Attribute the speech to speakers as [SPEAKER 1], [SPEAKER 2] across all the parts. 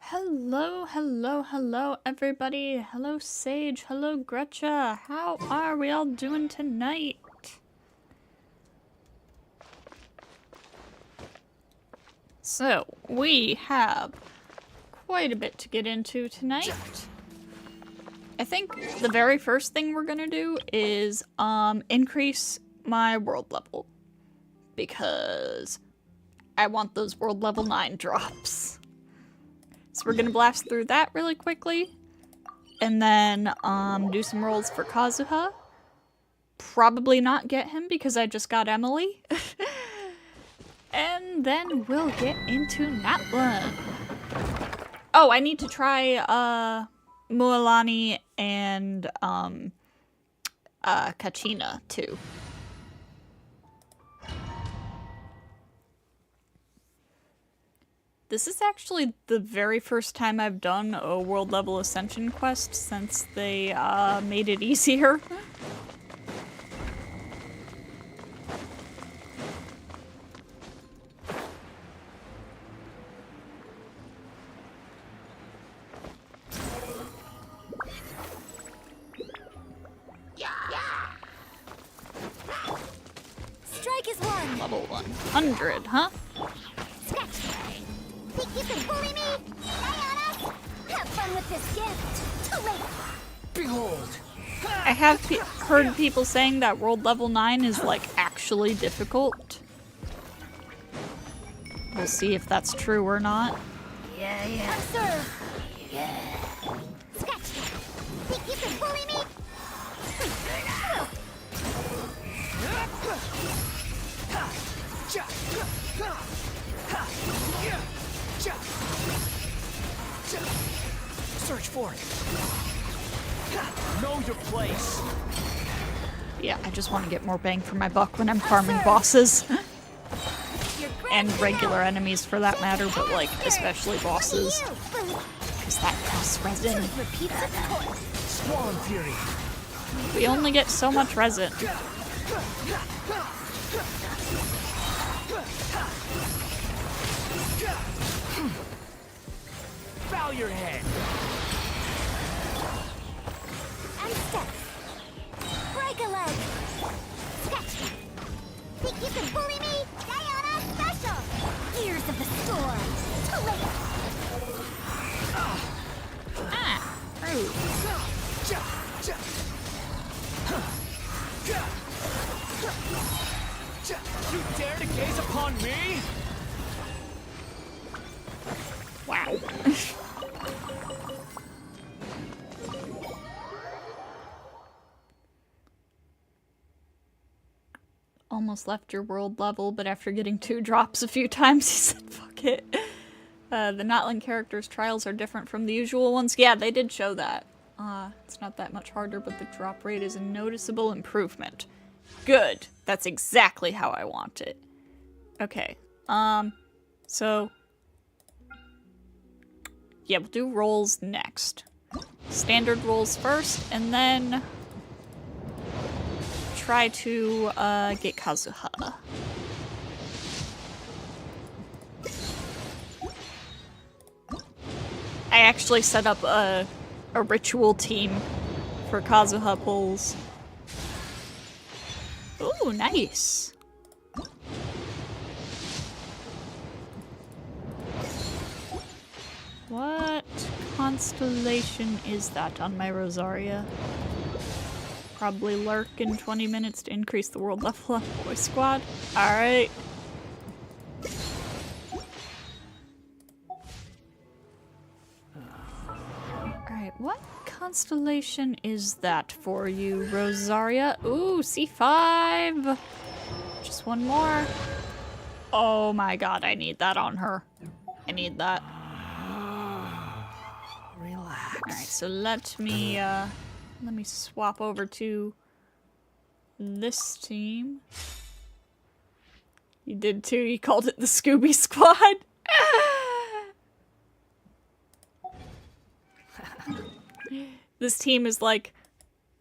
[SPEAKER 1] Hello, everybody. Hello, Sage. Hello, Gretcha. How are we all doing tonight? So, we have quite a bit to get into tonight. I think the very first thing we're gonna do is, increase my world level. Because I want those world level 9 drops. So we're gonna blast through that really quickly. And then, do some rolls for Kazuha. Probably not get him because I just got Emily. And then we'll get into NATLAN. Oh, I need to try, Mualani and, Kachina, too. This is actually the very first time I've done a world level ascension quest since they made it easier.
[SPEAKER 2] Strike is one.
[SPEAKER 1] Level 100, huh?
[SPEAKER 2] Think you can bully me? Lay on us? Have fun with this gift. Too late.
[SPEAKER 3] Behold!
[SPEAKER 1] I have heard people saying that world level 9 is, like, actually difficult. We'll see if that's true or not.
[SPEAKER 2] Yeah. Observe. Yeah. Scratch. Think you can bully me?
[SPEAKER 3] Search for it. Know your place.
[SPEAKER 1] Yeah, I just want to get more bang for my buck when I'm farming bosses. And regular enemies for that matter, but like, especially bosses. Because that costs resin.
[SPEAKER 3] Swan Fury.
[SPEAKER 1] We only get so much resin.
[SPEAKER 3] Bow your head.
[SPEAKER 2] And step. Break a leg. Sketch. Think you can bully me? Diana Special. Gears of the Storm. Too late.
[SPEAKER 1] Rude.
[SPEAKER 3] You dare to gaze upon me?
[SPEAKER 1] Wow. Almost left your world level, but after getting 2 drops a few times, he said, fuck it. The NATLAN characters' trials are different from the usual ones. Yeah, they did show that. It's not that much harder, but the drop rate is a noticeable improvement. Good. That's exactly how I want it. Okay. So... yeah, we'll do rolls next. Standard rolls first, and then... try to, get Kazuha. I actually set up a ritual team for Kazuha pulls. Ooh, nice. What constellation is that on my Rosaria? Probably lurk in 20 minutes to increase the world level on Boy Squad. Alright. Alright, what constellation is that for you, Rosaria? Ooh, C5! Just one more. Oh my god, I need that on her. I need that.
[SPEAKER 3] Relax.
[SPEAKER 1] Alright, so let me swap over to this team. You did too, you called it the Scooby Squad. This team is like,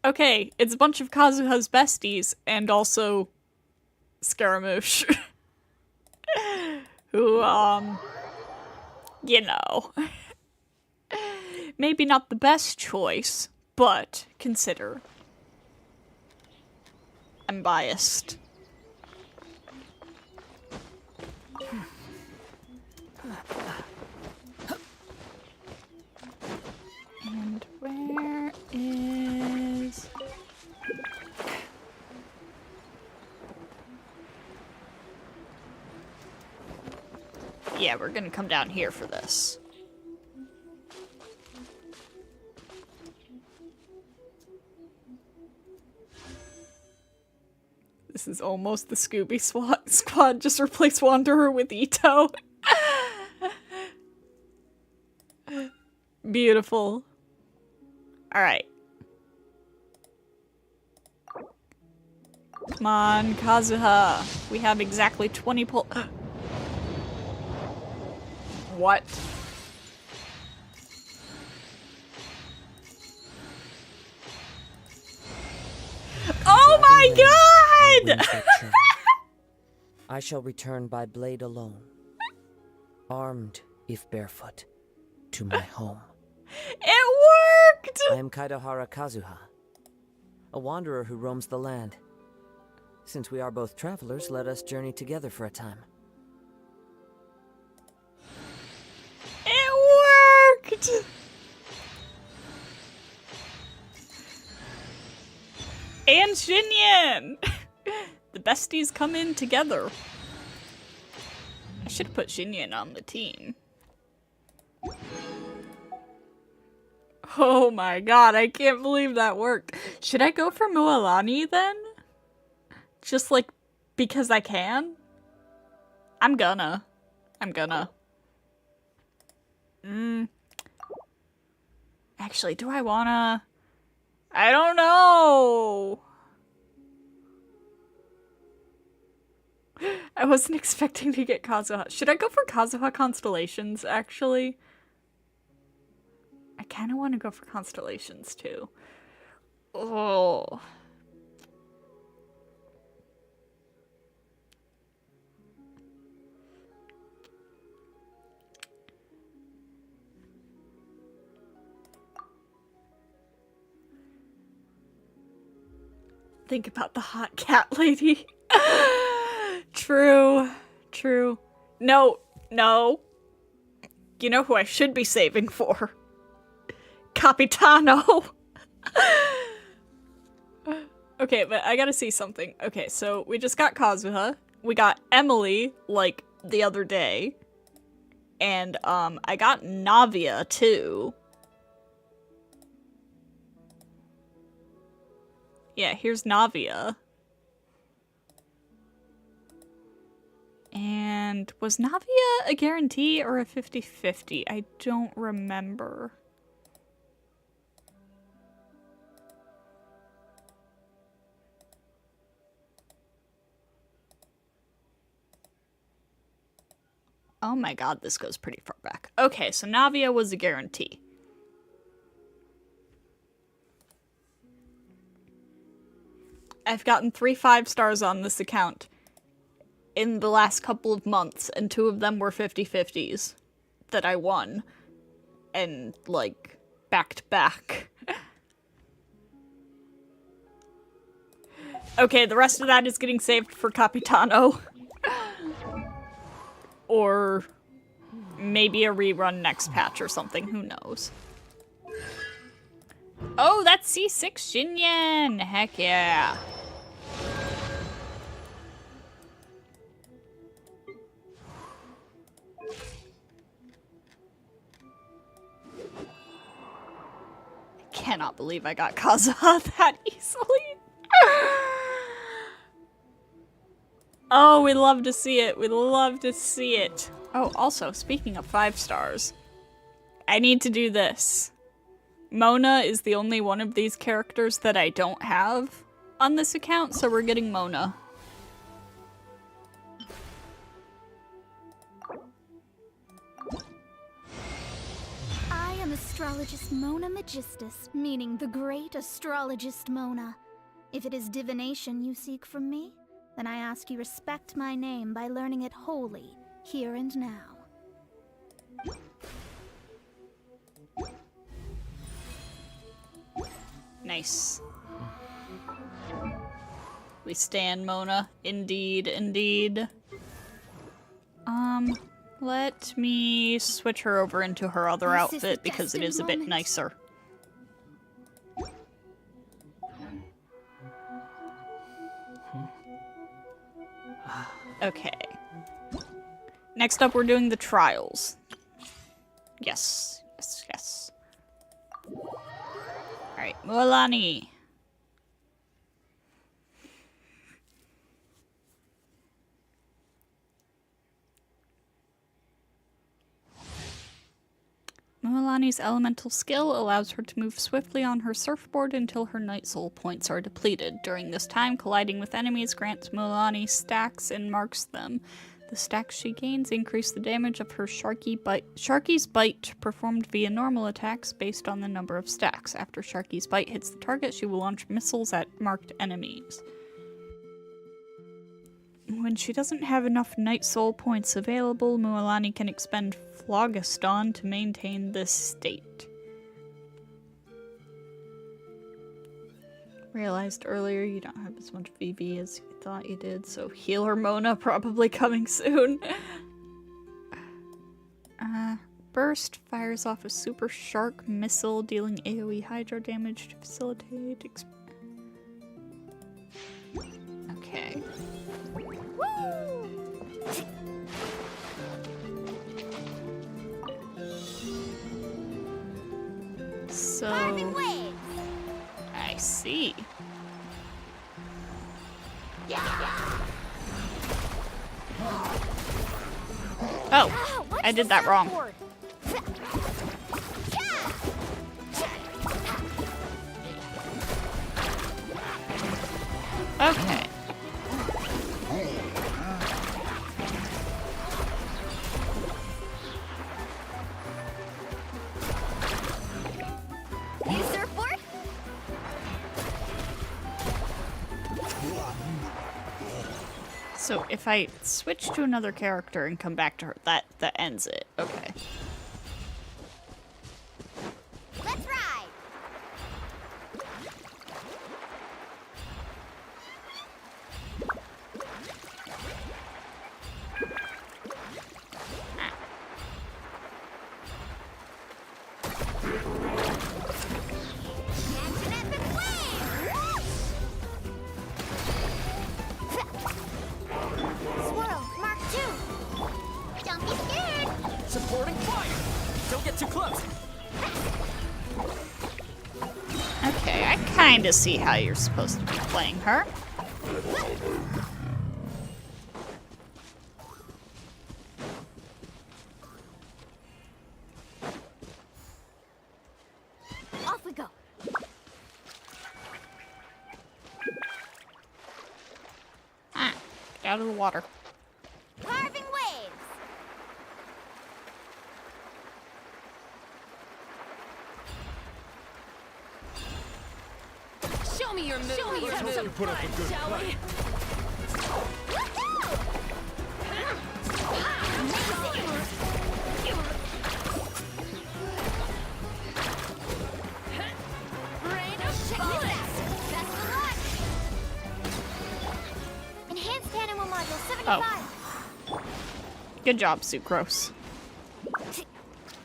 [SPEAKER 1] okay, it's a bunch of Kazuha's besties and also Scaramouche. Who, you know. Maybe not the best choice, but consider. I'm biased. And where is... Yeah, we're gonna come down here for this. This is almost the Scooby Squad. Just replace Wanderer with Ito. Beautiful. Alright. Come on, Kazuha. We have exactly 20 What? Oh my god!
[SPEAKER 4] I shall return by blade alone, armed if barefoot, to my home.
[SPEAKER 1] It worked!
[SPEAKER 4] I am Kaidahara Kazuha, a wanderer who roams the land. Since we are both travelers, let us journey together for a time.
[SPEAKER 1] It worked! And Xinyan! The besties come in together. I should have put Xinyan on the team. Oh my god, I can't believe that worked. Should I go for Mualani then? Just like, because I can? I'm gonna. Actually, do I wanna? I don't know. I wasn't expecting to get Kazuha. Should I go for Kazuha Constellations, actually? I kind of want to go for Constellations, too. Oh. Think about the hot cat lady. True. No. You know who I should be saving for? Capitano. Okay, but I gotta see something. Okay, so we just got Kazuha. We got Emily, like, the other day. And, I got Navia, too. Yeah, here's Navia. And was Navia a guarantee or a 50-50? I don't remember. Oh my god, this goes pretty far back. Okay, so Navia was a guarantee. I've gotten 3 5-stars on this account in the last couple of months, and 2 of them were 50-50s that I won. And, like, back to back. Okay, the rest of that is getting saved for Capitano. Or maybe a rerun next patch or something, who knows. Oh, that's C6 Xinyan! Heck yeah. I cannot believe I got Kazuha that easily. Oh, we'd love to see it. We'd love to see it. Oh, also, speaking of 5-stars, I need to do this. Mona is the only one of these characters that I don't have on this account, so we're getting Mona.
[SPEAKER 2] I am astrologist Mona Magistus, meaning the great astrologist Mona. If it is divination you seek from me, then I ask you respect my name by learning it wholly, here and now.
[SPEAKER 1] Nice. We stand Mona. Indeed, indeed. Let me switch her over into her other
[SPEAKER 2] This is
[SPEAKER 1] outfit
[SPEAKER 2] the
[SPEAKER 1] because it is a
[SPEAKER 2] destined
[SPEAKER 1] bit
[SPEAKER 2] moment.
[SPEAKER 1] nicer. Okay. Next up, we're doing the trials. Yes, yes, yes. Alright, Mualani. Mualani's elemental skill allows her to move swiftly on her surfboard until her night soul points are depleted. During this time, colliding with enemies grants Mualani stacks and marks them. The stacks she gains increase the damage of her Sharky's Bite performed via normal attacks based on the number of stacks. After Sharky's Bite hits the target, she will launch missiles at marked enemies. When she doesn't have enough Night Soul points available, Mualani can expend Phlogiston to maintain this state. Realized earlier you don't have as much VV as you thought you did, so Healer Mona probably coming soon. Burst fires off a super shark missile, dealing AoE hydro damage to facilitate okay. So I see. Oh, I did that wrong. Okay.
[SPEAKER 2] Surfboard?
[SPEAKER 1] So if I switch to another character and come back to her, that ends it. Okay.
[SPEAKER 2] Let's ride! Catch an epic wave! Swirl, Mark 2! Don't be scared!
[SPEAKER 3] Supporting fire! Don't get too close!
[SPEAKER 1] Okay, I kinda see how you're supposed to be playing her.
[SPEAKER 2] Off we go!
[SPEAKER 1] Get out of the water.
[SPEAKER 2] Carving waves!
[SPEAKER 5] Show me your move.
[SPEAKER 3] Let's hope we put up a good fight.
[SPEAKER 2] Enhanced animal module 75.
[SPEAKER 1] Good job, Sucrose.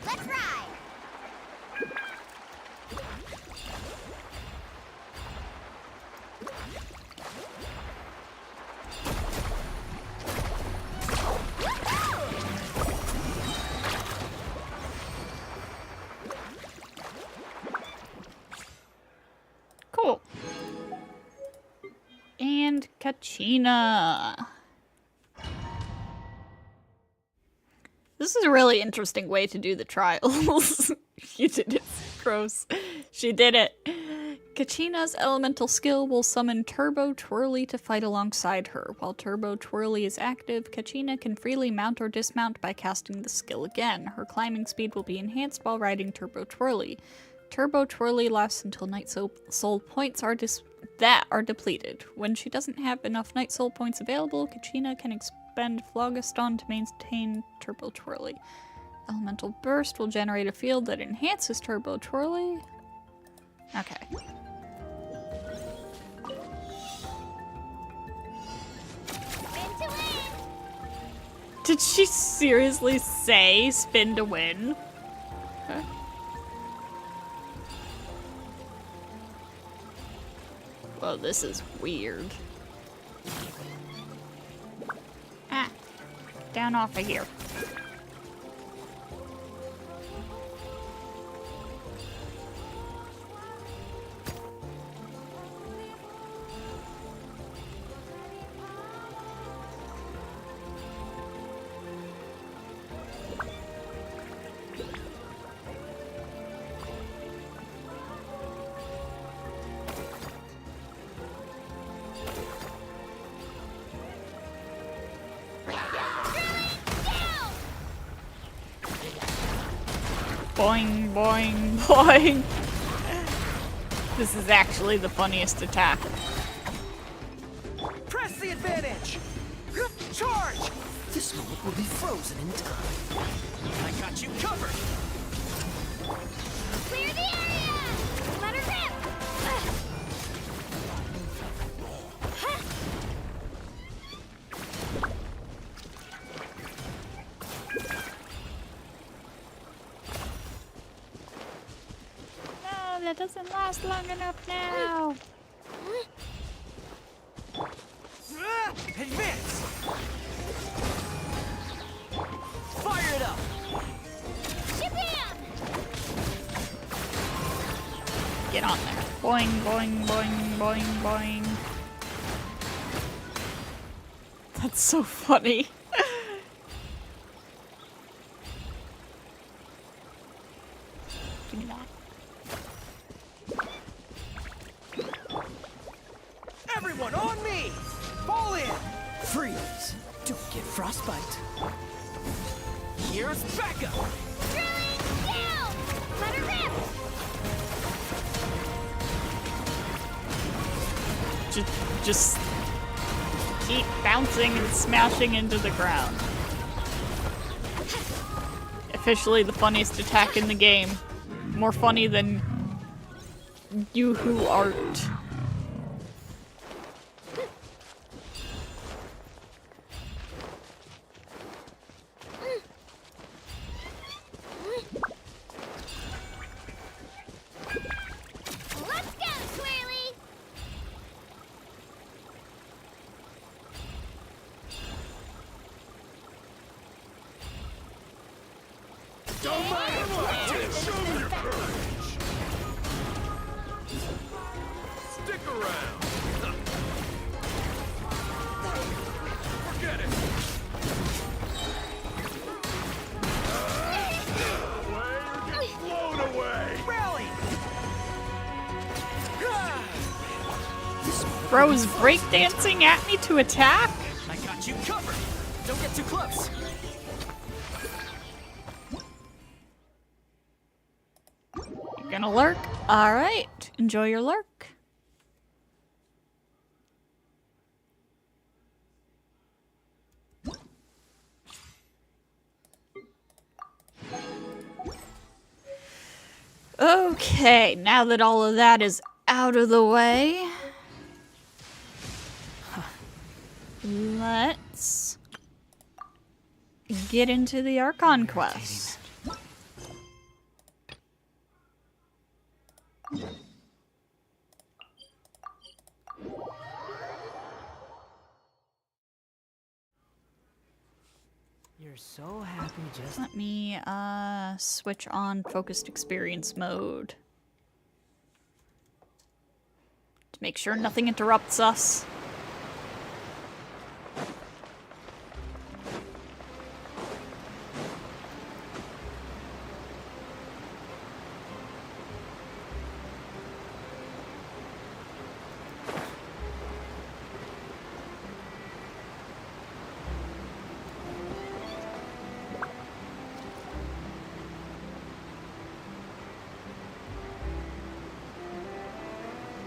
[SPEAKER 2] Let's ride.
[SPEAKER 1] Cool. And Kachina. This is a really interesting way to do the trials. You did it, gross. She did it. Kachina's elemental skill will summon Turbo Twirly to fight alongside her. While Turbo Twirly is active, Kachina can freely mount or dismount by casting the skill again. Her climbing speed will be enhanced while riding Turbo Twirly. Turbo Twirly lasts until Night Soul points are depleted. When she doesn't have enough Night Soul points available, Kachina can expend Phlogiston to maintain Turbo Twirly. Elemental Burst will generate a field that enhances Turbo Twirly. Okay. Did she seriously say spin to win? Okay. Well, this is weird. Ah, down off of here. Boing, boing, boing. This is actually the funniest attack.
[SPEAKER 3] Press the advantage! Charge!
[SPEAKER 4] This moment will be frozen in time.
[SPEAKER 3] I got you covered!
[SPEAKER 2] Clear the area! Let her rip!
[SPEAKER 1] No, that doesn't last long enough now.
[SPEAKER 3] Advance! Fire it up!
[SPEAKER 2] Shabam!
[SPEAKER 1] Get on there. Boing, boing, boing, boing, boing. That's so funny. Give me that.
[SPEAKER 3] Everyone on me! Fall in!
[SPEAKER 4] Freeze! Don't get frostbite.
[SPEAKER 3] Here's backup!
[SPEAKER 2] Drilling down! Let her rip!
[SPEAKER 1] Just keep bouncing and smashing into the ground. Officially the funniest attack in the game. More funny than you who art.
[SPEAKER 2] Let's go, Swirly!
[SPEAKER 3] Don't mind what? Show me your courage! Stick around! Forget it! Blown away! Rally!
[SPEAKER 1] Bro's breakdancing at me to attack?
[SPEAKER 3] I got you covered! Don't get too close!
[SPEAKER 1] You're gonna lurk? Alright, enjoy your lurk. Okay, now that all of that is out of the way, let's get into the Archon quest.
[SPEAKER 4] You're so happy just...
[SPEAKER 1] Let me switch on focused experience mode to make sure nothing interrupts us.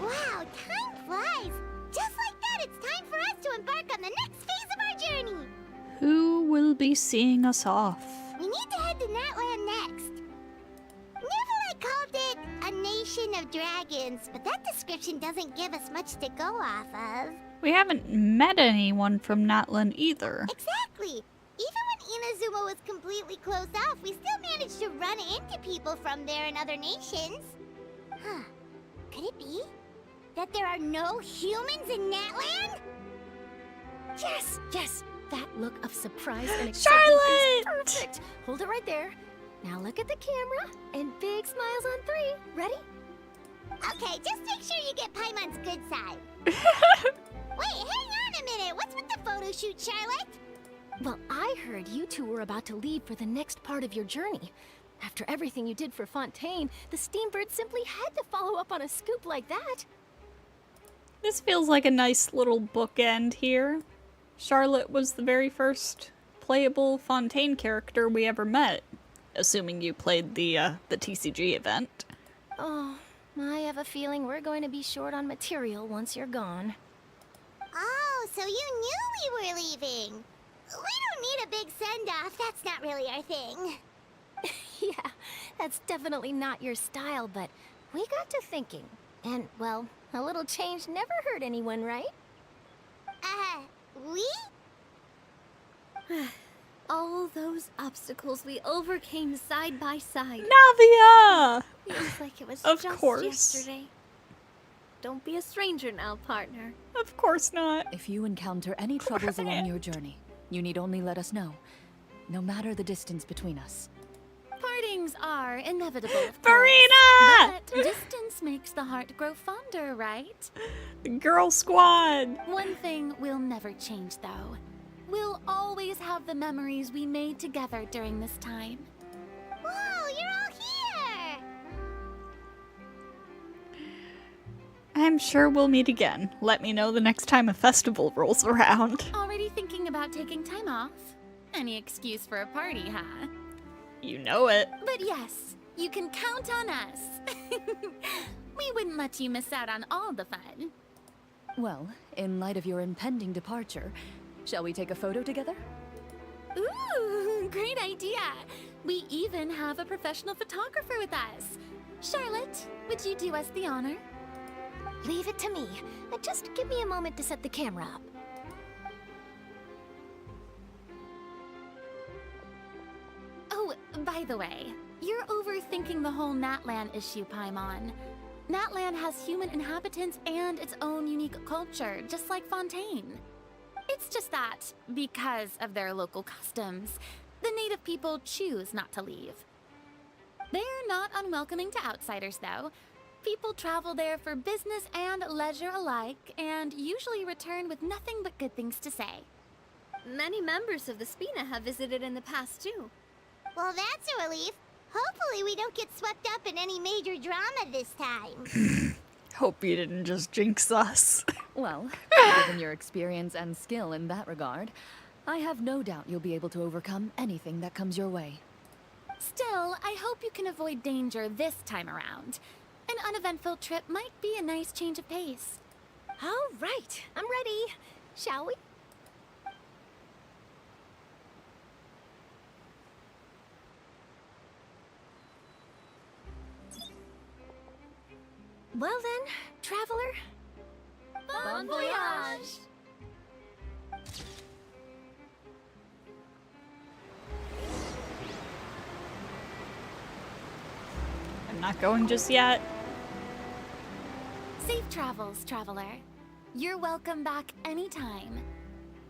[SPEAKER 2] Wow, time flies! Just like that, it's time for us to embark on the next phase of our journey!
[SPEAKER 1] Who will be seeing us off?
[SPEAKER 2] We need to head to NATLAN next. Neverland called it a nation of dragons, but that description doesn't give us much to go off of.
[SPEAKER 1] We haven't met anyone from NATLAN either.
[SPEAKER 2] Exactly! Even when
[SPEAKER 5] Monezuma was completely closed off, we still managed to run into people from there in other nations. Huh. Could it be that there are no humans in NATLAN?
[SPEAKER 6] Yes, yes. That look of surprise and excitement
[SPEAKER 1] Charlotte!
[SPEAKER 6] is perfect. Hold it right there. Now look at the camera and big smiles on 3. Ready?
[SPEAKER 5] Okay, just make sure you get Paimon's good side. Wait, hang on a minute. What's with the photo shoot, Charlotte?
[SPEAKER 6] Well, I heard you two were about to leave for the next part of your journey. After everything you did for Fontaine, the Steambird simply had to follow up on a scoop like that.
[SPEAKER 1] This feels like a nice little bookend here. Charlotte was the very first playable Fontaine character we ever met, assuming you played the TCG event.
[SPEAKER 6] Oh, I have a feeling we're going to be short on material once you're gone.
[SPEAKER 5] Oh, so you knew we were leaving. We don't need a big send-off. That's not really our thing.
[SPEAKER 6] Yeah, that's definitely not your style, but we got to thinking. And, well, a little change never hurt anyone, right?
[SPEAKER 5] We?
[SPEAKER 2] All those obstacles we overcame side by side.
[SPEAKER 1] Navia!
[SPEAKER 2] Feels like it was
[SPEAKER 1] Of
[SPEAKER 2] just
[SPEAKER 1] course.
[SPEAKER 2] yesterday. Don't be a stranger now, partner.
[SPEAKER 1] Of course not.
[SPEAKER 7] If you encounter any troubles along your journey, you need only let us know, no matter the distance between us.
[SPEAKER 2] Partings are inevitable, of
[SPEAKER 1] Farina!
[SPEAKER 2] course, but distance makes the heart grow fonder, right?
[SPEAKER 1] Girl squad!
[SPEAKER 2] One thing will never change, though. We'll always have the memories we made together during this time.
[SPEAKER 5] Whoa, you're all here!
[SPEAKER 1] I'm sure we'll meet again. Let me know the next time a festival rolls around.
[SPEAKER 2] Already thinking about taking time off? Any excuse for a party, huh?
[SPEAKER 1] You know it.
[SPEAKER 2] But yes, you can count on us. We wouldn't let you miss out on all the fun.
[SPEAKER 7] Well, in light of your impending departure, shall we take a photo together?
[SPEAKER 2] Ooh, great idea. We even have a professional photographer with us. Charlotte, would you do us the honor?
[SPEAKER 6] Leave it to me. Just give me a moment to set the camera up.
[SPEAKER 2] Oh, by the way, you're overthinking the whole NATLAN issue, Paimon. NATLAN has human inhabitants and its own unique culture, just like Fontaine. It's just that, because of their local customs, the native people choose not to leave. They're not unwelcoming to outsiders, though. People travel there for business and leisure alike, and usually return with nothing but good things to say.
[SPEAKER 8] Many members of the Spina have visited in the past, too.
[SPEAKER 5] Well, that's a relief. Hopefully we don't get swept up in any major drama this time.
[SPEAKER 1] Hope you didn't just jinx us.
[SPEAKER 7] Well, given your experience and skill in that regard, I have no doubt you'll be able to overcome anything that comes your way.
[SPEAKER 2] Still, I hope you can avoid danger this time around. An uneventful trip might be a nice change of pace.
[SPEAKER 6] All right, I'm ready. Shall we? Well then, traveler.
[SPEAKER 2] Bon voyage!
[SPEAKER 1] I'm not going just yet.
[SPEAKER 2] Safe travels, traveler. You're welcome back anytime.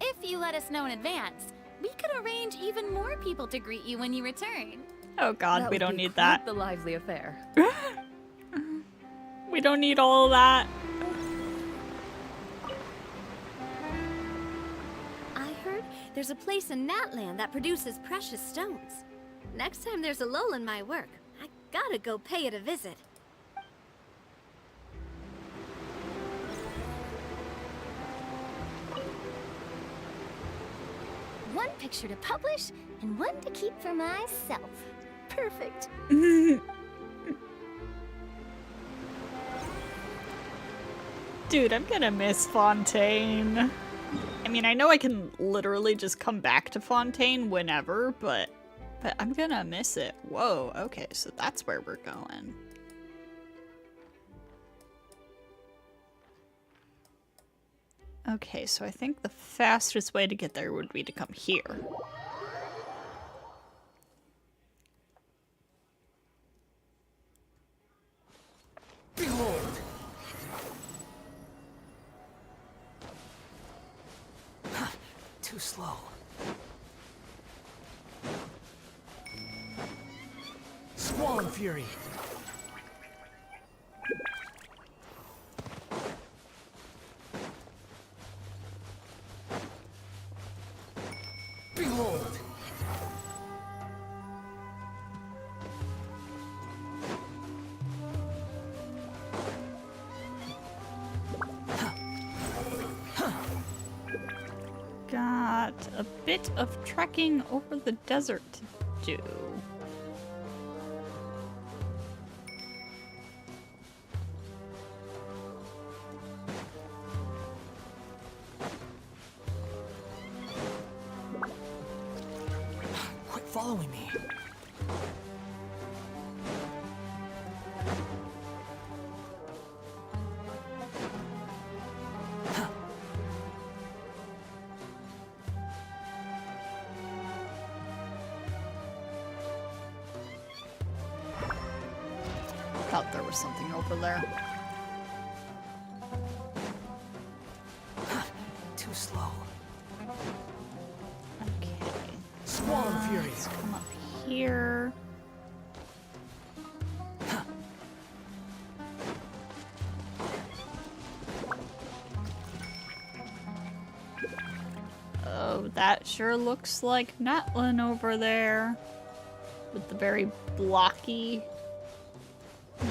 [SPEAKER 2] If you let us know in advance, we could arrange even more people to greet you when you return.
[SPEAKER 1] Oh god,
[SPEAKER 7] That
[SPEAKER 1] we
[SPEAKER 7] would
[SPEAKER 1] don't
[SPEAKER 7] be
[SPEAKER 1] need
[SPEAKER 7] quite
[SPEAKER 1] that.
[SPEAKER 7] the lively affair.
[SPEAKER 1] We don't need all of that.
[SPEAKER 8] I heard there's a place in NATLAN that produces precious stones. Next time there's a lull in my work, I gotta go pay it a visit.
[SPEAKER 6] One picture to publish and one to keep for myself. Perfect.
[SPEAKER 1] Dude, I'm gonna miss Fontaine. I mean, I know I can literally just come back to Fontaine whenever, but I'm gonna miss it. Whoa, okay, so that's where we're going. Okay, so I think the fastest way to get there would be to come here.
[SPEAKER 4] Too slow. Squall Fury. Behold.
[SPEAKER 1] Got a bit of trekking over the desert to do.
[SPEAKER 4] Quit following me.
[SPEAKER 1] Thought there was something over there.
[SPEAKER 4] Too slow.
[SPEAKER 1] Okay.
[SPEAKER 4] Squall Fury.
[SPEAKER 1] Let's come up here. Oh, that sure looks like NATLAN over there. With the very blocky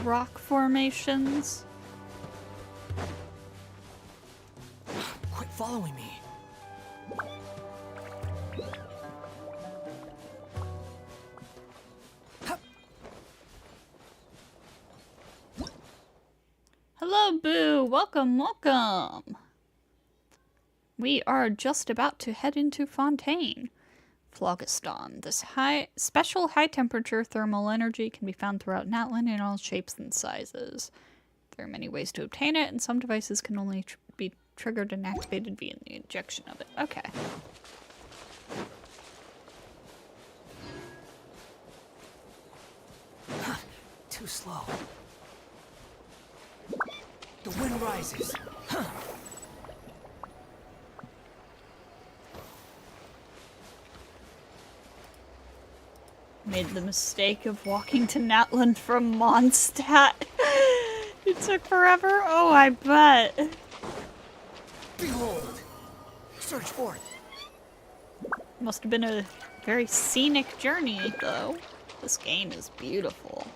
[SPEAKER 1] rock formations.
[SPEAKER 4] Quit following me.
[SPEAKER 1] Hello, Boo! Welcome, welcome! We are just about to head into Fontaine. Phlogiston. This special high-temperature thermal energy can be found throughout NATLAN in all shapes and sizes. There are many ways to obtain it, and some devices can only be triggered and activated via the injection of it. Okay.
[SPEAKER 4] Too slow. The wind rises.
[SPEAKER 1] Made the mistake of walking to NATLAN from Mondstadt. It took forever? Oh, I bet.
[SPEAKER 4] Behold. Search for it.
[SPEAKER 1] Must have been a very scenic journey, though. This game is beautiful.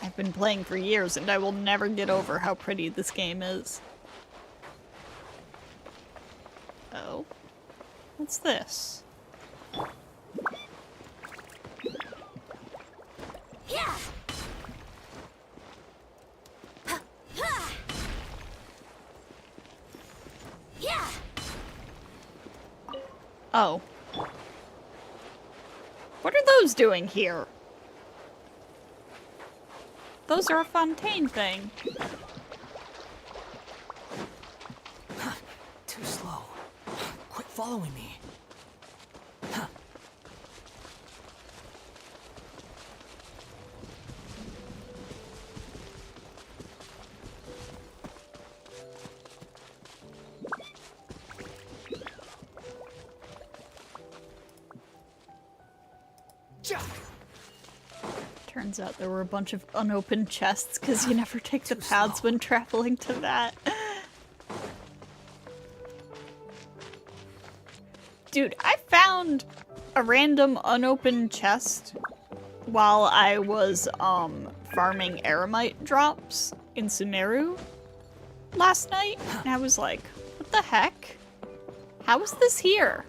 [SPEAKER 1] I've been playing for years, and I will never get over how pretty this game is. Oh. What's this?
[SPEAKER 5] Yeah. Yeah.
[SPEAKER 1] Oh. What are those doing here? Those are a Fontaine thing.
[SPEAKER 4] Too slow. Quit following me.
[SPEAKER 1] Turns out there were a bunch of unopened chests because you never take the paths when traveling to that. Dude, I found a random unopened chest while I was farming aramite drops in Sumeru last night, and I was like, what the heck? How is this here?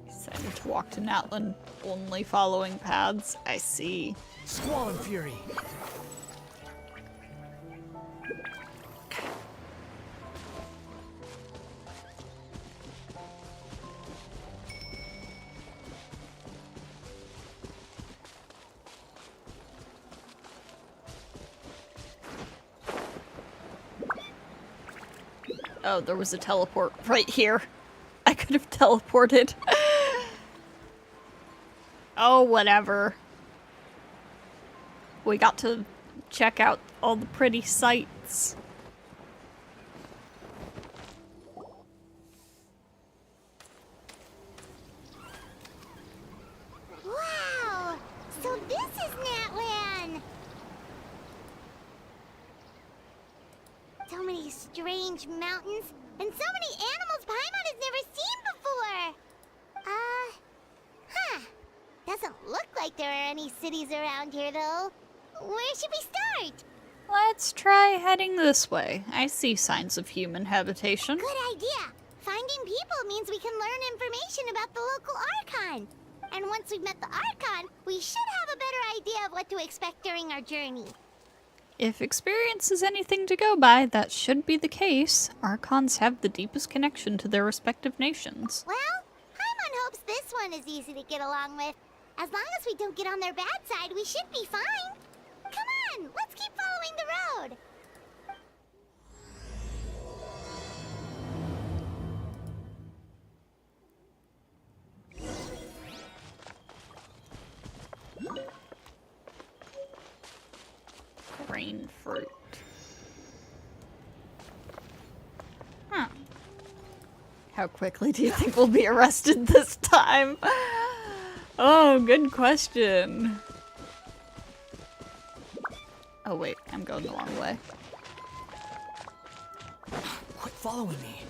[SPEAKER 1] Decided to walk to NATLAN only following paths. I see.
[SPEAKER 4] Squall Fury.
[SPEAKER 1] Oh, there was a teleport right here. I could have teleported. Oh, whatever. We got to check out all the pretty sights.
[SPEAKER 5] So many strange mountains, and so many animals Paimon has never seen before! Doesn't look like there are any cities around here, though. Where should we start?
[SPEAKER 1] Let's try heading this way. I see signs of human habitation.
[SPEAKER 5] Good idea! Finding people means we can learn information about the local Archon. And once we've met the Archon, we should have a better idea of what to expect during our journey.
[SPEAKER 1] If experience is anything to go by, that should be the case. Archons have the deepest connection to their respective nations.
[SPEAKER 5] Well, Paimon hopes this one is easy to get along with. As long as we don't get on their bad side, we should be fine. Come on, let's keep following the road.
[SPEAKER 1] Rain fruit. Huh. How quickly do you think we'll be arrested this time? Oh, good question. Oh wait, I'm going the wrong way.
[SPEAKER 4] Quit following me.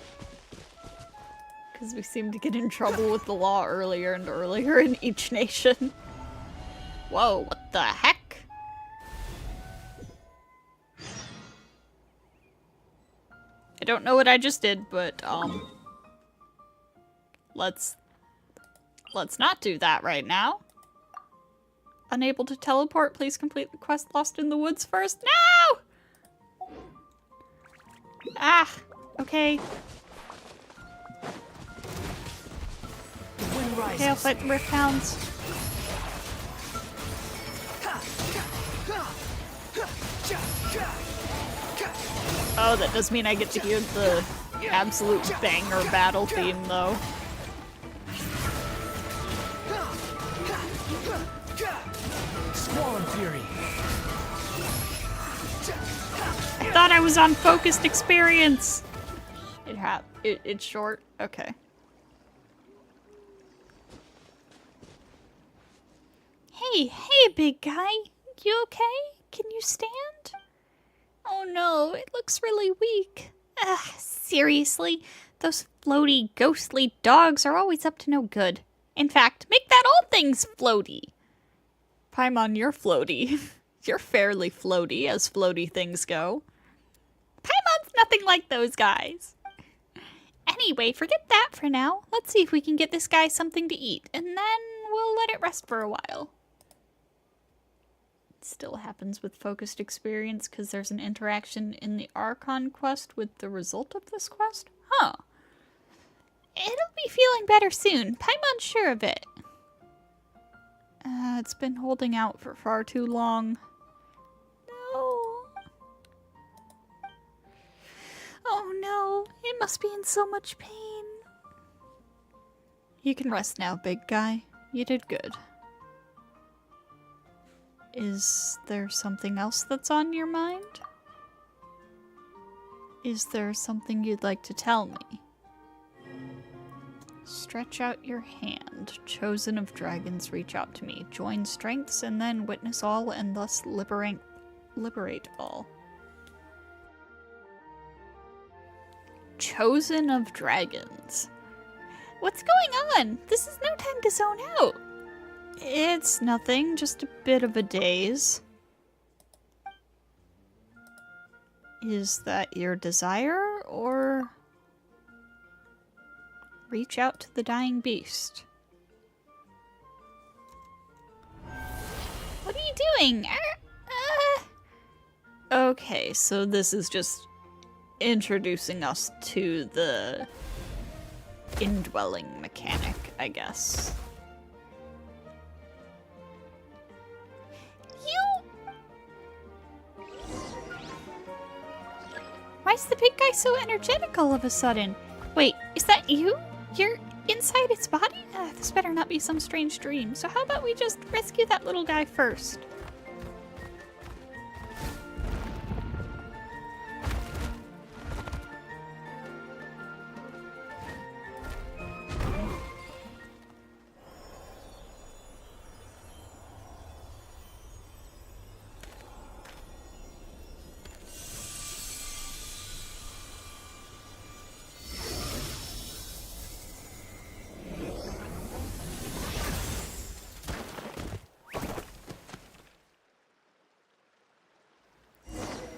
[SPEAKER 1] Because we seem to get in trouble with the law earlier and earlier in each nation. Whoa, what the heck? I don't know what I just did, but let's not do that right now. Unable to teleport, please complete the quest Lost in the Woods first. No! Ah, okay. Okay, I'll fight the Rift Hounds. Oh, that does mean I get to hear the absolute banger battle theme, though.
[SPEAKER 4] Squall and Fury.
[SPEAKER 1] I thought I was on focused experience. It's short. Okay. Hey, big guy. You okay? Can you stand? Oh no, it looks really weak. Ugh, seriously? Those floaty, ghostly dogs are always up to no good. In fact, make that all things floaty. Paimon, you're floaty. You're fairly floaty, as floaty things go. Paimon's nothing like those guys. Anyway, forget that for now. Let's see if we can get this guy something to eat, and then we'll let it rest for a while. It still happens with focused experience because there's an interaction in the Archon quest with the result of this quest? Huh. It'll be feeling better soon. Paimon's sure of it. It's been holding out for far too long. No. Oh no, it must be in so much pain. You can rest now, big guy. You did good. Is there something else that's on your mind? Is there something you'd like to tell me? Stretch out your hand. Chosen of dragons, reach out to me. Join strengths and then witness all and thus liberate all. Chosen of dragons. What's going on? This is no time to zone out. It's nothing, just a bit of a daze. Is that your desire, or reach out to the dying beast? What are you doing? Okay, so this is just introducing us to the indwelling mechanic, I guess. Why is the big guy so energetic all of a sudden? Wait, is that you? You're inside its body? This better not be some strange dream. So how about we just rescue that little guy first?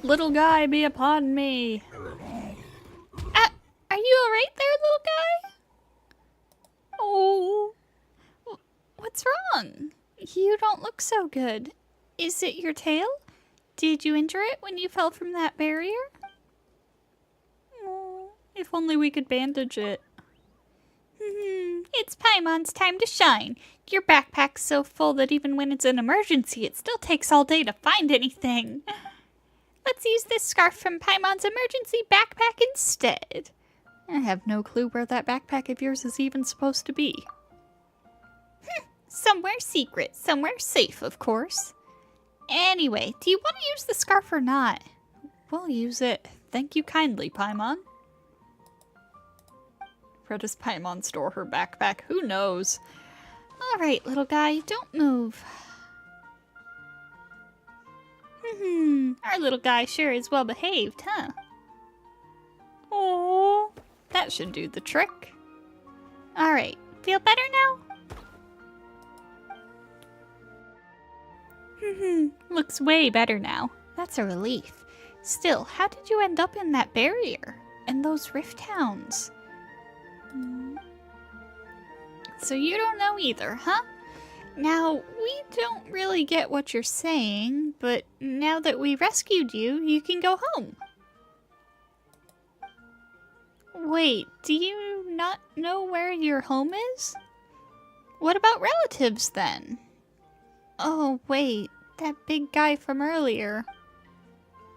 [SPEAKER 1] Little guy, be upon me. Are you alright there, little guy? Oh, what's wrong? You don't look so good. Is it your tail? Did you injure it when you fell from that barrier? Oh, if only we could bandage it. It's Paimon's time to shine. Your backpack's so full that even when it's an emergency, it still takes all day to find anything. Let's use this scarf from Paimon's emergency backpack instead. I have no clue where that backpack of yours is even supposed to be. Somewhere secret, somewhere safe, of course. Anyway, do you want to use the scarf or not? We'll use it. Thank you kindly, Paimon. Where does Paimon store her backpack? Who knows? Alright, little guy, don't move. Our little guy sure is well behaved, huh? Oh, that should do the trick. Alright, feel better now? Looks way better now. That's a relief. Still, how did you end up in that barrier? And those rift towns? So you don't know either, huh? Now, we don't really get what you're saying, but now that we rescued you, you can go home. Wait, do you not know where your home is? What about relatives, then? Oh, wait, that big guy from earlier.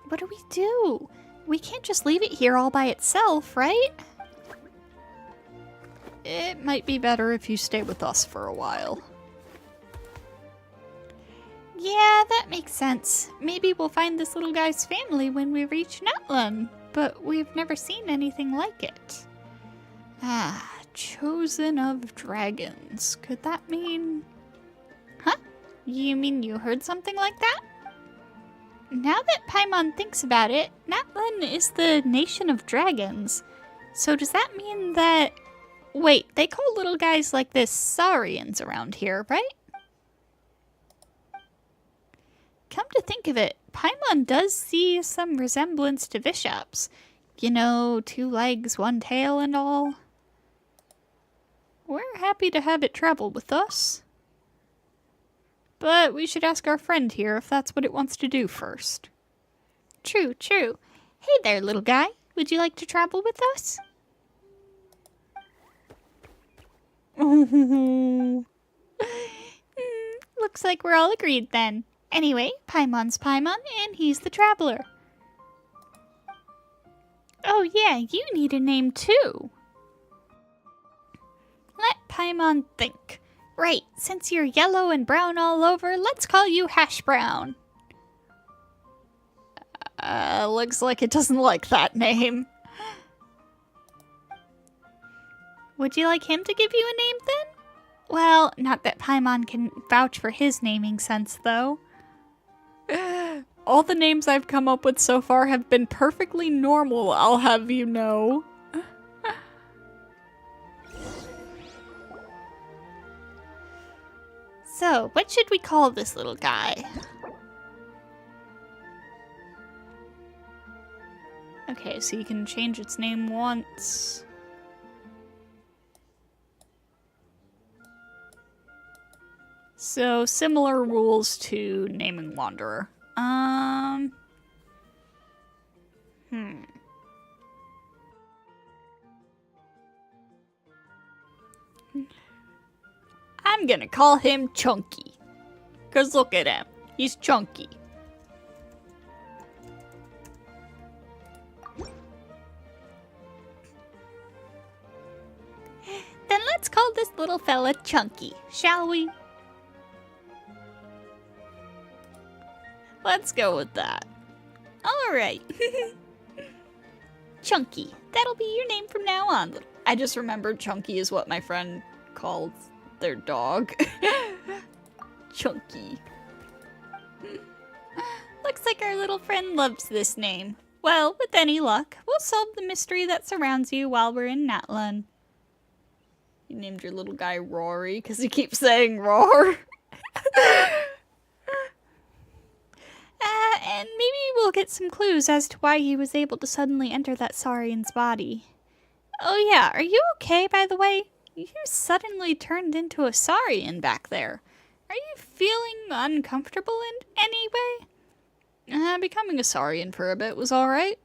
[SPEAKER 1] What do we do? We can't just leave it here all by itself, right? It might be better if you stay with us for a while. Yeah, that makes sense. Maybe we'll find this little guy's family when we reach NATLAN, but we've never seen anything like it. Ah, chosen of dragons. Could that mean... Huh? You mean you heard something like that? Now that Paimon thinks about it, NATLAN is the nation of dragons. So does that mean that... Wait, they call little guys like this Saurians around here, right? Come to think of it, Paimon does see some resemblance to Vishaps. You know, 2 legs, 1 tail and all. We're happy to have it travel with us. But we should ask our friend here if that's what it wants to do first. True, true. Hey there, little guy. Would you like to travel with us? Looks like we're all agreed then. Anyway, Paimon's Paimon, and he's the traveler. Oh yeah, you need a name too. Let Paimon think. Right, since you're yellow and brown all over, let's call you Hash Brown. Looks like it doesn't like that name. Would you like him to give you a name then? Well, not that Paimon can vouch for his naming sense, though. All the names I've come up with so far have been perfectly normal, I'll have you know. So, what should we call this little guy? Okay, so you can change its name once. So, similar rules to naming Wanderer. I'm gonna call him Chunky. 'Cause look at him. He's chunky. Then let's call this little fella Chunky, shall we? Let's go with that. Alright. Chunky. That'll be your name from now on. I just remembered Chunky is what my friend called their dog. Chunky. Looks like our little friend loves this name. Well, with any luck, we'll solve the mystery that surrounds you while we're in NATLAN. You named your little guy Rory because he keeps saying roar. And maybe we'll get some clues as to why he was able to suddenly enter that Saurian's body. Oh yeah, are you okay, by the way? You suddenly turned into a Saurian back there. Are you feeling uncomfortable in any way? Becoming a Saurian for a bit was alright.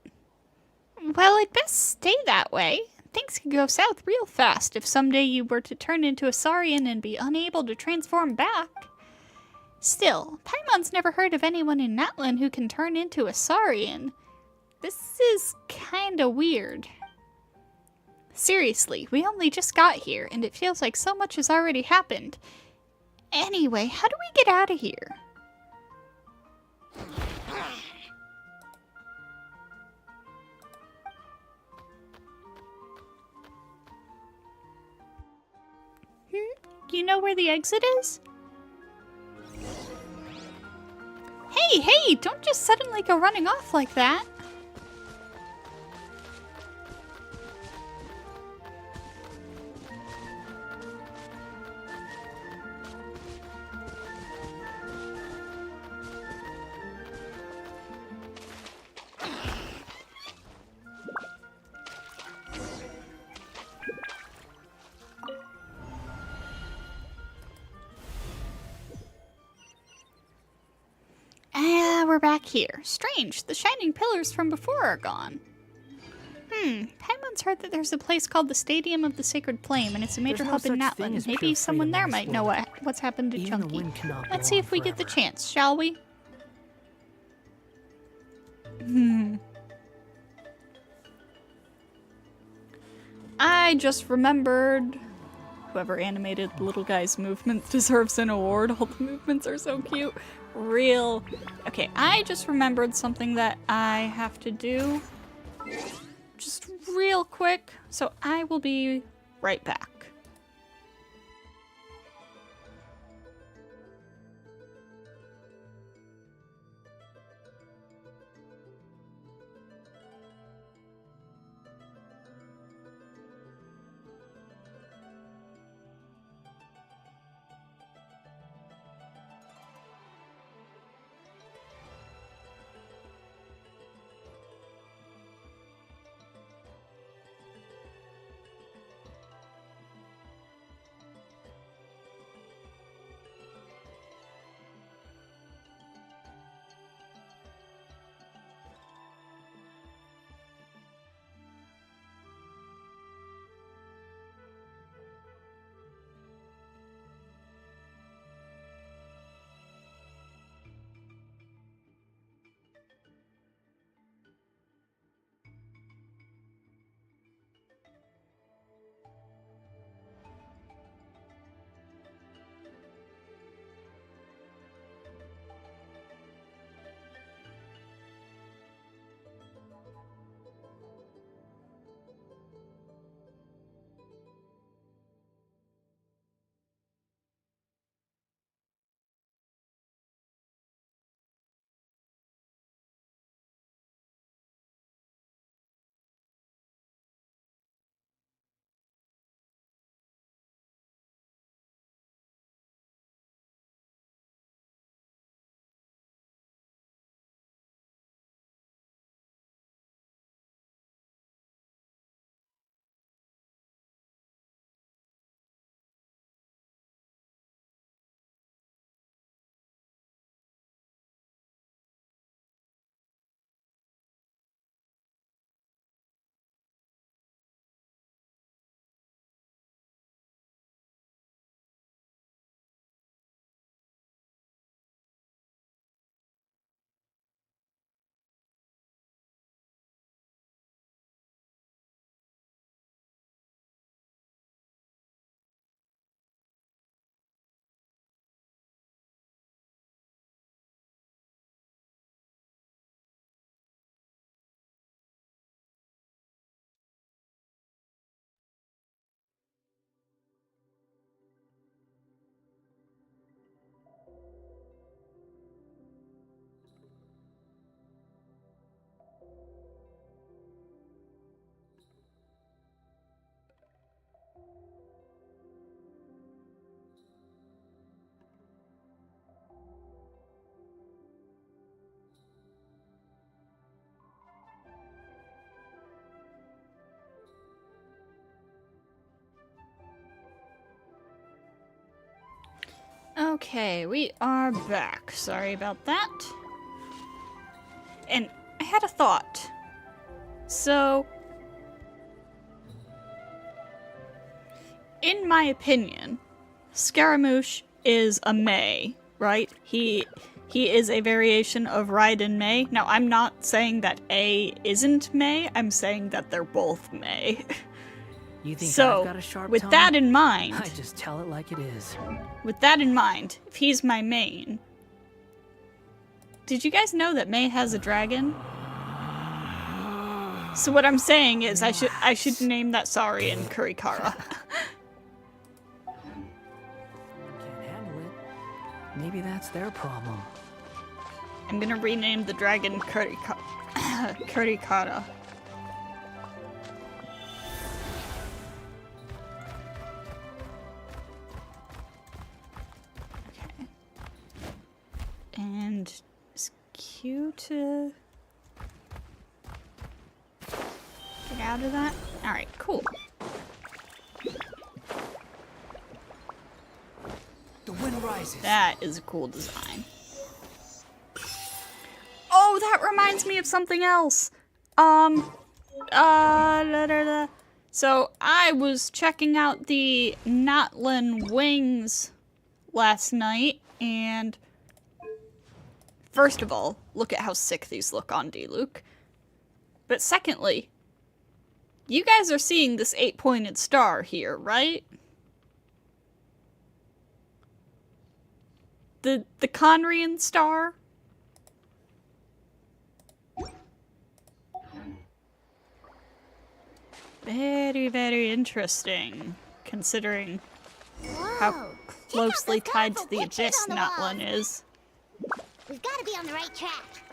[SPEAKER 1] Well, I'd best stay that way. Things could go south real fast if someday you were to turn into a Saurian and be unable to transform back. Still, Paimon's never heard of anyone in NATLAN who can turn into a Saurian. This is kinda weird. Seriously, we only just got here, and it feels like so much has already happened. Anyway, how do we get out of here? You know where the exit is? Hey, don't just suddenly go running off like that. We're back here. Strange, the shining pillars from before are gone. Paimon's heard that there's a place called the Stadium of the Sacred Flame, and it's a major hub in NATLAN. Maybe someone there might know what's happened to Chunky. Let's see if we get the chance, shall we? I just remembered. Whoever animated the little guy's movement deserves an award. All the movements are so cute. Real. Okay, I just remembered something that I have to do. Just real quick. So I will be right back. Okay, we are back. Sorry about that. And I had a thought. So, in my opinion, Scaramouche is a May, right? He is a variation of Raiden May. Now, I'm not saying that A isn't May. I'm saying that they're both May.
[SPEAKER 4] You think
[SPEAKER 1] So,
[SPEAKER 4] I've got a sharp
[SPEAKER 1] with
[SPEAKER 4] tongue?
[SPEAKER 1] that in mind,
[SPEAKER 4] I just tell it like it is.
[SPEAKER 1] with that in mind, if he's my main, did you guys know that May has a dragon? So what I'm saying is I should name that Saurian Kurikara.
[SPEAKER 4] Can't handle it. Maybe that's their problem.
[SPEAKER 1] I'm gonna rename the dragon Kurikara. Okay. And is Q to get out of that? Alright, cool.
[SPEAKER 4] The wind rises.
[SPEAKER 1] That is a cool design. Oh, that reminds me of something else. So I was checking out the NATLAN wings last night, and first of all, look at how sick these look on D-Luke. But secondly, you guys are seeing this 8-pointed star here, right? The Conrian star? Very, very interesting, considering how
[SPEAKER 5] Whoa.
[SPEAKER 1] closely
[SPEAKER 5] Check out those
[SPEAKER 1] tied to
[SPEAKER 5] colorful
[SPEAKER 1] the
[SPEAKER 5] pictures
[SPEAKER 1] Aegis
[SPEAKER 5] on the
[SPEAKER 1] NATLAN
[SPEAKER 5] walls.
[SPEAKER 1] is.
[SPEAKER 5] We've got to be on the right track.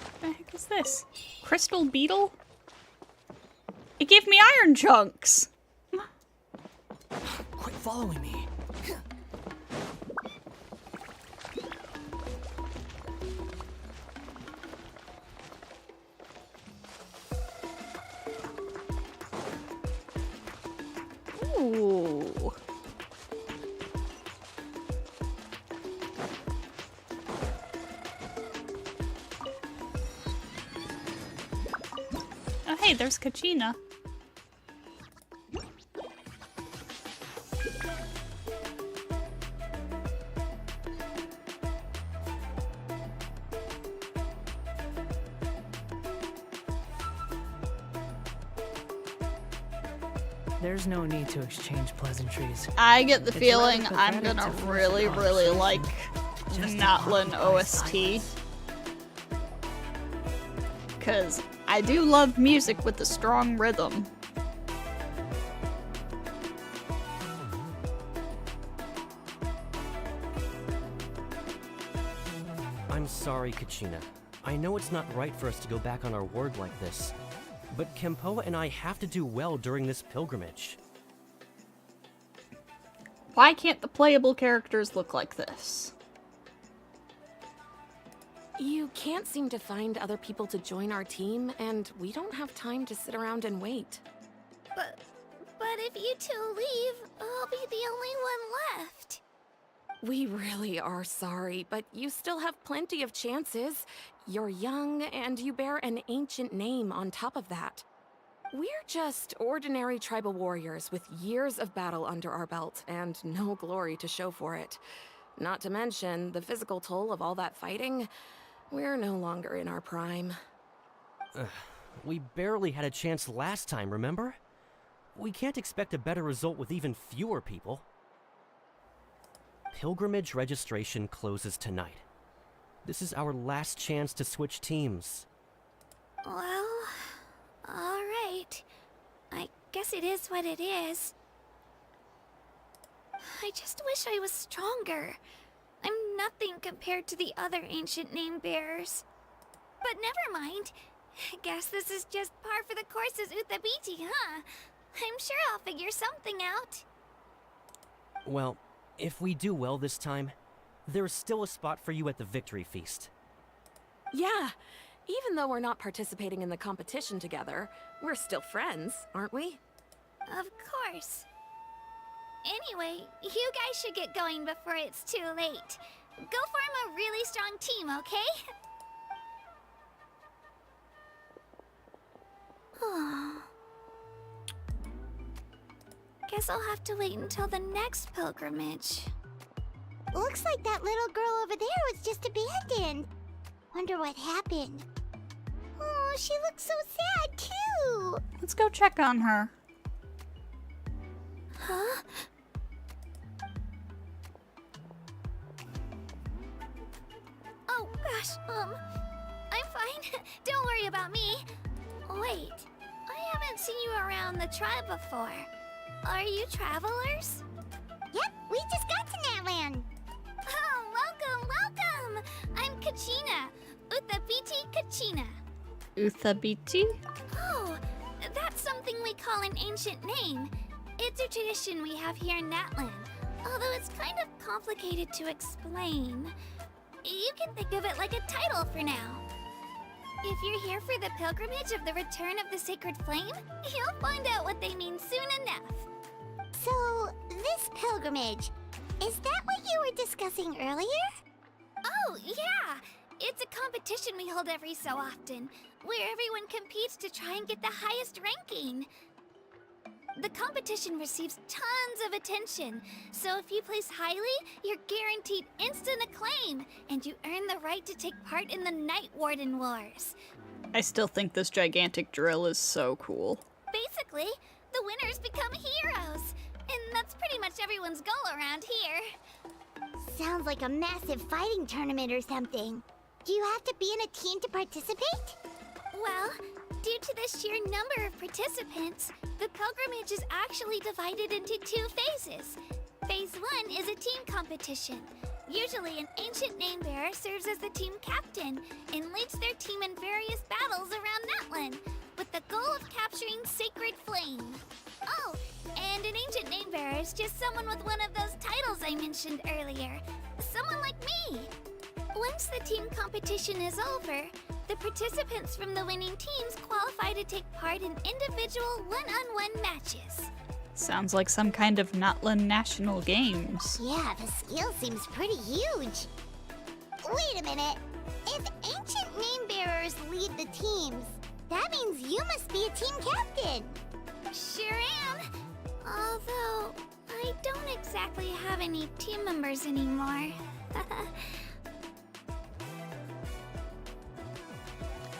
[SPEAKER 1] What the heck is this? Crystal beetle? It gave me iron chunks!
[SPEAKER 4] Quit following me.
[SPEAKER 1] Ooh. Oh hey, there's Kachina.
[SPEAKER 4] There's no need to exchange pleasantries.
[SPEAKER 1] I get the
[SPEAKER 4] It's
[SPEAKER 1] feeling
[SPEAKER 4] rather
[SPEAKER 1] I'm
[SPEAKER 4] pathetic
[SPEAKER 1] gonna
[SPEAKER 4] to force a
[SPEAKER 1] really
[SPEAKER 4] conversation
[SPEAKER 1] like the
[SPEAKER 4] just to
[SPEAKER 1] NATLAN
[SPEAKER 4] occupy
[SPEAKER 1] OST.
[SPEAKER 4] silence.
[SPEAKER 1] Because I do love music with a strong rhythm.
[SPEAKER 9] I'm sorry, Kachina. I know it's not right for us to go back on our word like this, but Kempoa and I have to do well during this pilgrimage.
[SPEAKER 1] Why can't the playable characters look like this?
[SPEAKER 10] You can't seem to find other people to join our team, and we don't have time to sit around and wait.
[SPEAKER 2] But if you two leave, I'll be the only one left.
[SPEAKER 10] We really are sorry, but you still have plenty of chances. You're young, and you bear an ancient name on top of that. We're just ordinary tribal warriors with years of battle under our belt, and no glory to show for it. Not to mention the physical toll of all that fighting. We're no longer in our prime.
[SPEAKER 9] We barely had a chance last time, remember? We can't expect a better result with even fewer people. Pilgrimage registration closes tonight. This is our last chance to switch teams.
[SPEAKER 2] Well, alright. I guess it is what it is. I just wish I was stronger. I'm nothing compared to the other ancient name bearers. But never mind. Guess this is just par for the course as Uthabiti, huh? I'm sure I'll figure something out.
[SPEAKER 9] Well, if we do well this time, there's still a spot for you at the victory feast.
[SPEAKER 10] Yeah, Even though we're not participating in the competition together, we're still friends, aren't we?
[SPEAKER 5] Of course. Anyway, you guys should get going before it's too late. Go form a really strong team, okay? Guess I'll have to wait until the next pilgrimage. Looks like that little girl over there was just abandoned. Wonder what happened. Oh, she looks so sad too.
[SPEAKER 1] Let's go check on her.
[SPEAKER 5] Huh? Oh gosh, I'm fine. Don't worry about me. Wait, I haven't seen you around the tribe before. Are you travelers? Yep, we just got to NATLAN. Oh, welcome, welcome! I'm Kachina, Uthabiti Kachina.
[SPEAKER 1] Uthabiti?
[SPEAKER 5] Oh, that's something we call an ancient name. It's a tradition we have here in NATLAN, although it's kind of complicated to explain. You can think of it like a title for now. If you're here for the pilgrimage of the return of the sacred flame, you'll find out what they mean soon enough. So, this pilgrimage, is that what you were discussing earlier? Oh, yeah! It's a competition we hold every so often, where everyone competes to try and get the highest ranking. The competition receives tons of attention, so if you place highly, you're guaranteed instant acclaim, and you earn the right to take part in the Night Warden Wars.
[SPEAKER 1] I still think this gigantic drill is so cool.
[SPEAKER 5] Basically, the winners become heroes, and that's pretty much everyone's goal around here. Sounds like a massive fighting tournament or something. Do you have to be in a team to participate? Well, due to the sheer number of participants, the pilgrimage is actually divided into 2 phases. Phase 1 is a team competition. Usually an ancient name-bearer serves as the team captain and leads their team in various battles around NATLAN, with the goal of capturing Sacred Flame. Oh, and an ancient name-bearer is just someone with one of those titles I mentioned earlier. Someone like me. Once the team competition is over, the participants from the winning teams qualify to take part in individual one-on-one matches.
[SPEAKER 1] Sounds like some kind of NATLAN National Games.
[SPEAKER 5] Yeah, the skill seems pretty huge. Wait a minute. If ancient name-bearers lead the teams, that means you must be a team captain. Sure am. Although, I don't exactly have any team members anymore.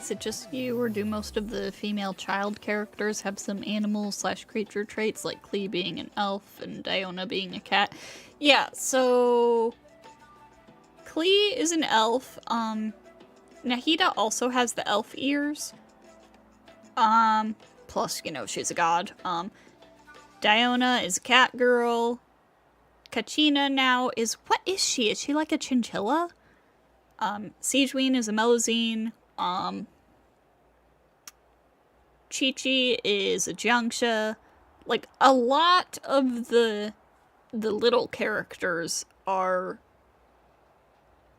[SPEAKER 1] Is it just you, or do most of the female child characters have some animal/creature traits, like Klee being an elf and Diona being a cat? Yeah, so Klee is an elf. Nahida also has the elf ears. Plus, you know, she's a god. Diona is a cat girl. Kachina now is, what is she? Is she like a chinchilla? Siegeween is a Melusine. Chi-Chi is a Jiangxia. Like, a lot of the little characters are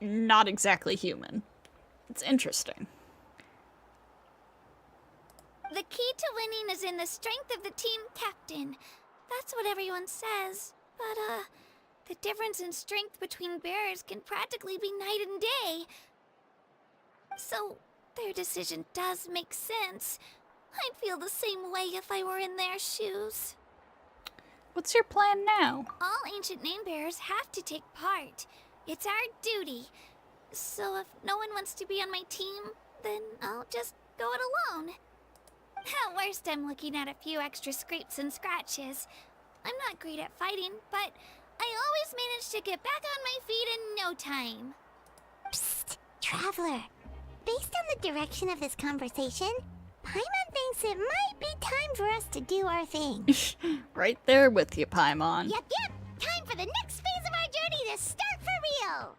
[SPEAKER 1] not exactly human. It's interesting.
[SPEAKER 5] The key to winning is in the strength of the team captain. That's what everyone says. But, the difference in strength between bearers can practically be night and day. So, their decision does make sense. I'd feel the same way if I were in their shoes.
[SPEAKER 1] What's your plan now?
[SPEAKER 5] All ancient name-bearers have to take part. It's our duty. So if no one wants to be on my team, then I'll just go it alone. At worst, I'm looking at a few extra scrapes and scratches. I'm not great at fighting, but I always manage to get back on my feet in no time. Psst, Traveler. Based on the direction of this conversation, Paimon thinks it might be time for us to do our thing.
[SPEAKER 1] Right there with you, Paimon.
[SPEAKER 5] Yep. Time for the next phase of our journey to start for real.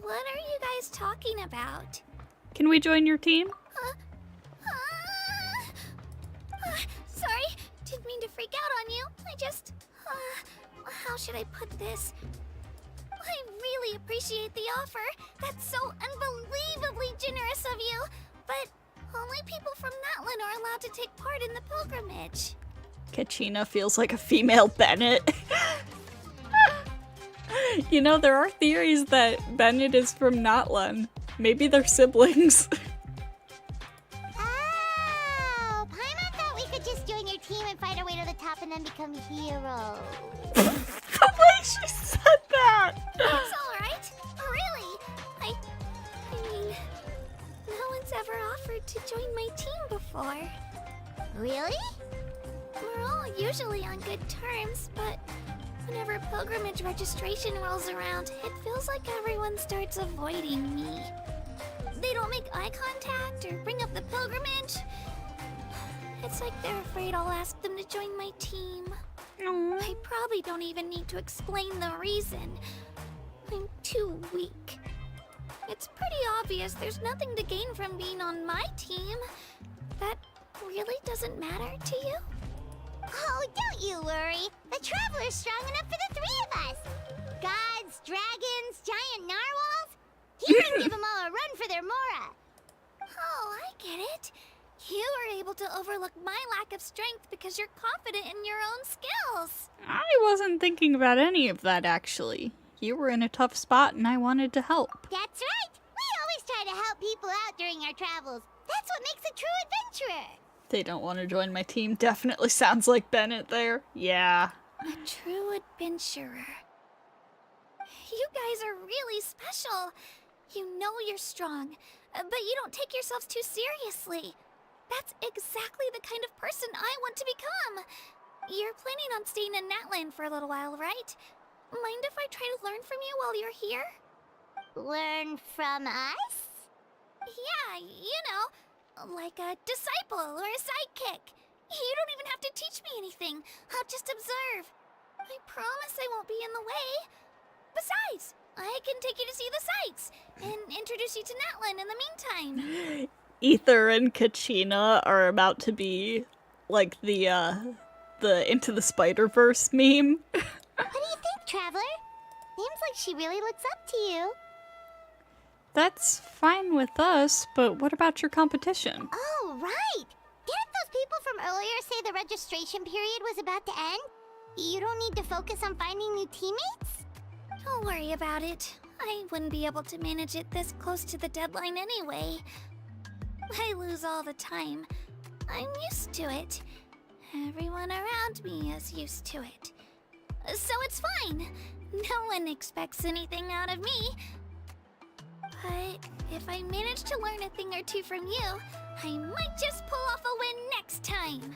[SPEAKER 5] What are you guys talking about?
[SPEAKER 1] Can we join your team?
[SPEAKER 5] Sorry, didn't mean to freak out on you. I just, how should I put this? I really really appreciate the offer. That's so unbelievably generous of you. But only people from NATLAN are allowed to take part in the pilgrimage.
[SPEAKER 1] Kachina feels like a female Bennett. You know, there are theories that Bennett is from NATLAN. Maybe they're siblings.
[SPEAKER 5] Oh, Paimon thought we could just join your team and fight our way to the top and then become heroes.
[SPEAKER 1] The way she said that!
[SPEAKER 5] It's alright. Really. I mean, no one's ever offered to join my team before. Really? We're all usually on good terms, but whenever pilgrimage registration rolls around, it feels like everyone starts avoiding me. They don't make eye contact or bring up the pilgrimage. It's like they're afraid I'll ask them to join my team. I probably don't even need to explain the reason. I'm too weak. It's pretty obvious there's nothing to gain from being on my team. That really doesn't matter to you? Oh, don't you worry. The Traveler's strong enough for the three of us. Gods, dragons, giant narwhals. He can give them all a run for their Mora. Oh, I get it. You were able to overlook my lack of strength because you're confident in your own skills.
[SPEAKER 1] I wasn't thinking about any of that, actually. You were in a tough spot and I wanted to help.
[SPEAKER 5] That's right. We always try to help people out during our travels. That's what makes a true adventurer.
[SPEAKER 1] They don't want to join my team. Definitely sounds like Bennett there. Yeah.
[SPEAKER 5] A true adventurer. You guys are really special. You know you're strong, but you don't take yourselves too seriously. That's exactly the kind of person I want to become. You're planning on staying in NATLAN for a little while, right? Mind if I try to learn from you while you're here? Learn from us? Yeah, you know, like a disciple or a sidekick. You don't even have to teach me anything. I'll just observe. I promise I won't be in the way. Besides, I can take you to see the sights and introduce you to NATLAN in the meantime.
[SPEAKER 1] Ether and Kachina are about to be like the Into the Spider-Verse meme.
[SPEAKER 5] What do you think, Traveler? Seems like she really looks up to you.
[SPEAKER 1] That's fine with us, but what about your competition?
[SPEAKER 5] Oh, right! Didn't those people from earlier say the registration period was about to end? You don't need to focus on finding new teammates? Don't worry about it. I wouldn't be able to manage it this close to the deadline anyway. I lose all the time. I'm used to it. Everyone around me is used to it. So it's fine. No one expects anything out of me. But if I manage to learn a thing or two from you, I might just pull off a win next time.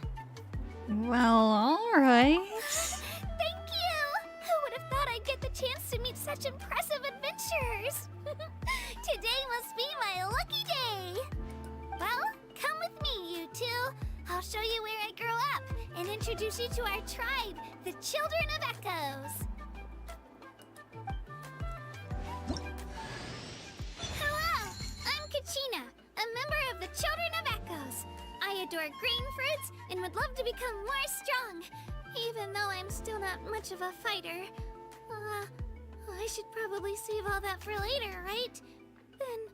[SPEAKER 1] Well, alright.
[SPEAKER 5] Thank you! Who would have thought I'd get the chance to meet such impressive adventurers? Today must be my lucky day. Well, come with me, you two. I'll show you where I grew up and introduce you to our tribe, the Children of Echoes. Hello, I'm Kachina, a member of the Children of Echoes. I adore green fruits and would love to become more strong, even though I'm still not much of a fighter. I should probably save all that for later, right? Then,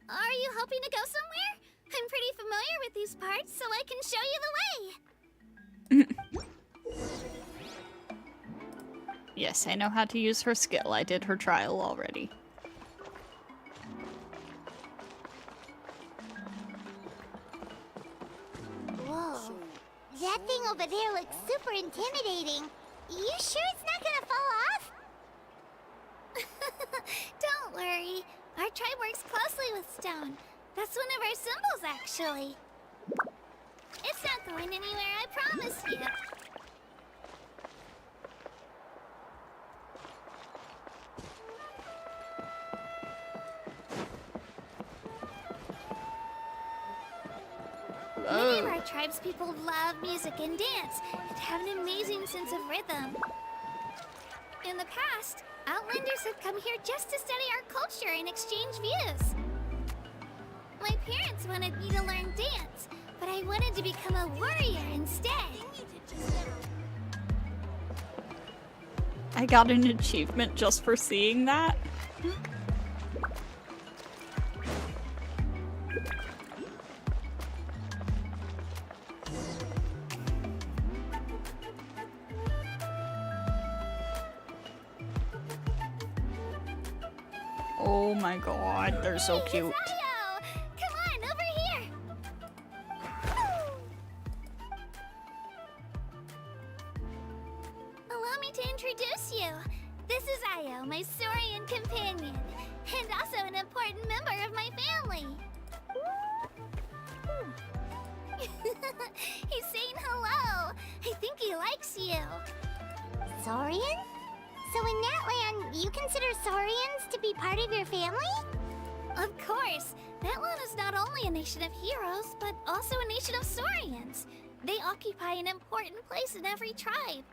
[SPEAKER 5] are you hoping to go somewhere? I'm pretty familiar with these parts, so I can show you the way.
[SPEAKER 1] Yes, I know how to use her skill. I did her trial already.
[SPEAKER 5] Whoa. That thing over there looks super intimidating. You sure it's not gonna fall off? Don't worry. Our tribe works closely with stone. That's one of our symbols, actually. It's not going anywhere, I promise you. Many of our tribe's people love music and dance and have an amazing sense of rhythm. In the past, Outlanders have come here just to study our culture and exchange views. My parents wanted me to learn dance, but I wanted to become a warrior instead.
[SPEAKER 1] I got an achievement just for seeing that. Oh my god, they're so cute.
[SPEAKER 5] Ayo! Come on, over here! Allow me to introduce you. This is Ayo, my Saurian companion, and also an important member of my family. He's saying hello. I think he likes you. Saurian? So in NATLAN, you consider Saurians to be part of your family? Of course. NATLAN is not only a nation of heroes, but also a nation of Saurians. They occupy an important place in every tribe.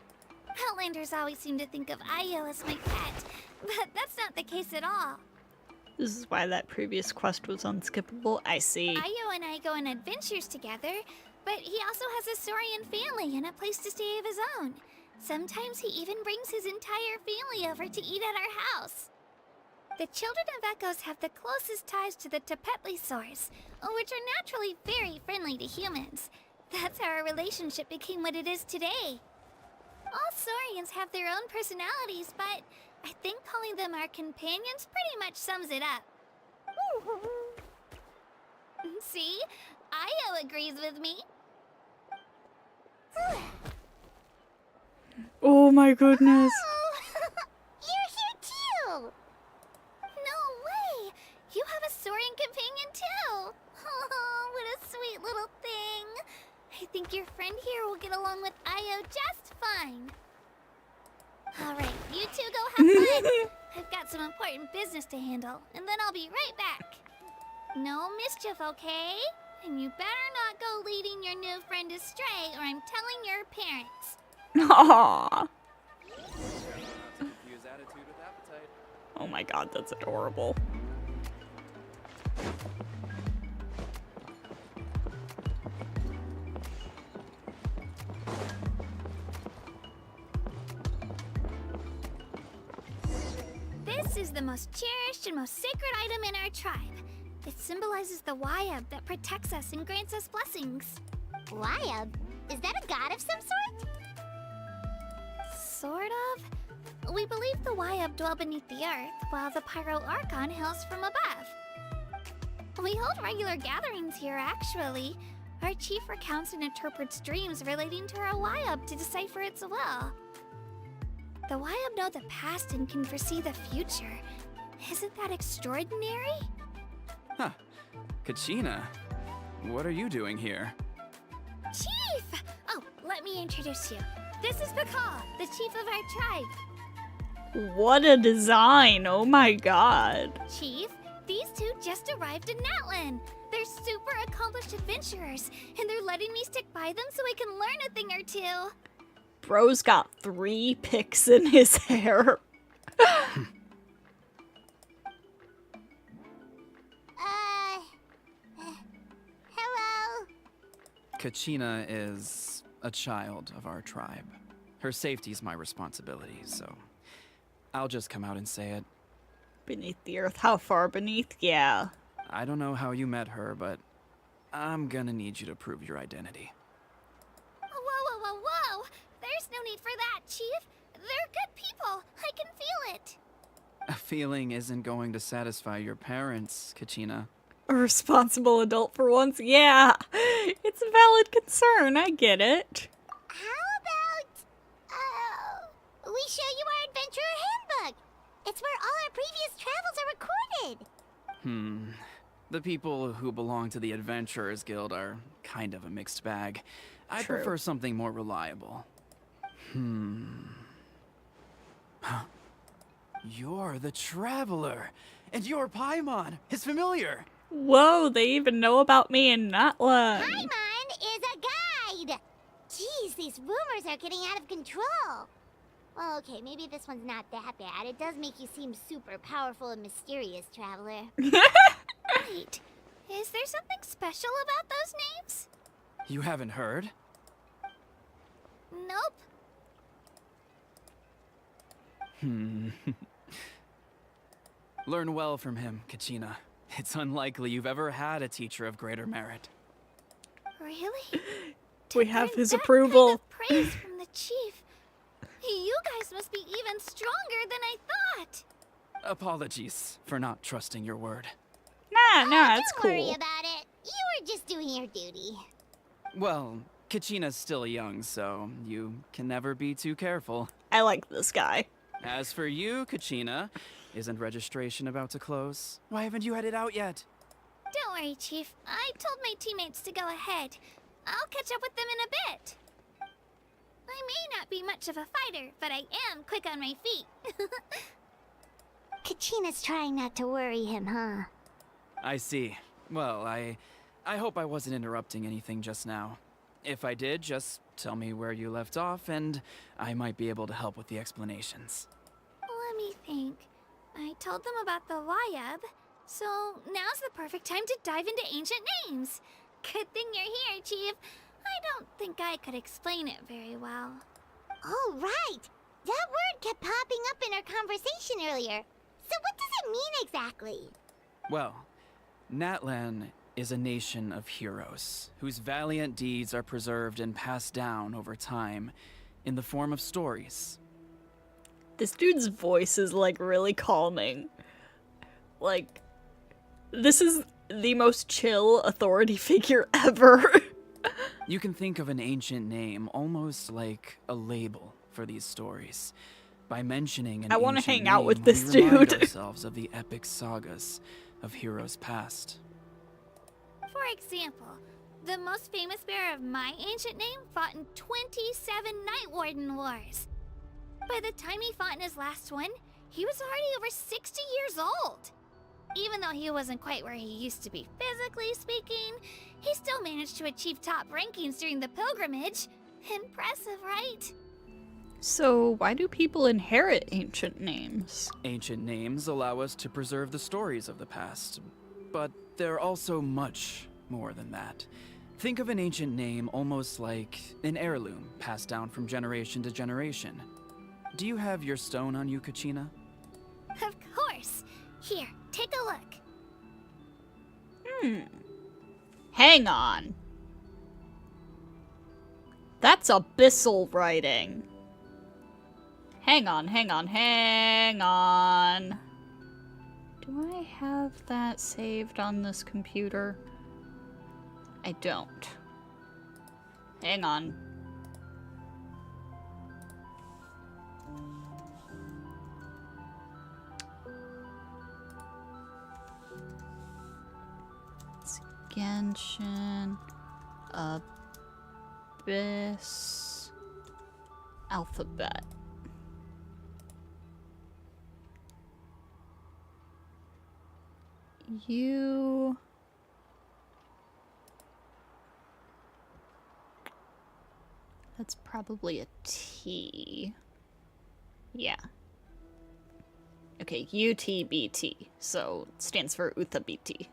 [SPEAKER 5] Outlanders always seem to think of Ayo as my pet, but that's not the case at all.
[SPEAKER 1] This is why that previous quest was unskippable. I see.
[SPEAKER 5] Ayo and I go on adventures together, but he also has a Saurian family and a place to stay of his own. Sometimes he even brings his entire family over to eat at our house. The children of Echoes have the closest ties to the Tepetlisaurs, which are naturally very friendly to humans. That's how our relationship became what it is today. All Saurians have their own personalities, but I think calling them our companions pretty much sums it up. See? Ayo agrees with me.
[SPEAKER 1] Oh my goodness.
[SPEAKER 5] Oh, you're here too! No way! You have a Saurian companion too! Oh, what a sweet little thing! I think your friend here will get along with Ayo just fine. Alright, you two go have fun. I've got some important business to handle, and then I'll be right back. No mischief, okay? And you better not go leading your new friend astray, or I'm telling your parents.
[SPEAKER 1] Aww. Oh my god, that's adorable.
[SPEAKER 5] This is the most cherished and most sacred item in our tribe. It symbolizes the Wayab that protects us and grants us blessings. Wayab? Is that a god of some sort? Sort of. We believe the Wayab dwell beneath the earth, while the Pyro Archon hails from above. We hold regular gatherings here, actually. Our chief recounts and interprets dreams relating to our Wayab to decipher its will. The Wayab know the past and can foresee the future. Isn't that extraordinary?
[SPEAKER 11] Huh. Kachina, what are you doing here?
[SPEAKER 5] Chief! Oh, let me introduce you. This is Pakal, the chief of our tribe.
[SPEAKER 1] What a design! Oh my god.
[SPEAKER 5] Chief, these two just arrived in NATLAN. They're super accomplished adventurers, and they're letting me stick by them so I can learn a thing or two.
[SPEAKER 1] Bro's got 3 picks in his hair.
[SPEAKER 5] Hello?
[SPEAKER 11] Kachina is a child of our tribe. Her safety's my responsibility, so I'll just come out and say it.
[SPEAKER 1] Beneath the earth? How far beneath? Yeah.
[SPEAKER 11] I don't know how you met her, but I'm gonna need you to prove your identity.
[SPEAKER 5] Whoa! There's no need for that, Chief. They're good people. I can feel it.
[SPEAKER 11] A feeling isn't going to satisfy your parents, Kachina.
[SPEAKER 1] A responsible adult for once? Yeah. It's a valid concern. I get it.
[SPEAKER 5] How about, we show you our adventurer handbook? It's where all our previous travels are recorded.
[SPEAKER 11] The people who belong to the Adventurers Guild are kind of a mixed bag. I
[SPEAKER 1] True.
[SPEAKER 11] prefer something more reliable. Huh. You're the Traveler, and you're Paimon, his familiar.
[SPEAKER 1] Whoa, they even know about me in NATLAN.
[SPEAKER 5] Paimon is a guide. Jeez, these rumors are getting out of control. Well, okay, maybe this one's not that bad. It does make you seem super powerful and mysterious, Traveler. Wait, is there something special about those names?
[SPEAKER 11] You haven't heard?
[SPEAKER 5] Nope.
[SPEAKER 11] Learn well from him, Kachina. It's unlikely you've ever had a teacher of greater merit.
[SPEAKER 2] Really?
[SPEAKER 1] We have
[SPEAKER 2] Earn
[SPEAKER 1] his
[SPEAKER 2] that
[SPEAKER 1] approval.
[SPEAKER 2] kind of praise from the chief. You guys must be even stronger than I thought.
[SPEAKER 11] Apologies for not trusting your word.
[SPEAKER 1] Nah, it's
[SPEAKER 5] Don't worry
[SPEAKER 1] cool.
[SPEAKER 5] about it. You were just doing your duty.
[SPEAKER 11] Well, Kachina's still young, so you can never be too careful.
[SPEAKER 1] I like this guy.
[SPEAKER 11] As for you, Kachina, isn't registration about to close? Why haven't you headed out yet?
[SPEAKER 2] Don't worry, Chief. I told my teammates to go ahead. I'll catch up with them in a bit. I may not be much of a fighter, but I am quick on my feet.
[SPEAKER 5] Kachina's trying not to worry him, huh?
[SPEAKER 11] I see. Well, I hope I wasn't interrupting anything just now. If I did, just tell me where you left off, and I might be able to help with the explanations.
[SPEAKER 2] Let me think. I told them about the Wayab, so now's the perfect time to dive into ancient names. Good thing you're here, Chief. I don't think I could explain it very well.
[SPEAKER 5] Oh, right! That word kept popping up in our conversation earlier. So what does it mean exactly?
[SPEAKER 11] Well, NATLAN is a nation of heroes whose valiant deeds are preserved and passed down over time in the form of stories.
[SPEAKER 1] This dude's voice is like really calming. Like, this is the most chill authority figure ever.
[SPEAKER 11] You can think of an ancient name almost like a label for these stories. By mentioning an
[SPEAKER 1] I want to
[SPEAKER 11] ancient
[SPEAKER 1] hang out with
[SPEAKER 11] name,
[SPEAKER 1] this
[SPEAKER 11] we remind
[SPEAKER 1] dude.
[SPEAKER 11] ourselves of the epic sagas of heroes past.
[SPEAKER 2] For example, the most famous bearer of my ancient name fought in 27 Night Warden Wars. By the time he fought in his last one, he was already over 60 years old. Even though he wasn't quite where he used to be physically speaking, he still managed to achieve top rankings during the pilgrimage. Impressive, right?
[SPEAKER 1] So, why do people inherit ancient names?
[SPEAKER 11] Ancient names allow us to preserve the stories of the past, but they're also much more than that. Think of an ancient name almost like an heirloom passed down from generation to generation. Do you have your stone on you, Kachina?
[SPEAKER 2] Of course. Here, take a look.
[SPEAKER 1] Hang on. That's abyssal writing. Hang on. Do I have that saved on this computer? I don't. Hang on. Genshin, Abyss, Alphabet. You... That's probably a T. Yeah. Okay, UTBT, so it stands for UTHABT.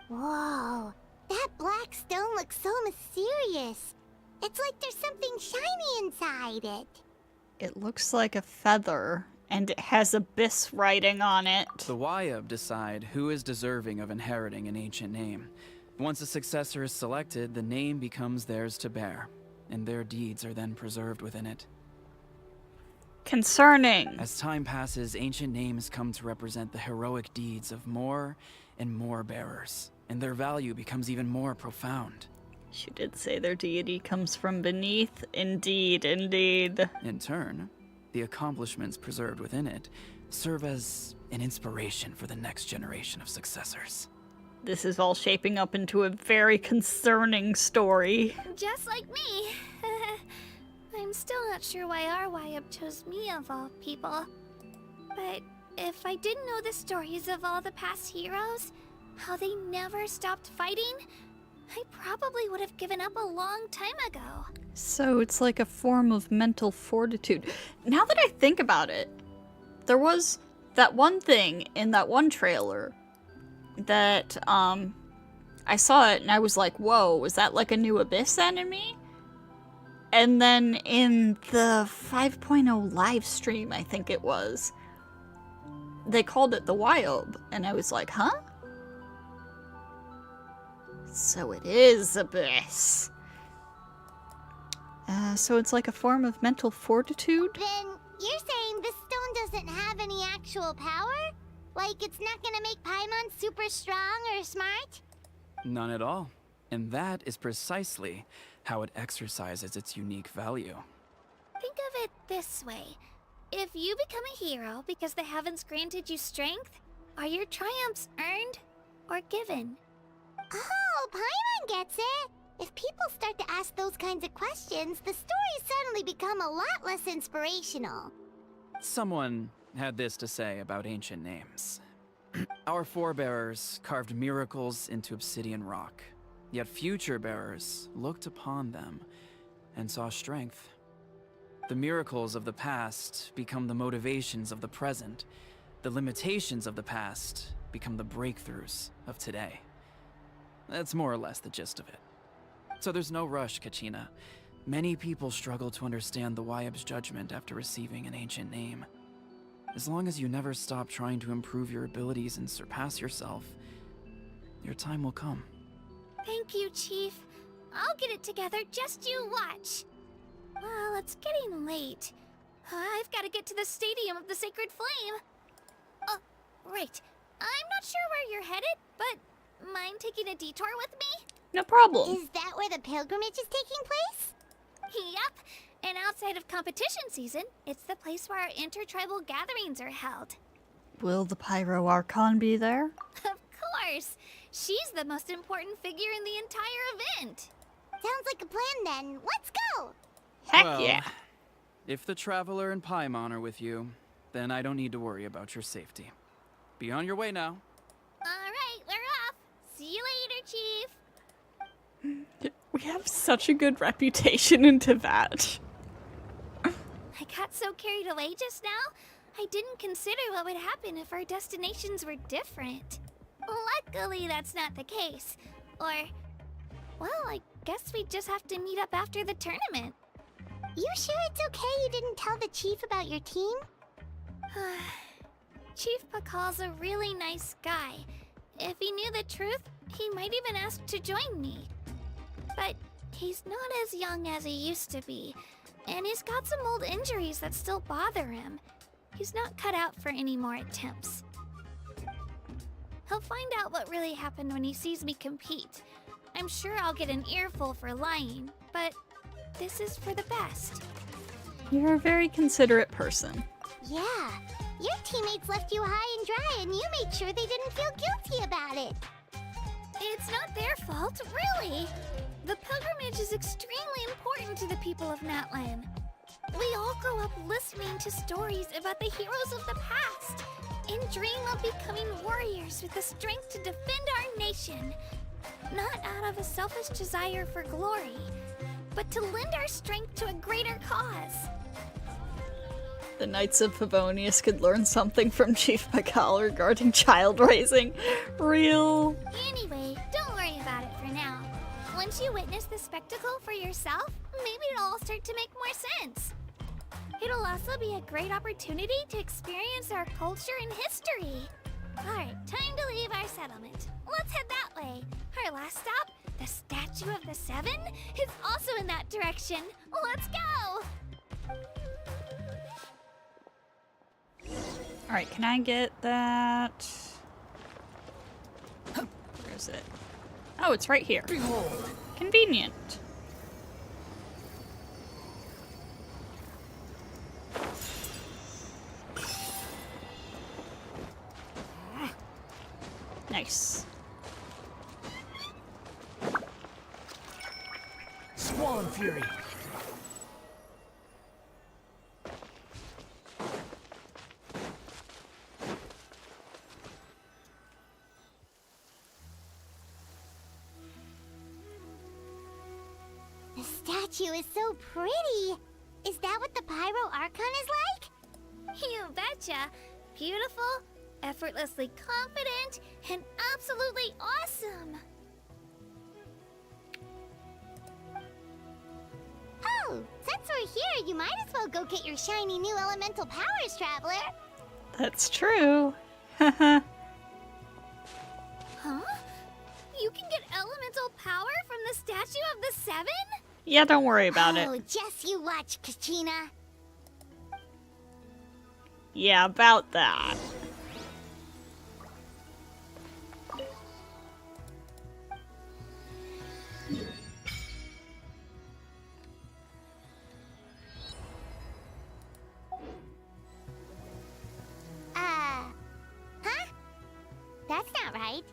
[SPEAKER 5] Whoa, that black stone looks so mysterious. It's like there's something shiny inside it.
[SPEAKER 1] It looks like a feather, and it has abyss writing on it.
[SPEAKER 11] The Wayab decide who is deserving of inheriting an ancient name. Once a successor is selected, the name becomes theirs to bear, and their deeds are then preserved within it.
[SPEAKER 1] Concerning.
[SPEAKER 11] As time passes, ancient names come to represent the heroic deeds of more and more bearers, and their value becomes even more profound.
[SPEAKER 1] She did say their deity comes from beneath. Indeed, indeed.
[SPEAKER 11] In turn, the accomplishments preserved within it serve as an inspiration for the next generation of successors.
[SPEAKER 1] This is all shaping up into a very concerning story.
[SPEAKER 2] Just like me. I'm still not sure why our Wayab chose me of all people. But if I didn't know the stories of all the past heroes, how they never stopped fighting, I probably would have given up a long time ago.
[SPEAKER 1] So it's like a form of mental fortitude. Now that I think about it, there was that one thing in that one trailer that, I saw it and I was like, whoa, was that like a new Abyss enemy? And then in the 5.0 live stream, I think it was, they called it the Wild, and I was like, huh? So it is Abyss. So it's like a form of mental fortitude?
[SPEAKER 5] Then you're saying this stone doesn't have any actual power? Like it's not gonna make Paimon super strong or smart?
[SPEAKER 11] None at all. And that is precisely how it exercises its unique value.
[SPEAKER 5] Think of it this way. If you become a hero because the heavens granted you strength, are your triumphs earned or given? Oh, Paimon gets it! If people start to ask those kinds of questions, the stories suddenly become a lot less inspirational.
[SPEAKER 11] Someone had this to say about ancient names. Our forebears carved miracles into obsidian rock, yet future bearers looked upon them and saw strength. The miracles of the past become the motivations of the present. The limitations of the past become the breakthroughs of today. That's more or less the gist of it. So there's no rush, Kachina. Many people struggle to understand the Wyab's judgment after receiving an ancient name. As long as you never stop trying to improve your abilities and surpass yourself, your time will come.
[SPEAKER 5] Thank you, Chief. I'll get it together, just you watch. Well, it's getting late. I've got to get to the Stadium of the Sacred Flame. Oh, right. I'm not sure where you're headed, but mind taking a detour with me?
[SPEAKER 1] No problem.
[SPEAKER 5] Is that where the pilgrimage is taking place? Yep. And outside of competition season, it's the place where our intertribal gatherings are held.
[SPEAKER 1] Will the Pyro Archon be there?
[SPEAKER 5] Of course. She's the most important figure in the entire event. Sounds like a plan then. Let's go!
[SPEAKER 1] Heck
[SPEAKER 11] Well,
[SPEAKER 1] yeah.
[SPEAKER 11] If the Traveler and Paimon are with you, then I don't need to worry about your safety. Be on your way now.
[SPEAKER 5] Alright, we're off. See you later, Chief.
[SPEAKER 1] We have such a good reputation into that.
[SPEAKER 5] I got so carried away just now, I didn't consider what would happen if our destinations were different. Luckily, that's not the case. Or, well, I guess we just have to meet up after the tournament. You sure it's okay you didn't tell the Chief about your team? Chief Pakal's a really nice guy. If he knew the truth, he might even ask to join me. But he's not as young as he used to be, and he's got some old injuries that still bother him. He's not cut out for any more attempts. He'll find out what really happened when he sees me compete. I'm sure I'll get an earful for lying, but this is for the best.
[SPEAKER 1] You're a very considerate person.
[SPEAKER 5] Yeah, your teammates left you high and dry and you made sure they didn't feel guilty about it. It's not their fault, really. The pilgrimage is extremely important to the people of NATLAN. We all grow up listening to stories about the heroes of the past and dream of becoming warriors with the strength to defend our nation. Not out of a selfish desire for glory, but to lend our strength to a greater cause.
[SPEAKER 1] The Knights of Favonius could learn something from Chief Pakal regarding child raising. Real.
[SPEAKER 5] Anyway, don't worry about it for now. Once you witness the spectacle for yourself, maybe it'll all start to make more sense. It'll also be a great opportunity to experience our culture and history. Alright, time to leave our settlement. Let's head that way. Our last stop, the Statue of the Seven, is also in that direction. Let's go!
[SPEAKER 1] Alright, can I get that? Where is it? Oh, it's right here.
[SPEAKER 3] Behold!
[SPEAKER 1] Convenient. Nice.
[SPEAKER 3] Swan Fury!
[SPEAKER 5] The statue is so pretty. Is that what the Pyro Archon is like? You betcha. Beautiful, effortlessly confident, and absolutely awesome. Oh, Oh, since we're here, you might as well go get your shiny new elemental powers, Traveler.
[SPEAKER 1] That's true.
[SPEAKER 8] Huh? You can get elemental power from the Statue of the Seven?
[SPEAKER 1] Yeah, don't worry about
[SPEAKER 5] Oh,
[SPEAKER 1] it.
[SPEAKER 5] just you watch, Kachina.
[SPEAKER 1] Yeah, about that.
[SPEAKER 5] Huh? That's not right.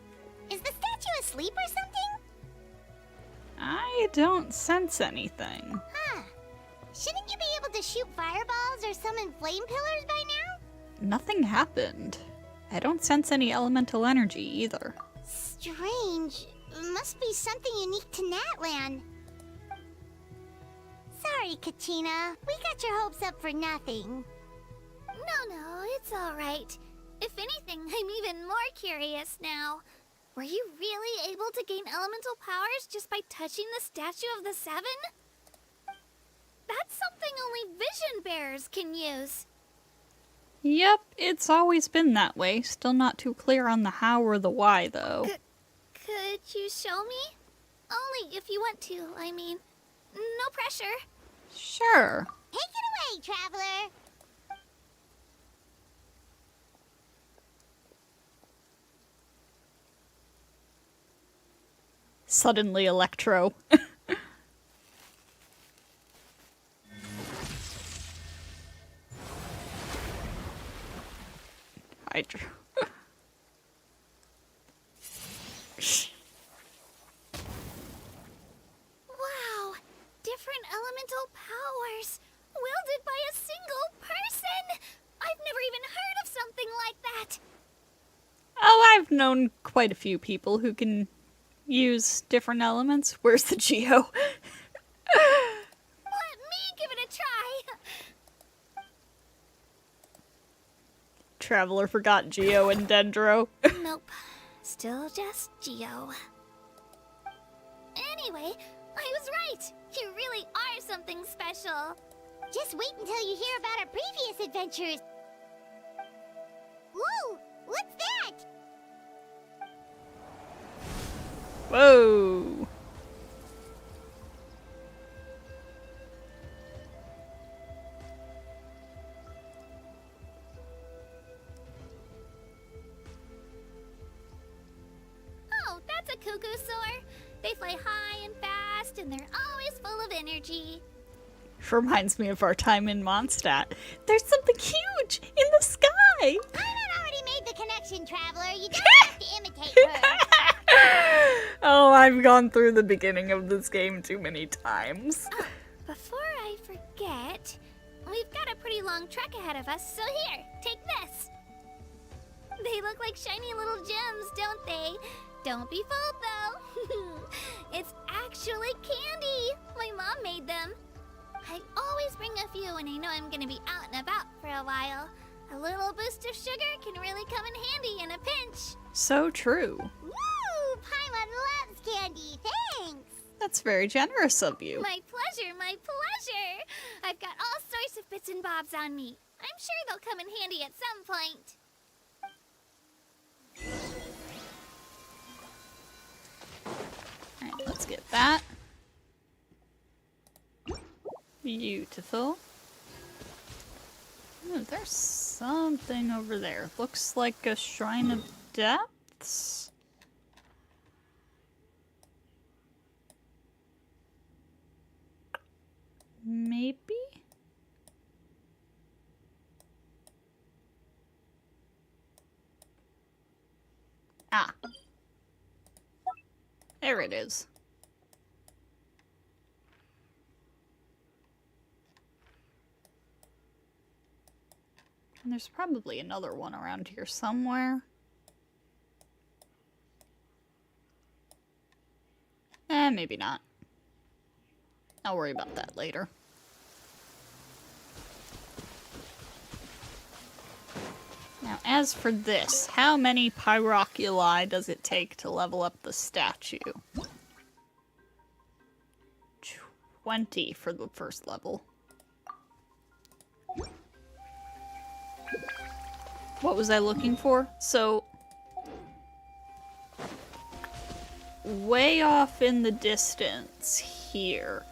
[SPEAKER 5] Is the statue asleep or something?
[SPEAKER 1] I don't sense anything.
[SPEAKER 5] Huh. Shouldn't you be able to shoot fireballs or summon flame pillars by now?
[SPEAKER 1] Nothing happened. I don't sense any elemental energy either.
[SPEAKER 5] Strange. Must be something unique to NATLAN. Sorry, Kachina. We got your hopes up for nothing.
[SPEAKER 8] No, it's alright. If anything, I'm even more curious now. Were you really able to gain elemental powers just by touching the Statue of the Seven? That's something only vision bearers can use.
[SPEAKER 1] Yep, it's always been that way. Still not too clear on the how or the why, though.
[SPEAKER 8] Could you show me? Only if you want to, I mean. No pressure.
[SPEAKER 1] Sure.
[SPEAKER 5] Take it away, Traveler.
[SPEAKER 1] Suddenly Electro. Hydro.
[SPEAKER 8] Wow! Different elemental powers! Wielded by a single person! I've never even heard of something like that!
[SPEAKER 1] Oh, I've known quite a few people who can use different elements. Where's the Geo?
[SPEAKER 8] Let me give it a try!
[SPEAKER 1] Traveler forgot Geo and Dendro.
[SPEAKER 8] Nope. Still just Geo. Anyway, I was right! You really are something special!
[SPEAKER 5] Just wait until you hear about our previous adventures. Whoa! What's that?
[SPEAKER 1] Whoa.
[SPEAKER 8] Oh, that's a cuckoo soar. They fly high and fast, and they're always full of energy.
[SPEAKER 1] Reminds me of our time in Mondstadt. There's something huge in the sky!
[SPEAKER 5] Paimon already made the connection, Traveler. You don't have to imitate her.
[SPEAKER 1] Oh, I've gone through the beginning of this game too many times.
[SPEAKER 8] Before I forget, we've got a pretty long trek ahead of us, so here, take this. They look like shiny little gems, don't they? Don't be fooled, though. It's actually candy. My mom made them. I always bring a few when I know I'm gonna be out and about for a while. A little boost of sugar can really come in handy in a pinch.
[SPEAKER 1] So true.
[SPEAKER 5] Woo! Paimon loves candy. Thanks.
[SPEAKER 1] That's very generous of you.
[SPEAKER 8] My pleasure, my pleasure. I've got all sorts of bits and bobs on me. I'm sure they'll come in handy at some point.
[SPEAKER 1] Alright, let's get that. Beautiful. Oh, there's something over there. Looks like a Shrine of Depths. Maybe? Ah. There it is. And there's probably another one around here somewhere. Maybe not. I'll worry about that later. Now, as for this, how many pyroculi does it take to level up the statue? 20 for the first level. What was I looking for? So, way off in the distance here,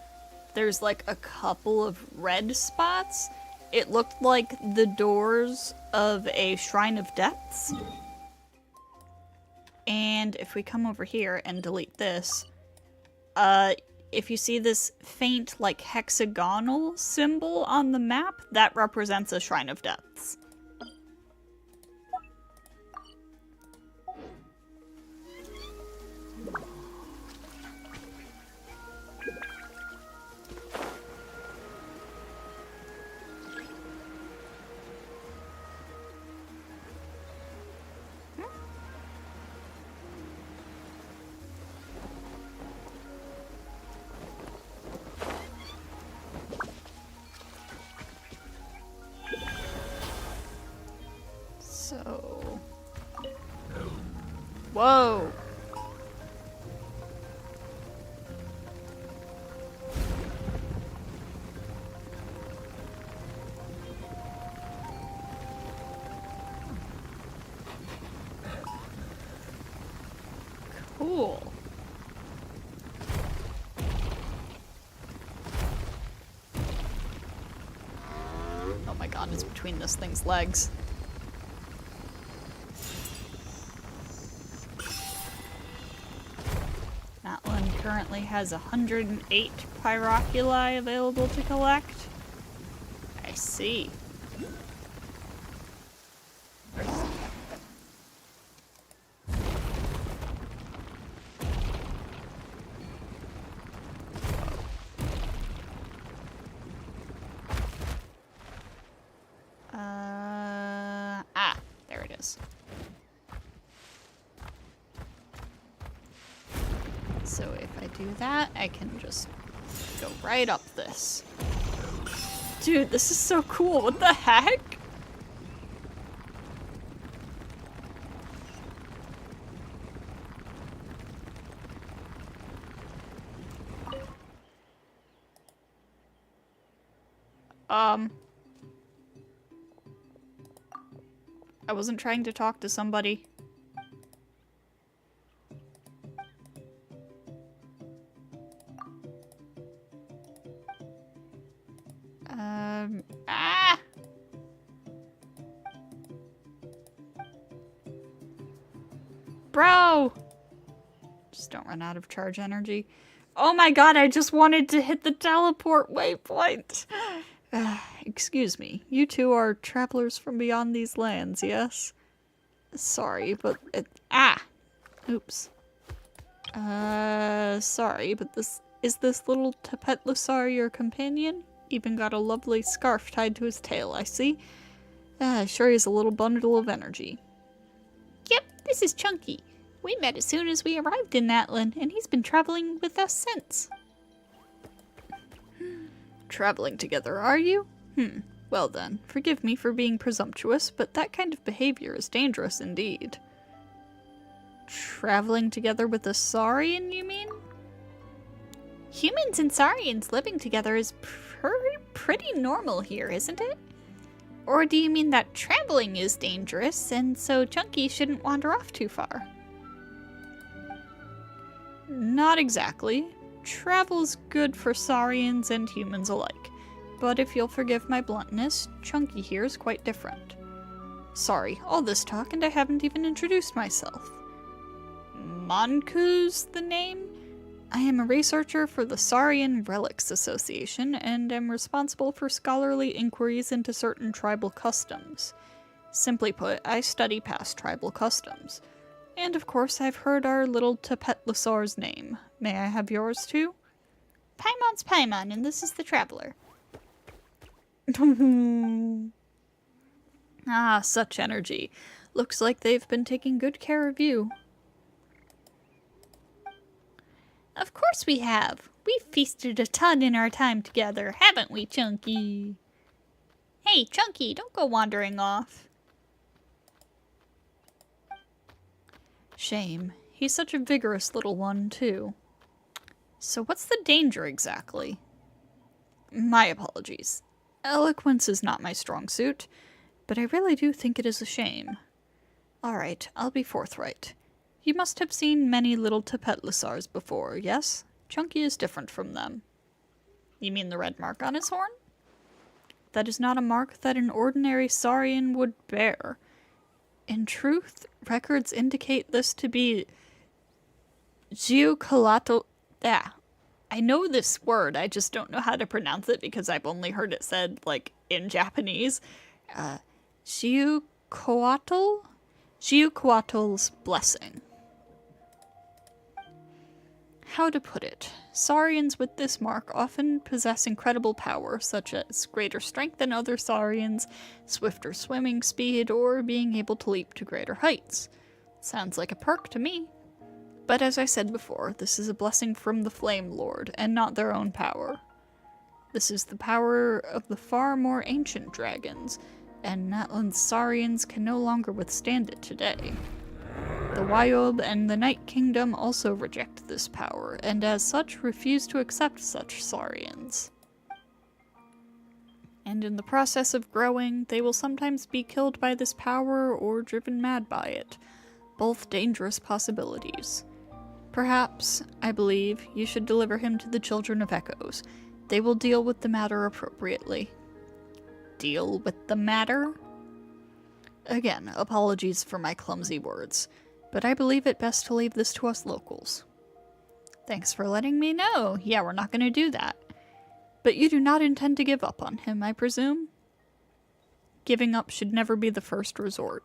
[SPEAKER 1] there's like a couple of red spots. It looked like the doors of a Shrine of Depths. And if we come over here and delete this, if you see this faint, like, hexagonal symbol on the map, that represents a Shrine of Depths. So... Whoa! Cool. Oh my god, it's between this thing's legs. NATLAN currently has 108 Pyroculi available to collect. I see. There it is. So if I do that, I can just go right up this. Dude, this is so cool. What the heck? I wasn't trying to talk to somebody. Bro! Just don't run out of charge energy. Oh my god, I just wanted to hit the teleport waypoint! Excuse me, you two are travelers from beyond these lands, yes? Sorry, but it— Oops. Sorry, but is this little Tapetlusar your companion? Even got a lovely scarf tied to his tail, I see. Sure he's a little bundle of energy. Yep, this is Chunky. We met as soon as we arrived in NATLAN, and he's been traveling with us since. Traveling together, are you? Well then, forgive me for being presumptuous, but that kind of behavior is dangerous indeed. Traveling together with a Saurian, you mean? Humans and Saurians living together is pretty normal here, isn't it? Or do you mean that traveling is dangerous, and so Chunky shouldn't wander off too far? Not exactly. Travel's good for Saurians and humans alike. But if you'll forgive my bluntness, Chunky here is quite different. Sorry, all this talk and I haven't even introduced myself. Monku's the name? I am a researcher for the Saurian Relics Association and am responsible for scholarly inquiries into certain tribal customs. Simply put, I study past tribal customs. And of course, I've heard our little Tapetlusar's name. May I have yours too? Paimon's Paimon, and this is the Traveler. Ah, such energy. Looks like they've been taking good care of you. Of course we have. We've feasted a ton in our time together, haven't we, Chunky? Hey, Chunky, don't go wandering off. Shame. He's such a vigorous little one, too. So what's the danger exactly? My apologies. Eloquence is not my strong suit, but I really do think it is a shame. Alright, I'll be forthright. You must have seen many little Tapetlisars before, yes? Chunky is different from them. You mean the red mark on his horn? That is not a mark that an ordinary Saurian would bear. In truth, records indicate this to be Geocolato. I know this word, I just don't know how to pronounce it because I've only heard it said, like, in Japanese. Geocoatl? Geocoatl's blessing. How to put it? Saurians with this mark often possess incredible power, such as greater strength than other Saurians, swifter swimming speed, or being able to leap to greater heights. Sounds like a perk to me. But as I said before, this is a blessing from the Flame Lord, and not their own power. This is the power of the far more ancient dragons, and NATLAN's Saurians can no longer withstand it today. The Wyob and the Night Kingdom also reject this power, and as such refuse to accept such Saurians. And in the process of growing, they will sometimes be killed by this power or driven mad by it, both dangerous possibilities. Perhaps, I believe, you should deliver him to the Children of Echoes. They will deal with the matter appropriately. Deal with the matter? Again, apologies for my clumsy words, but I believe it best to leave this to us locals. Thanks for letting me know. Yeah, we're not going to do that. But you do not intend to give up on him, I presume? Giving up should never be the first resort.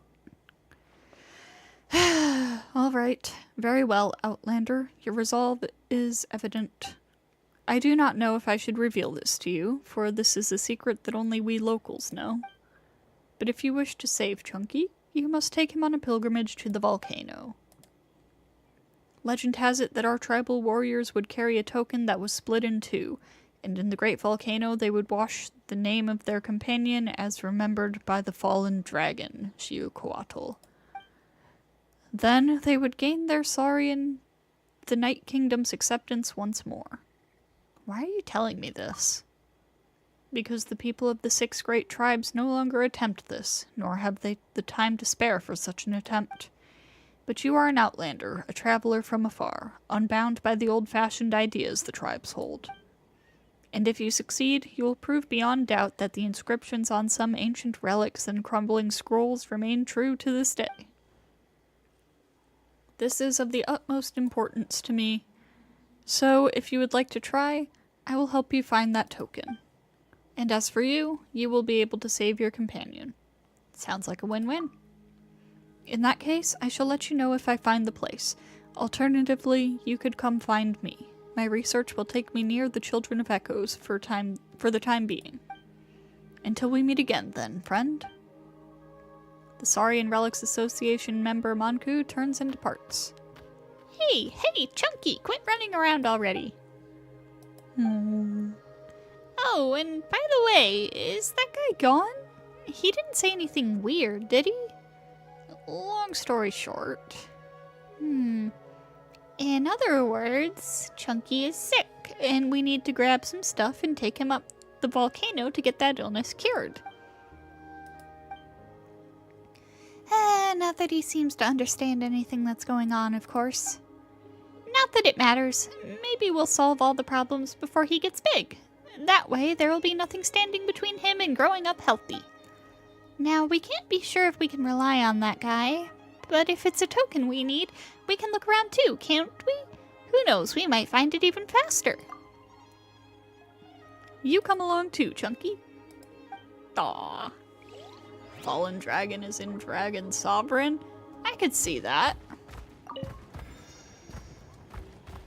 [SPEAKER 1] Alright, very well, Outlander. Your resolve is evident. I do not know if I should reveal this to you, for this is a secret that only we locals know. But if you wish to save Chunky, you must take him on a pilgrimage to the volcano. Legend has it that our tribal warriors would carry a token that was split in two, and in the great volcano they would wash the name of their companion as remembered by the fallen dragon, Geocoatl. Then they would gain their Saurian, the Night Kingdom's acceptance once more. Why are you telling me this? Because the people of the 6 great tribes no longer attempt this, nor have they the time to spare for such an attempt. But you are an outlander, a traveler from afar, unbound by the old-fashioned ideas the tribes hold. And if you succeed, you will prove beyond doubt that the inscriptions on some ancient relics and crumbling scrolls remain true to this day. This is of the utmost importance to me, so if you would like to try, I will help you find that token. And as for you, you will be able to save your companion. Sounds like a win-win. In that case, I shall let you know if I find the place. Alternatively, you could come find me. My research will take me near the Children of Echoes for the time being. Until we meet again, then, friend. The Saurian Relics Association member Monku turns and departs. Hey, Chunky, quit running around already. Oh, and by the way, is that guy gone? He didn't say anything weird, did he? Long story short. In other words, Chunky is sick, and we need to grab some stuff and take him up the volcano to get that illness cured. Not that he seems to understand anything that's going on, of course. Not that it matters. Maybe we'll solve all the problems before he gets big. That way, there will be nothing standing between him and growing up healthy. Now, we can't be sure if we can rely on that guy, but if it's a token we need, we can look around too, can't we? Who knows, we might find it even faster. You come along too, Chunky. Aww. Fallen Dragon is in Dragon Sovereign? I could see that.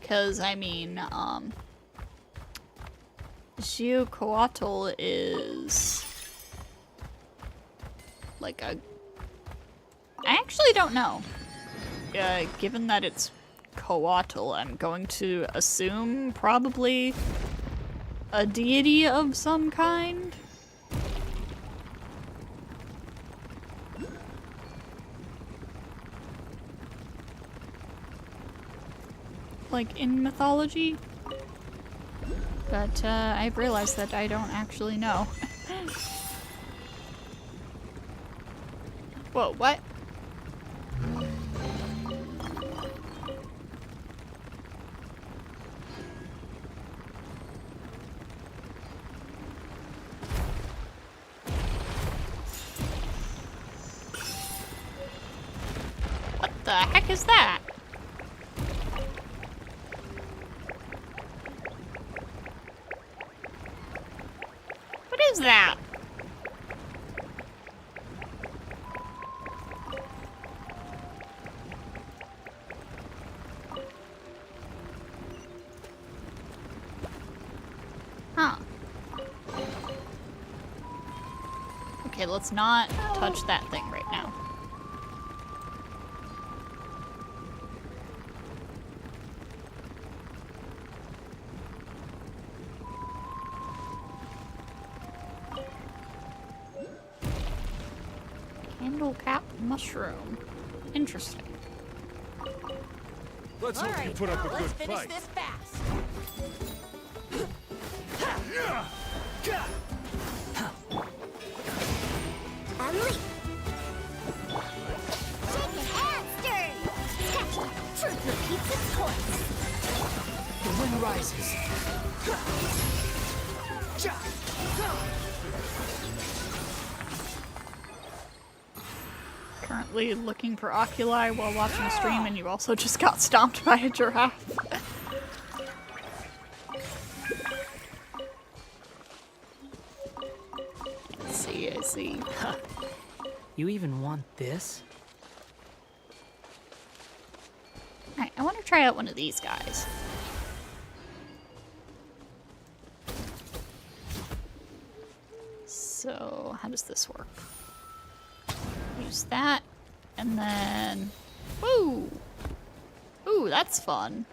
[SPEAKER 1] 'Cause, I mean, Geocoatl is like a... I actually don't know. Given that it's Coatl, I'm going to assume probably a deity of some kind. Like in mythology. But I've realized that I don't actually know. Whoa, what? What the heck is that? What is that? Huh. Okay, let's not touch that thing right now. Candle cap mushroom. Interesting.
[SPEAKER 3] Let's hope you put up a good fight.
[SPEAKER 4] this fast.
[SPEAKER 5] Unleash! Shaken and stirred! Sketchy! Truth repeats its course!
[SPEAKER 4] The wind rises.
[SPEAKER 1] Currently looking for oculi while watching a stream, and you also just got stomped by a giraffe. I see.
[SPEAKER 4] You even want this?
[SPEAKER 1] Alright, I want to try out one of these guys. So, how does this work? Use that, and then... Woo! Ooh, that's fun.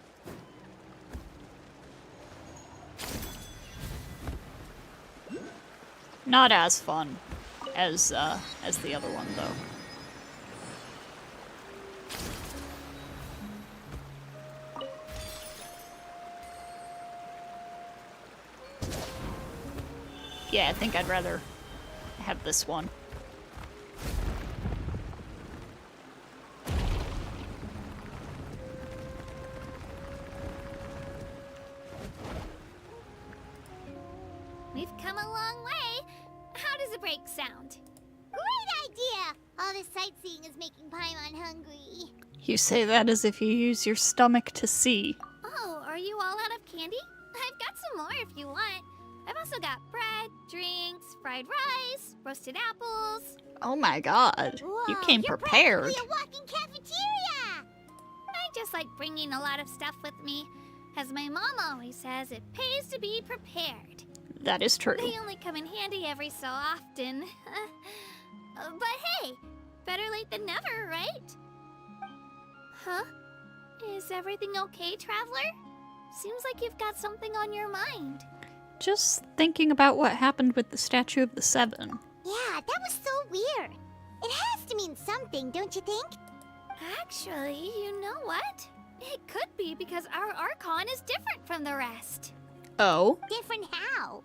[SPEAKER 1] Not as fun as the other one, though. Yeah, I think I'd rather have this one.
[SPEAKER 8] We've come a long way. How does a break sound?
[SPEAKER 5] Great idea! All this sightseeing is making Paimon hungry.
[SPEAKER 1] You say that as if you use your stomach to see.
[SPEAKER 8] Oh, are you all out of candy? I've got some more if you want. I've also got bread, drinks, fried rice, roasted apples.
[SPEAKER 1] Oh my god, you
[SPEAKER 5] Whoa,
[SPEAKER 1] came
[SPEAKER 5] you're
[SPEAKER 1] prepared.
[SPEAKER 5] practically a walking cafeteria!
[SPEAKER 8] I just like bringing a lot of stuff with me. As my mom always says, it pays to be prepared.
[SPEAKER 1] That is true.
[SPEAKER 8] They only come in handy every so often. But hey, better late than never, right? Huh? Is everything okay, Traveler? Seems like you've got something on your mind.
[SPEAKER 1] Just thinking about what happened with the Statue of the Seven.
[SPEAKER 5] Yeah, that was so weird. It has to mean something, don't you think?
[SPEAKER 8] Actually, you know what? It could be because our Archon is different from the rest.
[SPEAKER 1] Oh?
[SPEAKER 5] Different how?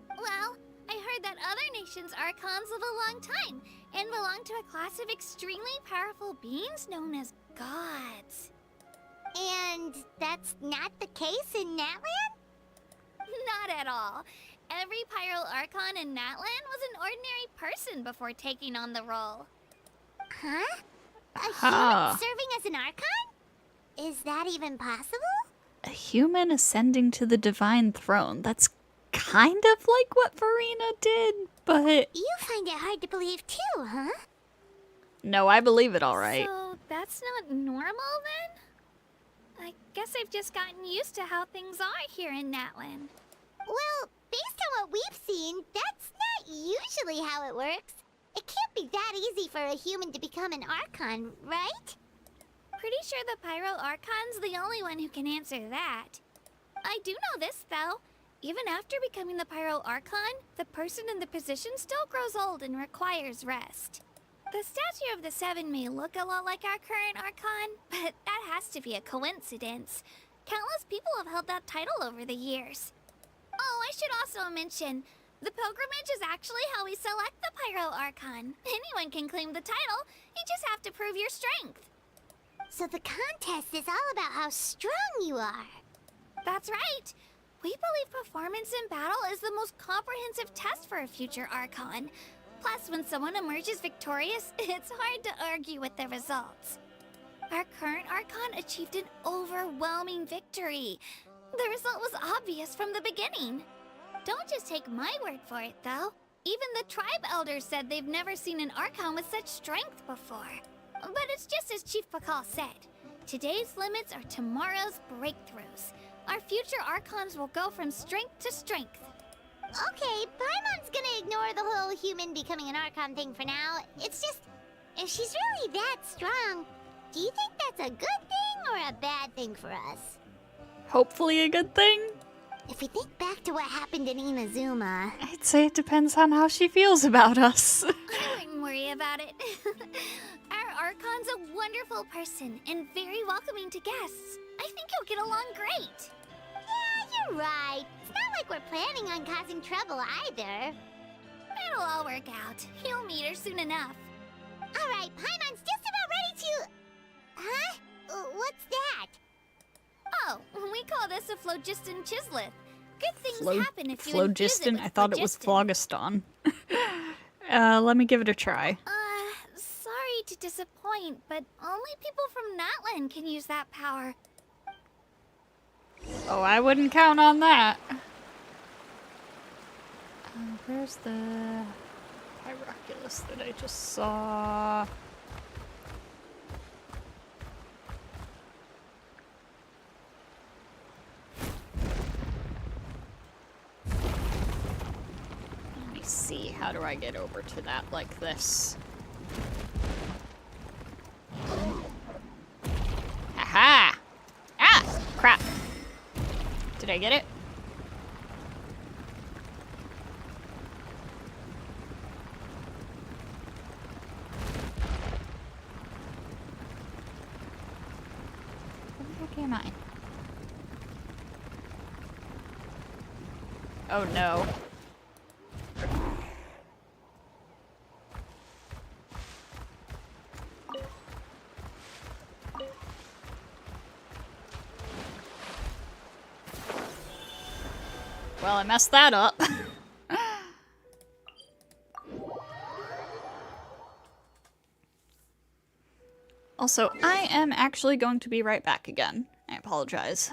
[SPEAKER 8] Well, I heard that other nations' Archons live a long time and belong to a class of extremely powerful beings known as gods.
[SPEAKER 5] And that's not the case in NATLAN?
[SPEAKER 8] Not at all. Every Pyro Archon in NATLAN was an ordinary person before taking on the role.
[SPEAKER 5] Huh? A
[SPEAKER 1] Aha.
[SPEAKER 5] human serving as an Archon? Is that even possible?
[SPEAKER 1] A human ascending to the divine throne. That's kind of like what Verena did, but...
[SPEAKER 5] You find it hard to believe too, huh?
[SPEAKER 1] No, I believe it alright.
[SPEAKER 8] So that's not normal then? I guess I've just gotten used to how things are here in NATLAN.
[SPEAKER 5] Well, based on what we've seen, that's not usually how it works. It can't be that easy for a human to become an Archon, right?
[SPEAKER 8] Pretty sure the Pyro Archon's the only one who can answer that. I do know this, though. Even after becoming the Pyro Archon, the person in the position still grows old and requires rest. The Statue of the Seven may look a lot like our current Archon, but that has to be a coincidence. Countless people have held that title over the years. Oh, I should also mention, the pilgrimage is actually how we select the Pyro Archon. Anyone can claim the title, you just have to prove your strength.
[SPEAKER 5] So the contest is all about how strong you are.
[SPEAKER 8] That's right. We believe performance in battle is the most comprehensive test for a future Archon. Plus, when someone emerges victorious, it's hard to argue with the results. Our current Archon achieved an overwhelming victory. The result was obvious from the beginning. Don't just take my word for it, though. Even the tribe elders said they've never seen an Archon with such strength before. But it's just as Chief Pakal said. Today's limits are tomorrow's breakthroughs. Our future Archons will go from strength to strength.
[SPEAKER 5] Okay, Paimon's gonna ignore the whole human becoming an Archon thing for now. It's just, if she's really that strong, do you think that's a good thing or a bad thing for us?
[SPEAKER 1] Hopefully a good thing.
[SPEAKER 5] If we think back to what happened in Inazuma...
[SPEAKER 1] I'd say it depends on how she feels about us.
[SPEAKER 8] I wouldn't worry about it. Our Archon's a wonderful person and very welcoming to guests. I think you'll get along great.
[SPEAKER 5] Yeah, you're right. It's not like we're planning on causing trouble either.
[SPEAKER 8] It'll all work out. You'll meet her soon enough.
[SPEAKER 5] Alright, Paimon's just about ready to... Huh? What's that?
[SPEAKER 8] Oh, we call this a phlogiston chisleth. Good things happen if you infuse it
[SPEAKER 1] Phlogiston?
[SPEAKER 8] with
[SPEAKER 1] I thought it was
[SPEAKER 8] phlogiston.
[SPEAKER 1] phlogiston. Let me give it a try.
[SPEAKER 8] Sorry to disappoint, but only people from NATLAN can use that power.
[SPEAKER 1] Oh, I wouldn't count on that. Where's the Pyroculus that I just saw? Let me see, how do I get over to that like this? Haha! Ah! Crap! Did I get it? Where the heck am I? Oh no. Well, I messed that up. Also, I am actually going to be right back again. I apologize.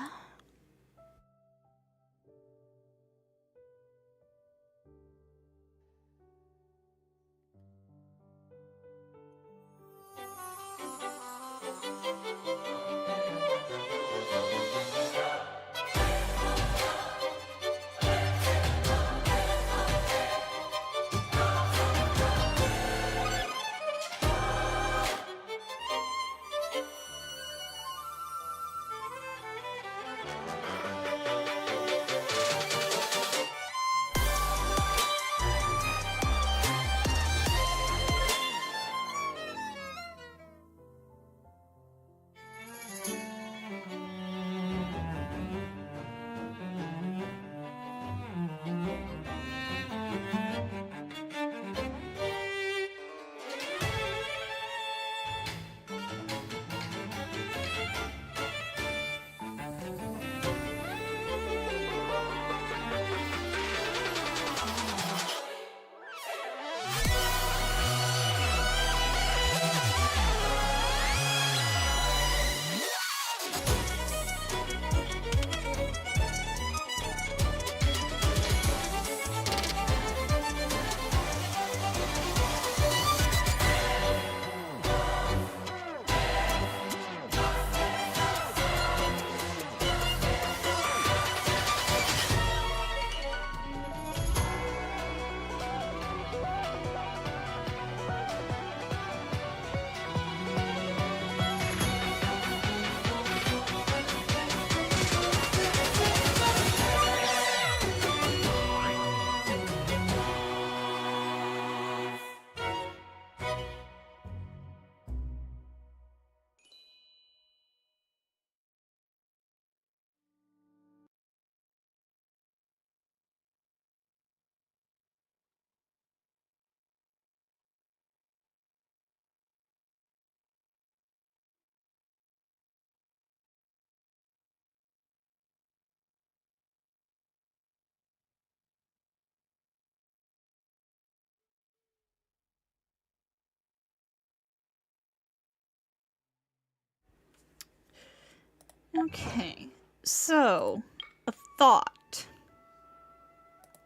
[SPEAKER 1] Okay, so, a thought.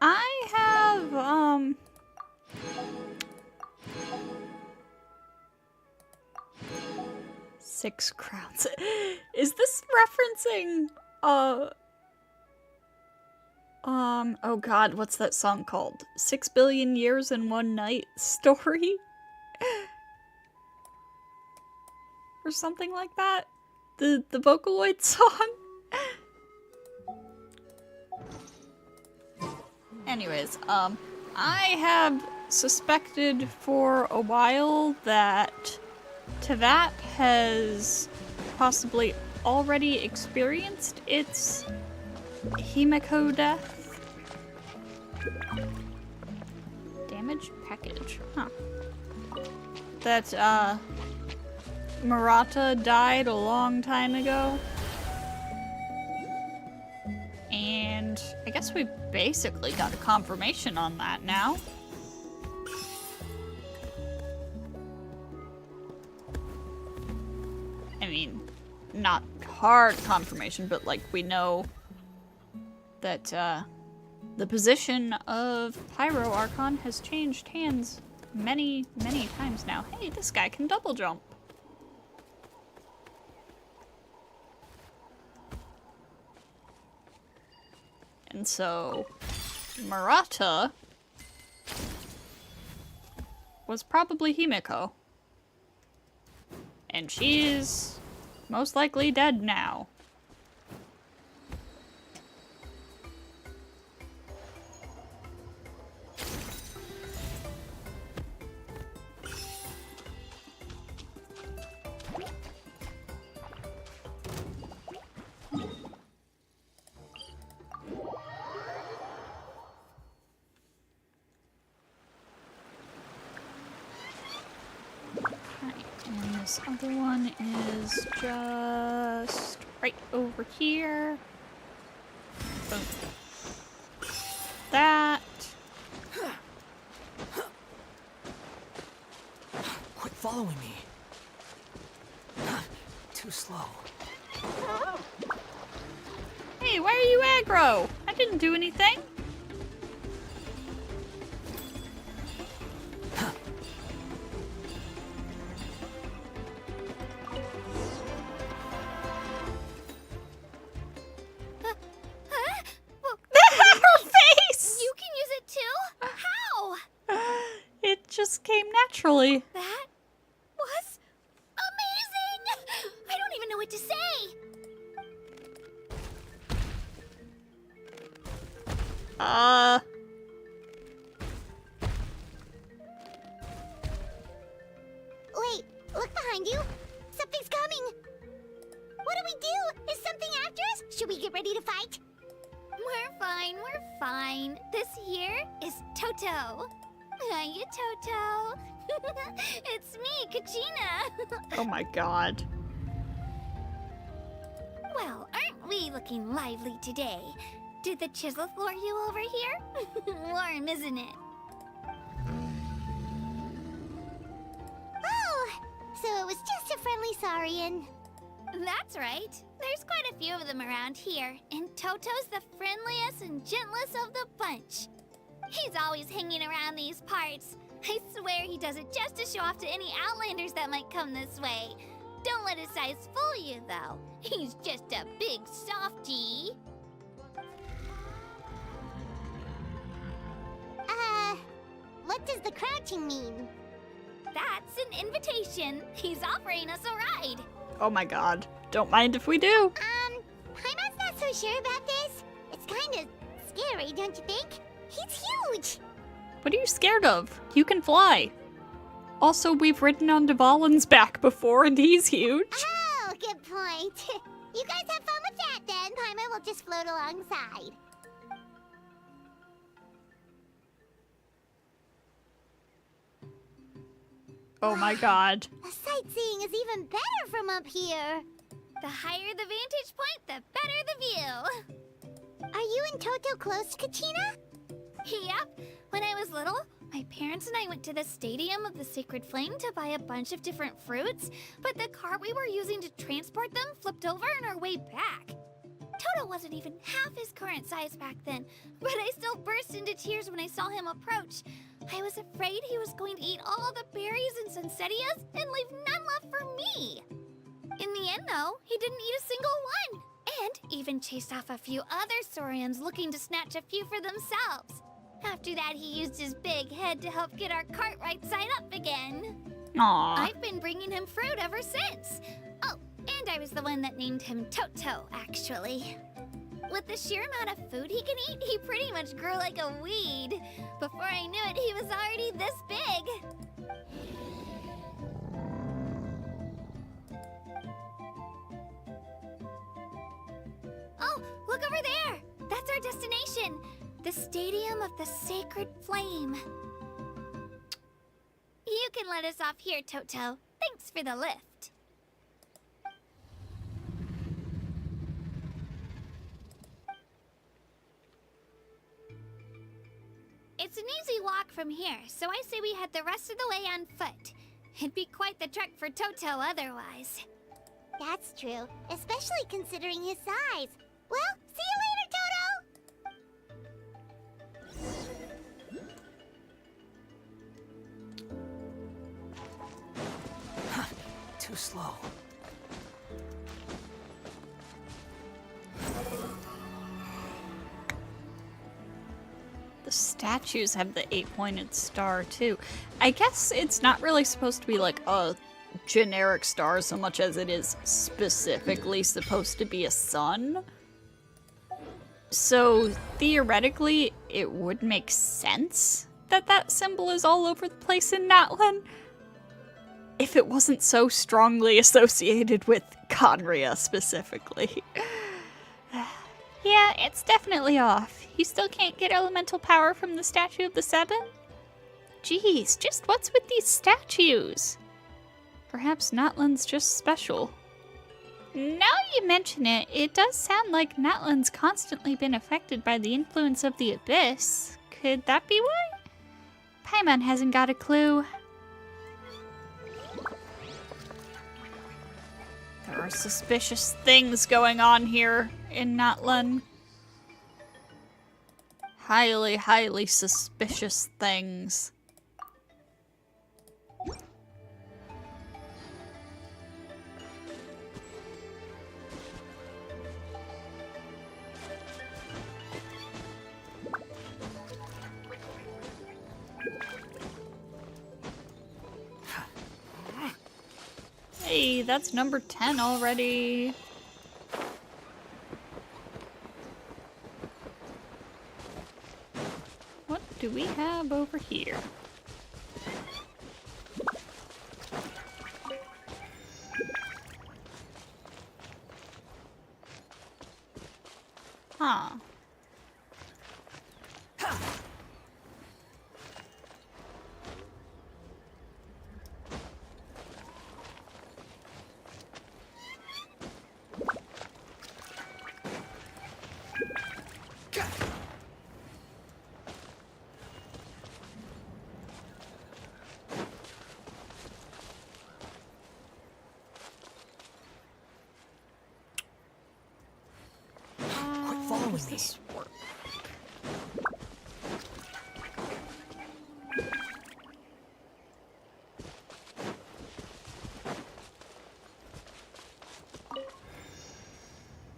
[SPEAKER 1] I have, 6 crowns. Is this referencing, oh god, what's that song called? 6 Billion Years in One Night story? Or something like that? The Vocaloid song? Anyways, I have suspected for a while that Tevat has possibly already experienced its Himeko death. Damaged package, huh. That, Murata died a long time ago. And I guess we basically got a confirmation on that now. I mean, not hard confirmation, but like we know that the position of Pyro Archon has changed hands many, many times now. Hey, this guy can double jump. And so, Murata was probably Himeko. And she's most likely dead now. This other one is just right over here. Boom. That.
[SPEAKER 4] Quit following me. Too slow.
[SPEAKER 1] Hey, why are you aggro? I didn't do anything. Came naturally.
[SPEAKER 8] That was amazing! I don't even know what to say.
[SPEAKER 5] Wait, look behind you. Something's coming. What do we do? Is something after us? Should we get ready to fight?
[SPEAKER 8] We're fine, we're fine. This here is Toto. Hiya, Toto. It's me, Kachina.
[SPEAKER 1] Oh my god.
[SPEAKER 8] Well, aren't we looking lively today? Did the chisel floor you over here? Warm, isn't it?
[SPEAKER 5] Oh, so it was just a friendly saurian.
[SPEAKER 8] That's right. There's quite a few of them around here, and Toto's the friendliest and gentlest of the bunch. He's always hanging around these parts. I swear he does it just to show off to any Outlanders that might come this way. Don't let his size fool you, though. He's just a big softie.
[SPEAKER 5] What does the crouching mean?
[SPEAKER 8] That's an invitation. He's offering us a ride.
[SPEAKER 1] Oh my god. Don't mind if we do.
[SPEAKER 5] Paimon's not so sure about this. It's kind of scary, don't you think? He's huge!
[SPEAKER 1] What are you scared of? You can fly. Also, we've ridden on Dvalin's back before, and he's huge.
[SPEAKER 5] Oh, good point. You guys have fun with that, then. Paimon will just float alongside.
[SPEAKER 1] Oh my god.
[SPEAKER 5] The sightseeing is even better from up here.
[SPEAKER 8] The higher the vantage point, the better the view.
[SPEAKER 5] Are you and Toto close, Kachina?
[SPEAKER 8] Yep. When I was little, My parents and I went to the Stadium of the Sacred Flame to buy a bunch of different fruits, but the cart we were using to transport them flipped over on our way back. Toto wasn't even half his current size back then, but I still burst into tears when I saw him approach. I was afraid he was going to eat all the berries and sunsettias and leave none left for me. In the end, though, he didn't eat a single one, and even chased off a few other saurians looking to snatch a few for themselves. After that, he used his big head to help get our cart right side up again.
[SPEAKER 1] Aww.
[SPEAKER 8] I've been bringing him fruit ever since. Oh, and I was the one that named him Toto, actually. With the sheer amount of food he can eat, he pretty much grew like a weed. Before I knew it, he was already this big. Oh, look over there! That's our destination! The Stadium of the Sacred Flame. You can let us off here, Toto. Thanks for the lift. It's an easy walk from here, so I say we head the rest of the way on foot. It'd be quite the trek for Toto otherwise.
[SPEAKER 5] That's true, especially considering his size. Well, see you later, Toto!
[SPEAKER 4] Too slow.
[SPEAKER 1] The statues have the 8-pointed star too. I guess it's not really supposed to be like a generic star so much as it is specifically supposed to be a sun. So theoretically, it would make sense that that symbol is all over the place in NATLAN if it wasn't so strongly associated with Conria specifically. Yeah, it's definitely off. You still can't get elemental power from the Statue of the Seven? Jeez, just what's with these statues? Perhaps NATLAN's just special. Now you mention it, it does sound like NATLAN's constantly been affected by the influence of the Abyss. Could that be why? Paimon hasn't got a clue. There are suspicious things going on here in NATLAN. Highly, highly suspicious things. Hey, that's number 10 already. What do we have over here? Huh. Does this work?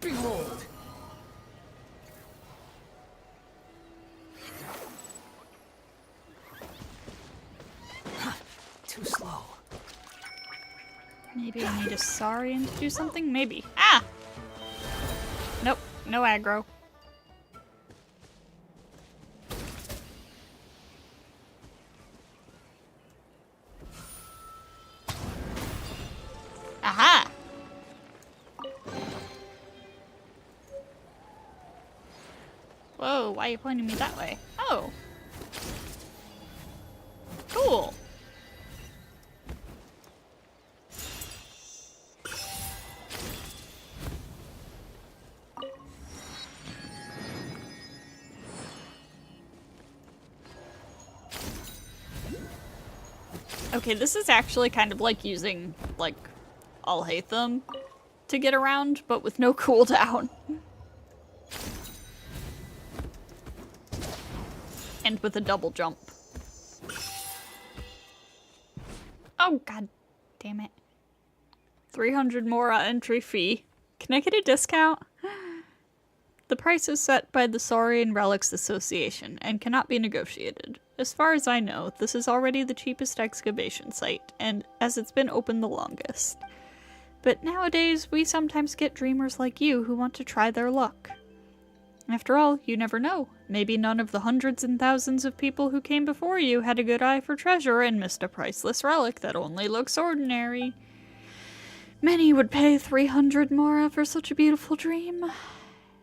[SPEAKER 4] Behold! Too slow.
[SPEAKER 1] Maybe I need a Saurian to do something? Maybe. Ah! Nope, no aggro. Aha! Whoa, why are you pointing me that way? Oh. Cool. Okay, this is actually kind of like using, like, Alhaitham to get around, but with no cooldown. And with a double jump. Oh, god damn it. 300 Mora entry fee. Can I get a discount? The price is set by the Saurian Relics Association and cannot be negotiated. As far as I know, this is already the cheapest excavation site, and as it's been open the longest. But nowadays, we sometimes get dreamers like you who want to try their luck. After all, you never know. Maybe none of the hundreds and thousands of people who came before you had a good eye for treasure and missed a priceless relic that only looks ordinary. Many would pay 300 Mora for such a beautiful dream.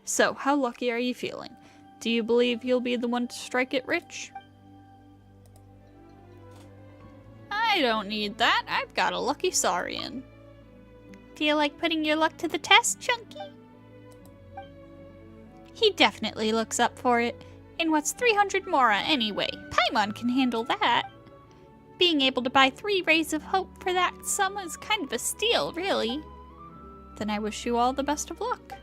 [SPEAKER 1] So, how lucky are you feeling? Do you believe you'll be the one to strike it rich? I don't need that. I've got a lucky Saurian. Feel like putting your luck to the test, Chunky? He definitely looks up for it. And what's 300 Mora anyway? Paimon can handle that. Being able to buy 3 Rays of Hope for that sum is kind of a steal, really. Then I wish you all the best of luck.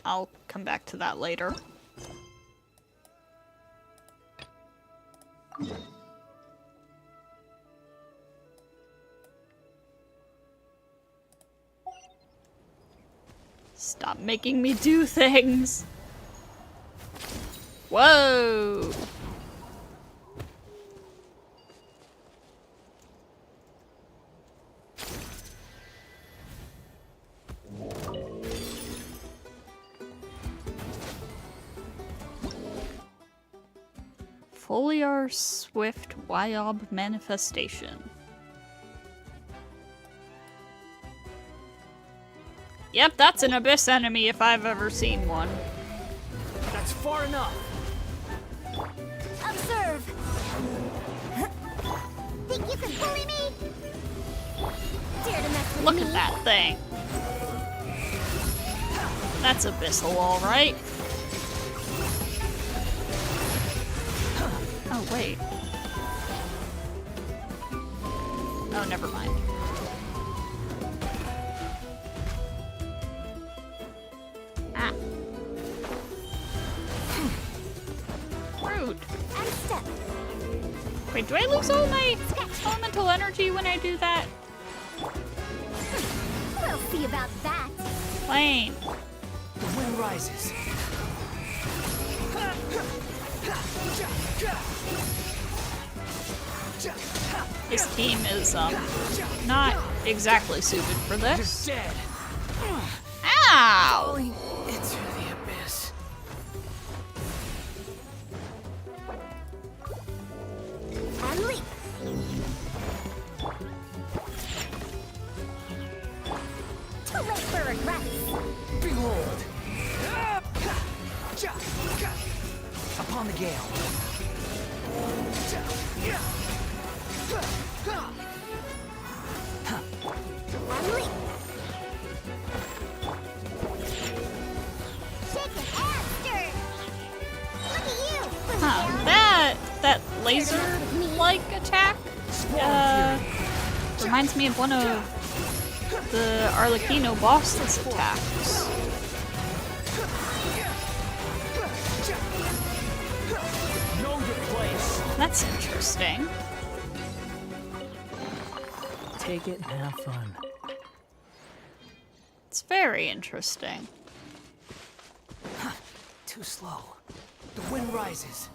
[SPEAKER 1] I'll come back to that later. Stop making me do things. Whoa. Foliar Swift Wyob Manifestation. Yep, that's an Abyss enemy if I've ever seen one.
[SPEAKER 3] That's far enough.
[SPEAKER 5] Observe. Think you can bully me? Dare to mess with
[SPEAKER 1] Look
[SPEAKER 5] me?
[SPEAKER 1] at that thing. That's Abyssal, alright. Oh, wait. Oh, never mind. Ah. Rude.
[SPEAKER 5] And step.
[SPEAKER 1] Wait, do I lose all my elemental energy when I do that?
[SPEAKER 5] We'll see about that.
[SPEAKER 1] Lane.
[SPEAKER 3] The wind rises.
[SPEAKER 1] This team is, not exactly suited for this.
[SPEAKER 3] Dead.
[SPEAKER 1] Ow!
[SPEAKER 3] Falling into the abyss.
[SPEAKER 5] And leap. Too late for regrets.
[SPEAKER 3] Behold. Upon the gale.
[SPEAKER 5] And leap. Shake it and stir. Look at you.
[SPEAKER 1] Huh, that laser-like attack, reminds me of one of the Arlecchino boss's attacks.
[SPEAKER 3] Know your place.
[SPEAKER 1] That's interesting.
[SPEAKER 4] Take it and have fun.
[SPEAKER 1] It's very interesting.
[SPEAKER 3] Too slow. The wind rises.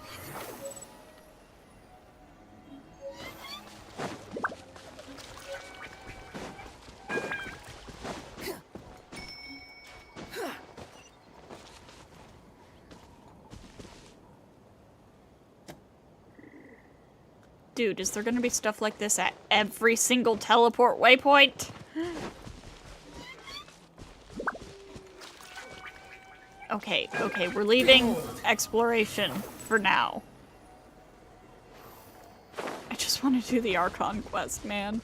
[SPEAKER 1] Dude, is there gonna be stuff like this at every single teleport waypoint? Okay, we're leaving exploration for now. I just want to do the Archon quest, man.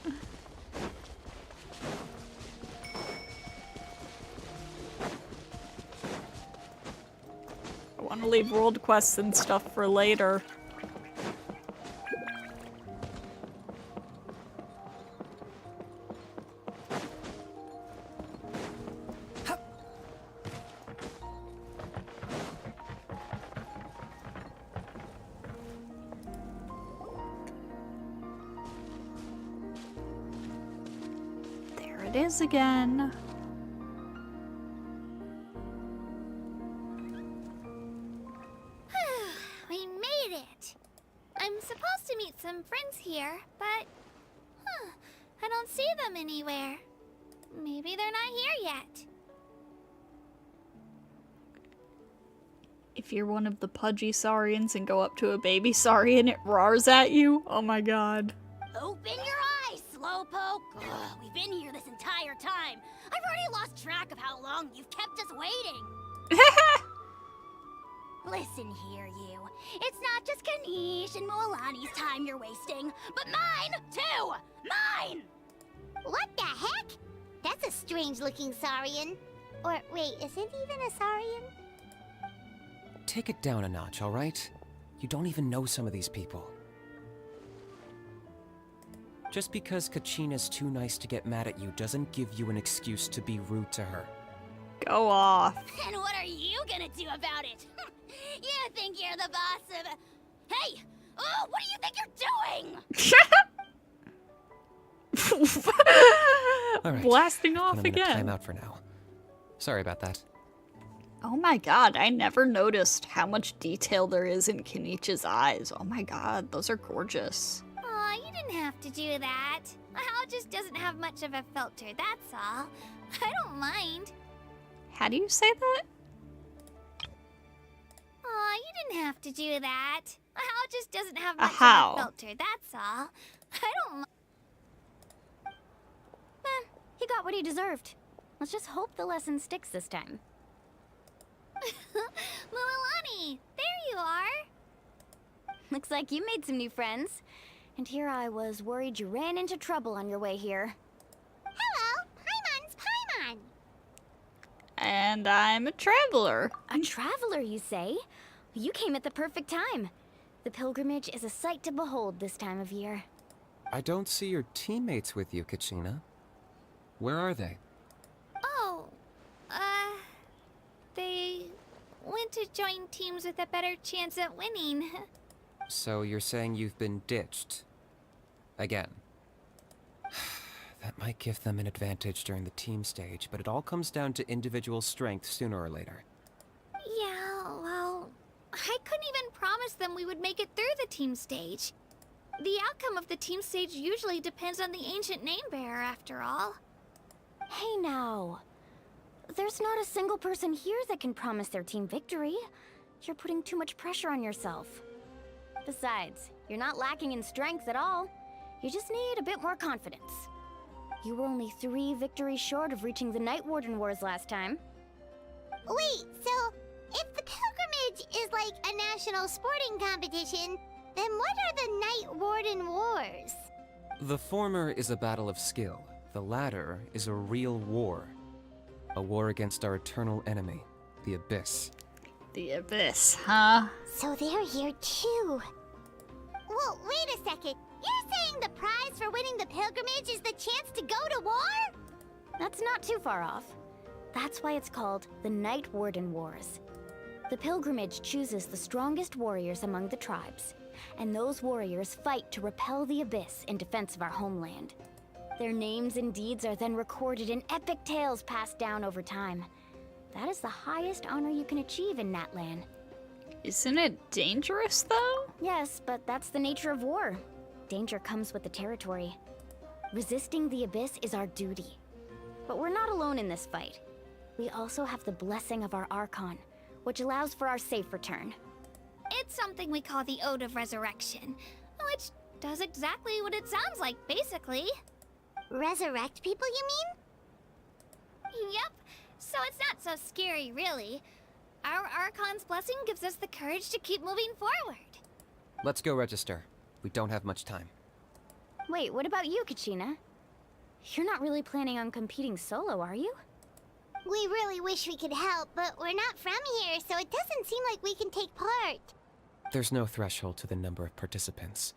[SPEAKER 1] want to leave world quests and stuff for later. There it is again.
[SPEAKER 8] We made it! I'm supposed to meet some friends here, but... I don't see them anywhere. Maybe they're not here yet.
[SPEAKER 1] If you're one of the pudgy saurians and go up to a baby saurian, it roars at you. Oh my god.
[SPEAKER 5] Open your eyes, Slowpoke! Ugh, we've been here this entire time. I've already lost track of how long you've kept us waiting. Listen here, you. It's not just Kanish and Moalani's time you're wasting, but mine, too! Mine! What the heck? That's a strange-looking saurian. Or, wait, is it even a saurian?
[SPEAKER 12] Take it down a notch, all right? You don't even know some of these people. Just because Kachina's too nice to get mad at you doesn't give you an excuse to be rude to her.
[SPEAKER 1] Go off.
[SPEAKER 5] And what are you gonna do about it? You think you're the boss of... Hey! Oh, what do you think you're doing?
[SPEAKER 12] All right.
[SPEAKER 1] Blasting off
[SPEAKER 12] I'm gonna
[SPEAKER 1] again.
[SPEAKER 12] time out for now. Sorry about that.
[SPEAKER 1] Oh my god, I never noticed how much detail there is in Kenichi's eyes. Oh my god, those are gorgeous.
[SPEAKER 8] Aw, you didn't have to do that. Hal just doesn't have much of a filter, that's all. I don't mind.
[SPEAKER 1] How do you say that?
[SPEAKER 8] Aw, you didn't have to do that. Hal just doesn't have much
[SPEAKER 1] how?
[SPEAKER 8] of a filter, that's all. I don't mind.
[SPEAKER 6] He got what he deserved. Let's just hope the lesson sticks this time.
[SPEAKER 8] Mualani, there you are.
[SPEAKER 6] Looks like you made some new friends. And here I was worried you ran into trouble on your way here.
[SPEAKER 5] Hello, Paimon's Paimon.
[SPEAKER 1] And I'm a traveler.
[SPEAKER 6] A traveler, you say? You came at the perfect time. The pilgrimage is a sight to behold this time of year.
[SPEAKER 12] I don't see your teammates with you, Kachina. Where are they?
[SPEAKER 8] Oh, they went to join teams with a better chance at winning.
[SPEAKER 12] So you're saying you've been ditched? Again. That might give them an advantage during the team stage, but it all comes down to individual strength sooner or later.
[SPEAKER 8] Yeah, well, I couldn't even promise them we would make it through the team stage. The outcome of the team stage usually depends on the ancient name bearer, after all.
[SPEAKER 6] Hey now. There's not a single person here that can promise their team victory. You're putting too much pressure on yourself. Besides, you're not lacking in strength at all. You just need a bit more confidence. You were only 3 victories short of reaching the Night Warden Wars last time.
[SPEAKER 5] Wait, so if the pilgrimage is like a national sporting competition, then what are the Night Warden Wars?
[SPEAKER 12] The former is a battle of skill. The latter is a real war. A war against our eternal enemy, the Abyss.
[SPEAKER 1] The Abyss, huh?
[SPEAKER 5] So they're here too. Well, wait a second. You're saying the prize for winning the pilgrimage is the chance to go to war?
[SPEAKER 6] That's not too far off. That's why it's called the Night Warden Wars. The pilgrimage chooses the strongest warriors among the tribes, and those warriors fight to repel the Abyss in defense of our homeland. Their names and deeds are then recorded in epic tales passed down over time. That is the highest honor you can achieve in NATLAN.
[SPEAKER 1] Isn't it dangerous, though?
[SPEAKER 6] Yes, but that's the nature of war. Danger comes with the territory. Resisting the Abyss is our duty. But we're not alone in this fight. We also have the blessing of our Archon, which allows for our safe return.
[SPEAKER 8] It's something we call the Ode of Resurrection, which does exactly what it sounds like, basically.
[SPEAKER 5] Resurrect people, you mean?
[SPEAKER 8] Yep, so it's not so scary, really. Our Archon's blessing gives us the courage to keep moving forward.
[SPEAKER 12] Let's go register. We don't have much time.
[SPEAKER 6] Wait, what about you, Kachina? You're not really planning on competing solo, are you?
[SPEAKER 5] We really wish we could help, but we're not from here, so it doesn't seem like we can take part.
[SPEAKER 12] There's no threshold to the number of participants.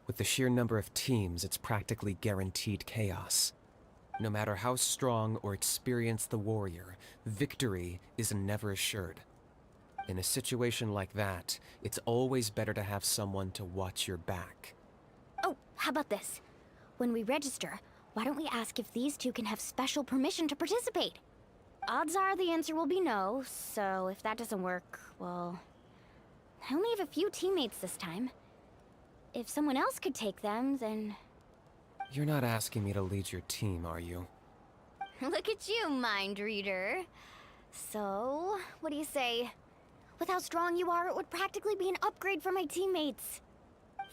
[SPEAKER 12] With the sheer number of teams, it's practically guaranteed chaos. No matter how strong or experienced the warrior, victory is never assured. In a situation like that, it's always better to have someone to watch your back.
[SPEAKER 6] Oh, how about this? When we register, why don't we ask if these two can have special permission to participate? Odds are the answer will be no, so if that doesn't work, well... I only have a few teammates this time. If someone else could take them, then...
[SPEAKER 12] You're not asking me to lead your team, are you?
[SPEAKER 6] Look at you, mind reader. So, what do you say? With how strong you are, it would practically be an upgrade for my teammates.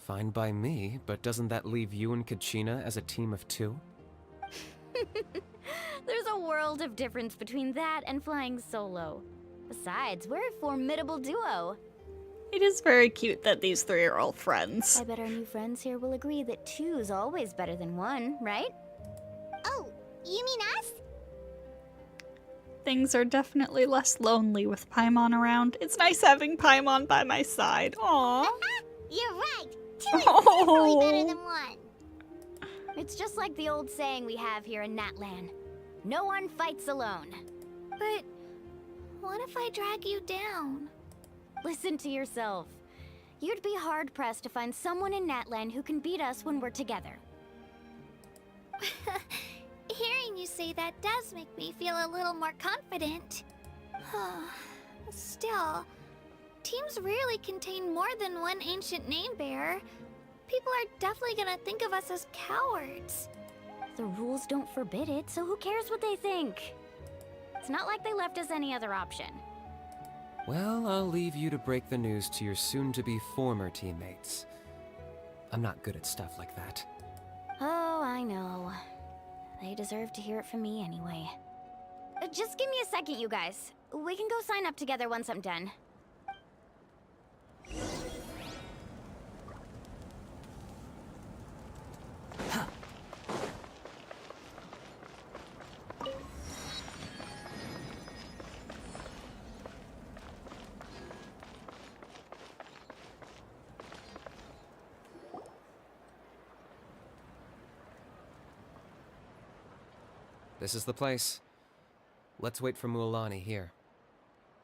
[SPEAKER 12] Fine by me, but doesn't that leave you and Kachina as a team of 2?
[SPEAKER 6] There's a world of difference between that and flying solo. Besides, we're a formidable duo.
[SPEAKER 1] It is very cute that these three are all friends.
[SPEAKER 6] I bet our new friends here will agree that 2's always better than 1, right?
[SPEAKER 5] Oh, you mean us?
[SPEAKER 1] Things are definitely less lonely with Paimon around. It's nice having Paimon by my side. Aww.
[SPEAKER 5] You're right. 2 is definitely better than 1.
[SPEAKER 6] It's just like the old saying we have here in NATLAN. No one fights alone.
[SPEAKER 8] But what if I drag you down?
[SPEAKER 6] Listen to yourself. You'd be hard-pressed to find someone in NATLAN who can beat us when we're together.
[SPEAKER 8] Hearing you say that does make me feel a little more confident. Still, teams rarely contain more than one ancient name bearer. People are definitely gonna think of us as cowards.
[SPEAKER 6] The rules don't forbid it, so who cares what they think? It's not like they left us any other option.
[SPEAKER 12] Well, I'll leave you to break the news to your soon-to-be former teammates. I'm not good at stuff like that.
[SPEAKER 6] Oh, I know. They deserve to hear it from me anyway. Just give me a second, you guys. We can go sign up together once I'm done.
[SPEAKER 12] This is the place. Let's wait for Mualani here.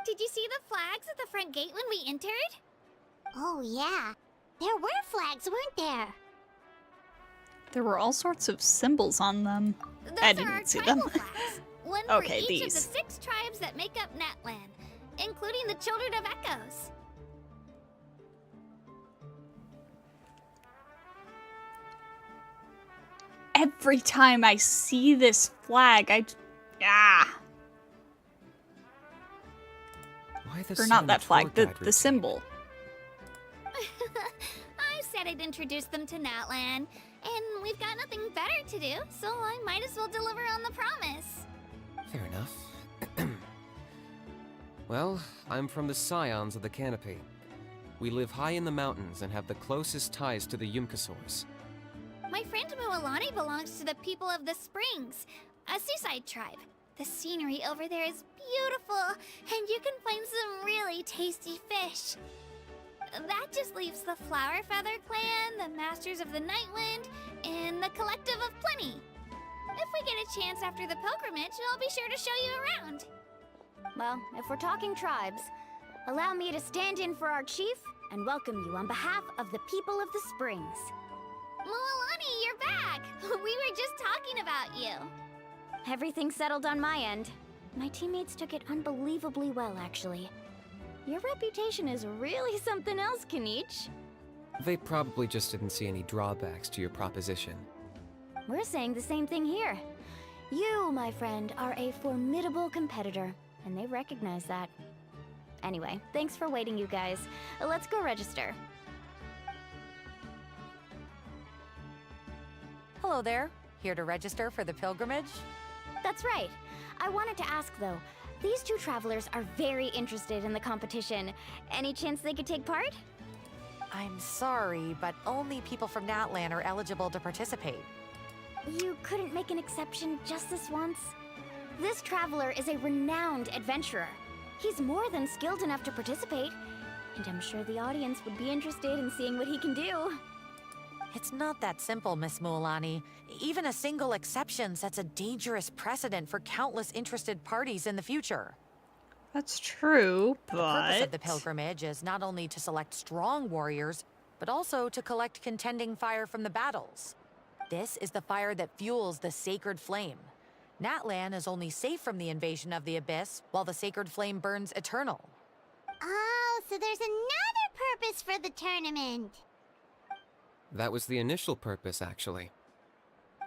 [SPEAKER 8] Did you see the flags at the front gate when we entered?
[SPEAKER 5] Oh yeah. There were flags, weren't there?
[SPEAKER 1] There were all sorts of symbols on them.
[SPEAKER 8] Those
[SPEAKER 1] I
[SPEAKER 8] are
[SPEAKER 1] didn't
[SPEAKER 8] our
[SPEAKER 1] see
[SPEAKER 8] tribal
[SPEAKER 1] them.
[SPEAKER 8] flags. One
[SPEAKER 1] Okay,
[SPEAKER 8] for each
[SPEAKER 1] these.
[SPEAKER 8] of the 6 tribes that make up NATLAN, including the Children of Echoes.
[SPEAKER 1] Every time I see this flag,
[SPEAKER 12] Why the
[SPEAKER 1] Or not
[SPEAKER 12] same
[SPEAKER 1] that flag,
[SPEAKER 12] tour guide
[SPEAKER 1] the
[SPEAKER 12] routine?
[SPEAKER 1] symbol.
[SPEAKER 8] I said I'd introduce them to NATLAN, and we've got nothing better to do, so I might as well deliver on the promise.
[SPEAKER 12] Fair enough. Well, I'm from the Scions of the Canopy. We live high in the mountains and have the closest ties to the Yumkasaurs.
[SPEAKER 8] My friend Mualani belongs to the people of the Springs, a seaside tribe. The scenery over there is beautiful, and you can find some really tasty fish. That just leaves the Flower Feather Clan, the Masters of the Nightwind, and the Collective of Plenty. If we get a chance after the pilgrimage, I'll be sure to show you around.
[SPEAKER 6] Well, if we're talking tribes, allow me to stand in for our chief and welcome you on behalf of the people of the Springs.
[SPEAKER 8] Mualani, you're back! We were just talking about you.
[SPEAKER 6] Everything's settled on my end. My teammates took it unbelievably well, actually. Your reputation is really something else, Kanich.
[SPEAKER 12] They probably just didn't see any drawbacks to your proposition.
[SPEAKER 6] We're saying the same thing here. You, my friend, are a formidable competitor, and they recognize that. Anyway, thanks for waiting, you guys. Let's go register.
[SPEAKER 13] Hello there. Here to register for the pilgrimage?
[SPEAKER 6] That's right. I wanted to ask, though. These 2 travelers are very interested in the competition. Any chance they could take part?
[SPEAKER 13] I'm sorry, but only people from NATLAN are eligible to participate.
[SPEAKER 6] You couldn't make an exception just this once? This traveler is a renowned adventurer. He's more than skilled enough to participate, and I'm sure the audience would be interested in seeing what he can do.
[SPEAKER 13] It's not that simple, Miss Mualani. Even a single exception sets a dangerous precedent for countless interested parties in the future.
[SPEAKER 1] That's true,
[SPEAKER 13] The purpose
[SPEAKER 1] but
[SPEAKER 13] of the pilgrimage is not only to select strong warriors, but also to collect contending fire from the battles. This is the fire that fuels the sacred flame. NATLAN is only safe from the invasion of the Abyss, while the sacred flame burns eternal.
[SPEAKER 5] Oh, so there's another purpose for the tournament.
[SPEAKER 12] That was the initial purpose, actually.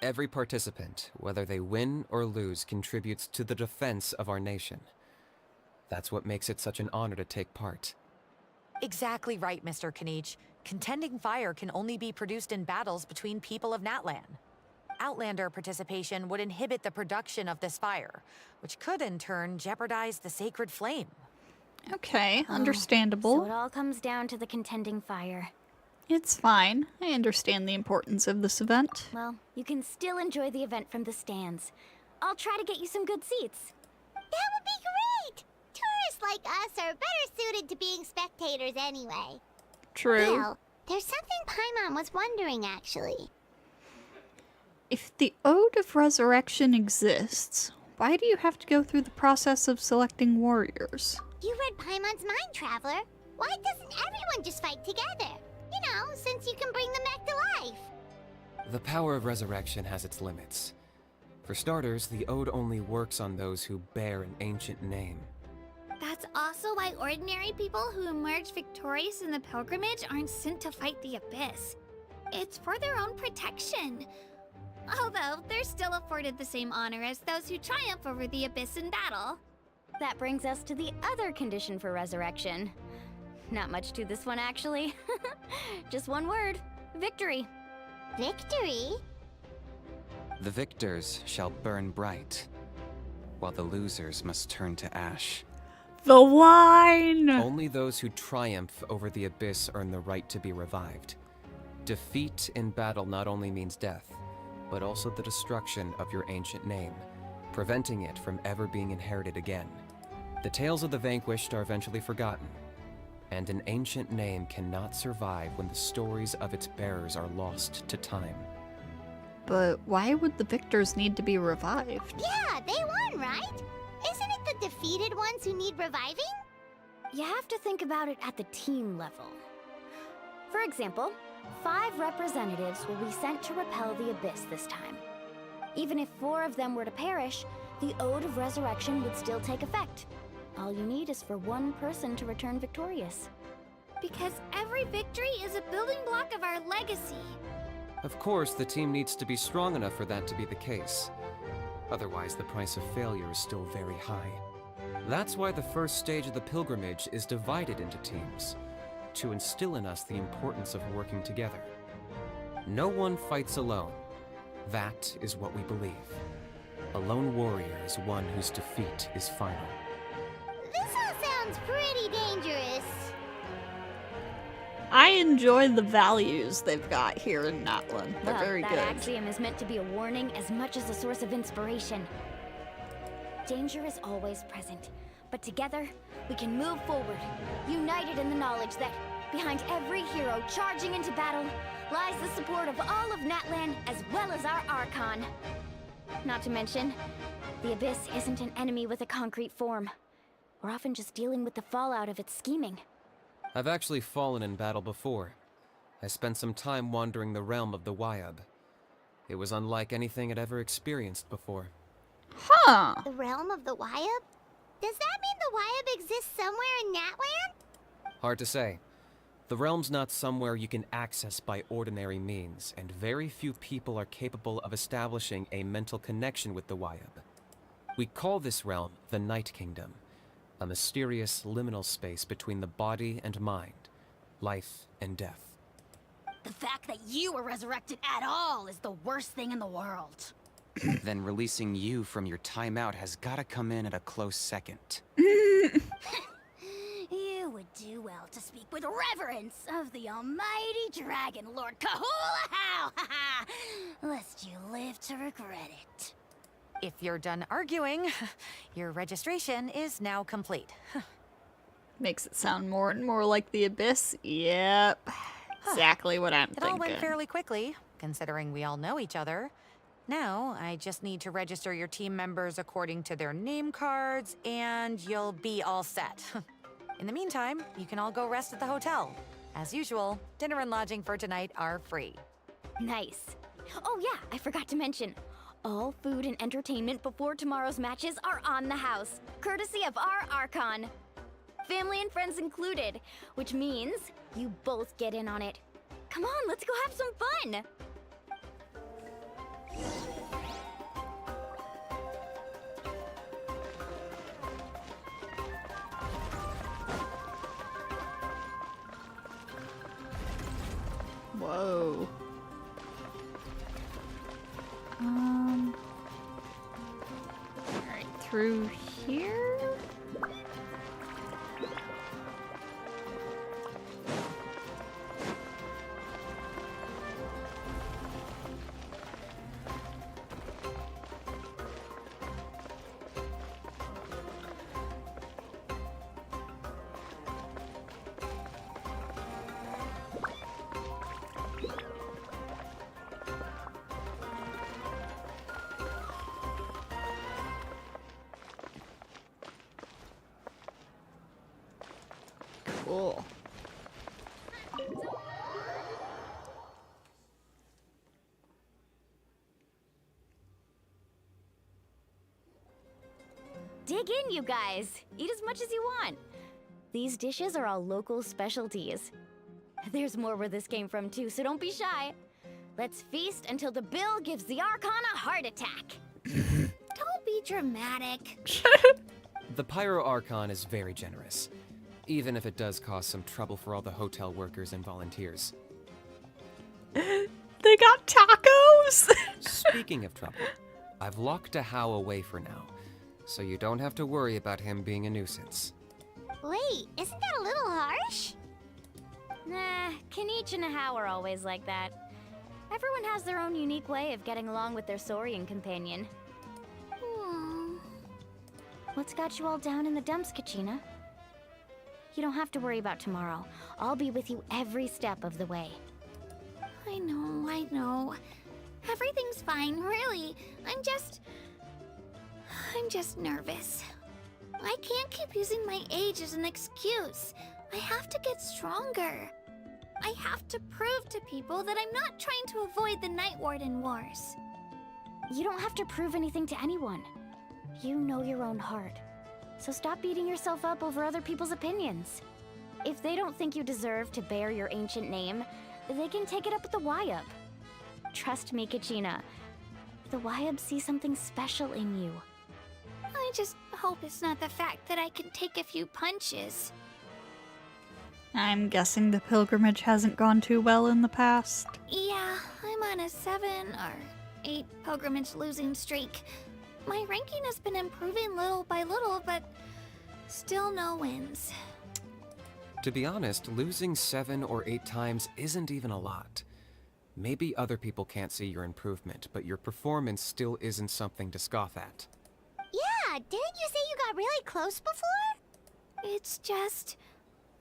[SPEAKER 12] Every participant, whether they win or lose, contributes to the defense of our nation. That's what makes it such an honor to take part.
[SPEAKER 13] Exactly right, Mr. Kanich. Contending fire can only be produced in battles between people of NATLAN. Outlander participation would inhibit the production of this fire, which could in turn jeopardize the sacred flame.
[SPEAKER 1] okay,
[SPEAKER 6] So
[SPEAKER 1] understandable.
[SPEAKER 6] it all comes down to the contending fire.
[SPEAKER 1] It's fine. I understand the importance of this event.
[SPEAKER 6] Well, you can still enjoy the event from the stands. I'll try to get you some good seats.
[SPEAKER 5] That would be great! Tourists like us are better suited to being spectators anyway.
[SPEAKER 1] True.
[SPEAKER 5] Well, there's something Paimon was wondering, actually.
[SPEAKER 1] If the Ode of Resurrection exists, why do you have to go through the process of selecting warriors?
[SPEAKER 5] You read Paimon's mind, Traveler. Why doesn't everyone just fight together? You know, since you can bring them back to life.
[SPEAKER 12] The power of resurrection has its limits. For starters, the Ode only works on those who bear an ancient name.
[SPEAKER 8] That's also why ordinary people who emerge victorious in the pilgrimage aren't sent to fight the Abyss. It's for their own protection. Although, they're still afforded the same honor as those who triumph over the Abyss in battle.
[SPEAKER 6] That brings us to the other condition for resurrection. Not much to this one, actually. Just one word. Victory.
[SPEAKER 5] Victory?
[SPEAKER 14] The victors shall burn bright, while the losers must turn to ash.
[SPEAKER 1] The line!
[SPEAKER 12] Only those who triumph over the Abyss earn the right to be revived. Defeat in battle not only means death, but also the destruction of your ancient name, preventing it from ever being inherited again. The tales of the vanquished are eventually forgotten, and an ancient name cannot survive when the stories of its bearers are lost to time.
[SPEAKER 1] But why would the victors need to be revived?
[SPEAKER 5] Yeah, they won, right? Isn't it the defeated ones who need reviving?
[SPEAKER 6] You have to think about it at the team level. For example, 5 representatives will be sent to repel the Abyss this time. Even if 4 of them were to perish, the Ode of Resurrection would still take effect. All you need is for 1 person to return victorious.
[SPEAKER 8] Because every victory is a building block of our legacy.
[SPEAKER 12] Of course, the team needs to be strong enough for that to be the case. Otherwise, the price of failure is still very high. That's why the first stage of the pilgrimage is divided into teams, to instill in us the importance of working together. No one fights alone. That is what we believe. A lone warrior is one whose defeat is final.
[SPEAKER 5] This all sounds pretty dangerous.
[SPEAKER 1] I enjoy the values they've got here in NATLAN. They're
[SPEAKER 6] Well,
[SPEAKER 1] very
[SPEAKER 6] that
[SPEAKER 1] good.
[SPEAKER 6] axiom is meant to be a warning as much as a source of inspiration. Danger is always present, but together, we can move forward, united in the knowledge that behind every hero charging into battle lies the support of all of NATLAN as well as our Archon. Not to mention, the Abyss isn't an enemy with a concrete form. We're often just dealing with the fallout of its scheming.
[SPEAKER 12] I've actually fallen in battle before. I spent some time wandering the realm of the Wyab. It was unlike anything I'd ever experienced before.
[SPEAKER 1] Huh.
[SPEAKER 5] The realm of the Wyab? Does that mean the Wyab exists somewhere in NATLAN?
[SPEAKER 12] Hard to say. The realm's not somewhere you can access by ordinary means, and very few people are capable of establishing a mental connection with the Wyab. We call this realm the Night Kingdom, a mysterious liminal space between the body and mind, life and death.
[SPEAKER 6] The fact that you were resurrected at all is the worst thing in the world.
[SPEAKER 14] Then releasing you from your timeout has gotta come in at a close second.
[SPEAKER 6] You would do well to speak with reverence of the almighty Dragon Lord Kahula-How! Lest you live to regret it.
[SPEAKER 13] If you're done arguing, your registration is now complete.
[SPEAKER 1] Makes it sound more and more like the Abyss. Yep. Exactly what I'm
[SPEAKER 13] It
[SPEAKER 1] thinking.
[SPEAKER 13] all went fairly quickly, considering we all know each other. Now, I just need to register your team members according to their name cards, and you'll be all set. In the meantime, you can all go rest at the hotel. As usual, dinner and lodging for tonight are free.
[SPEAKER 6] Nice. Oh yeah, I forgot to mention. All food and entertainment before tomorrow's matches are on the house, courtesy of our Archon. Family and friends included, which means you both get in on it. Come on, let's go have some fun!
[SPEAKER 1] Whoa. Alright, through here? Cool.
[SPEAKER 6] Dig in, you guys. Eat as much as you want. These dishes are all local specialties. There's more where this came from too, so don't be shy. Let's feast until the bill gives the Archon a heart attack.
[SPEAKER 8] Don't be dramatic.
[SPEAKER 12] The Pyro Archon is very generous, even if it does cause some trouble for all the hotel workers and volunteers.
[SPEAKER 1] They got tacos!
[SPEAKER 12] Speaking of trouble, I've locked a How away for now, so you don't have to worry about him being a nuisance.
[SPEAKER 5] Wait, isn't that a little harsh?
[SPEAKER 6] Nah, Kanich and Ahau are always like that. Everyone has their own unique way of getting along with their Saurian companion. What's got you all down in the dumps, Kachina? You don't have to worry about tomorrow. I'll be with you every step of the way.
[SPEAKER 8] I know. Everything's fine, really. I'm just nervous. I can't keep using my age as an excuse. I have to get stronger. I have to prove to people that I'm not trying to avoid the Night Warden Wars.
[SPEAKER 6] You don't have to prove anything to anyone. You know your own heart. So stop beating yourself up over other people's opinions. If they don't think you deserve to bear your ancient name, they can take it up with the Wyub. Trust me, Kachina. The Wyub see something special in you.
[SPEAKER 8] I just hope it's not the fact that I can take a few punches.
[SPEAKER 1] I'm guessing the pilgrimage hasn't gone too well in the past.
[SPEAKER 8] Yeah, I'm on a 7 or 8 pilgrimage losing streak. My ranking has been improving little by little, but still no wins.
[SPEAKER 12] To be honest, losing 7 or 8 times isn't even a lot. Maybe other people can't see your improvement, but your performance still isn't something to scoff at.
[SPEAKER 5] Yeah, didn't you say you got really close before?
[SPEAKER 8] It's just...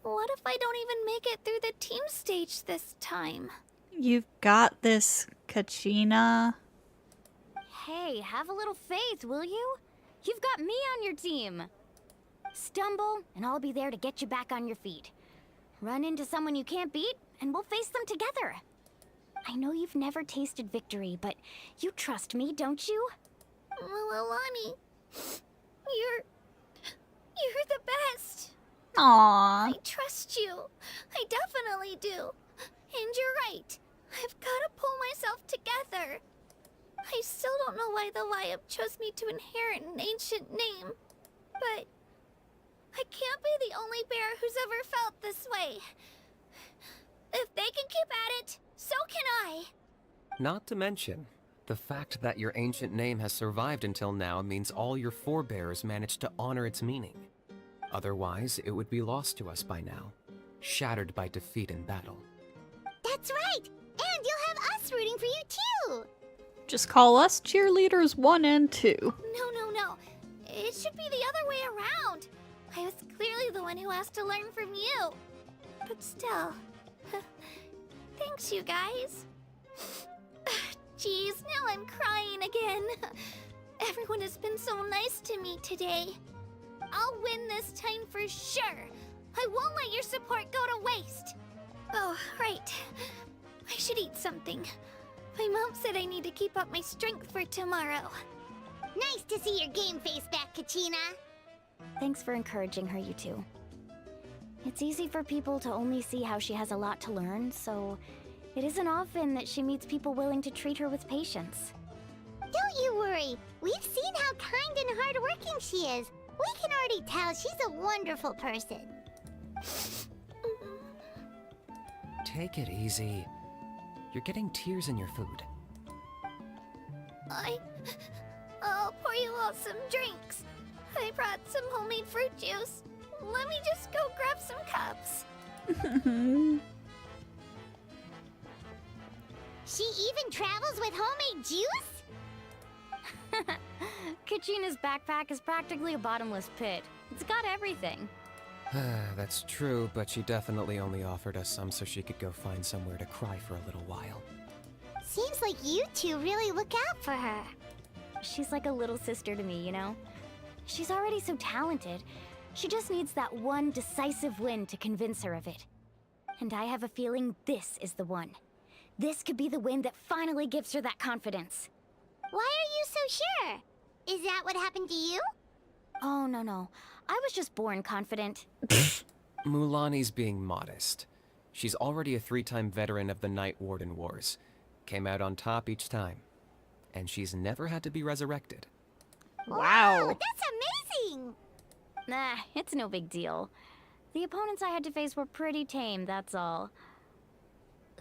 [SPEAKER 8] what if I don't even make it through the team stage this time?
[SPEAKER 1] You've got this, Kachina.
[SPEAKER 6] Hey, have a little faith, will you? You've got me on your team. Stumble, and I'll be there to get you back on your feet. Run into someone you can't beat, and we'll face them together. I know you've never tasted victory, but you trust me, don't you?
[SPEAKER 8] Well, Alani, you're the best.
[SPEAKER 1] Aww.
[SPEAKER 8] I trust you. I definitely do. And you're right. I've got to pull myself together. I still don't know why the Wyub chose me to inherit an ancient name. But I can't be the only bear who's ever felt this way. If they can keep at it, so can I.
[SPEAKER 12] Not to mention, the fact that your ancient name has survived until now means all your forebears managed to honor its meaning. Otherwise, it would be lost to us by now, shattered by defeat in battle.
[SPEAKER 5] That's right! And you'll have us rooting for you too!
[SPEAKER 1] Just call us cheerleaders 1 and 2.
[SPEAKER 8] No. It should be the other way around. I was clearly the one who asked to learn from you. But still. Thanks, you guys. Jeez, now I'm crying again. Everyone has been so nice to me today. I'll win this time for sure. I won't let your support go to waste. Oh, right. I should eat something. My mom said I need to keep up my strength for tomorrow.
[SPEAKER 5] Nice to see your game face back, Kachina.
[SPEAKER 6] Thanks for encouraging her, you two. It's easy for people to only see how she has a lot to learn, so it isn't often that she meets people willing to treat her with patience.
[SPEAKER 5] Don't you worry. We've seen how kind and hardworking she is. We can already tell she's a wonderful person.
[SPEAKER 12] Take it easy. You're getting tears in your food.
[SPEAKER 8] I'll pour you all some drinks. I brought some homemade fruit juice. Let me just go grab some cups.
[SPEAKER 5] She even travels with homemade juice?
[SPEAKER 6] Kachina's backpack is practically a bottomless pit. It's got everything.
[SPEAKER 12] That's true, but she definitely only offered us some so she could go find somewhere to cry for a little while.
[SPEAKER 5] Seems like you two really look out for her.
[SPEAKER 6] She's like a little sister to me, you know? She's already so talented. She just needs that one decisive win to convince her of it. And I have a feeling this is the one. This could be the win that finally gives her that confidence.
[SPEAKER 5] Why are you so sure? Is that what happened to you?
[SPEAKER 6] Oh, no. I was just born confident.
[SPEAKER 12] Mulani's being modest. She's already a 3-time veteran of the Night Warden Wars. Came out on top each time. And she's never had to be resurrected.
[SPEAKER 1] Wow.
[SPEAKER 5] That's amazing!
[SPEAKER 6] Nah, it's no big deal. The opponents I had to face were pretty tame, that's all.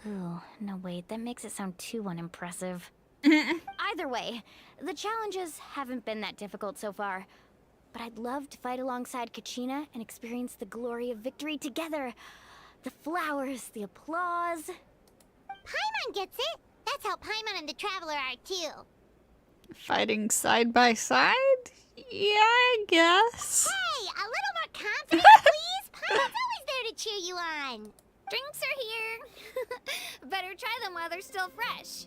[SPEAKER 6] Ooh, no wait, that makes it sound too unimpressive. Either way, the challenges haven't been that difficult so far. But I'd love to fight alongside Kachina and experience the glory of victory together. The flowers, the applause.
[SPEAKER 5] Paimon gets it. That's how Paimon and the Traveler are too.
[SPEAKER 1] Fighting side by side? Yeah, I guess.
[SPEAKER 5] Hey, a little more confidence, please. Paimon's always there to cheer you on.
[SPEAKER 8] Drinks are here. Better try them while they're still fresh.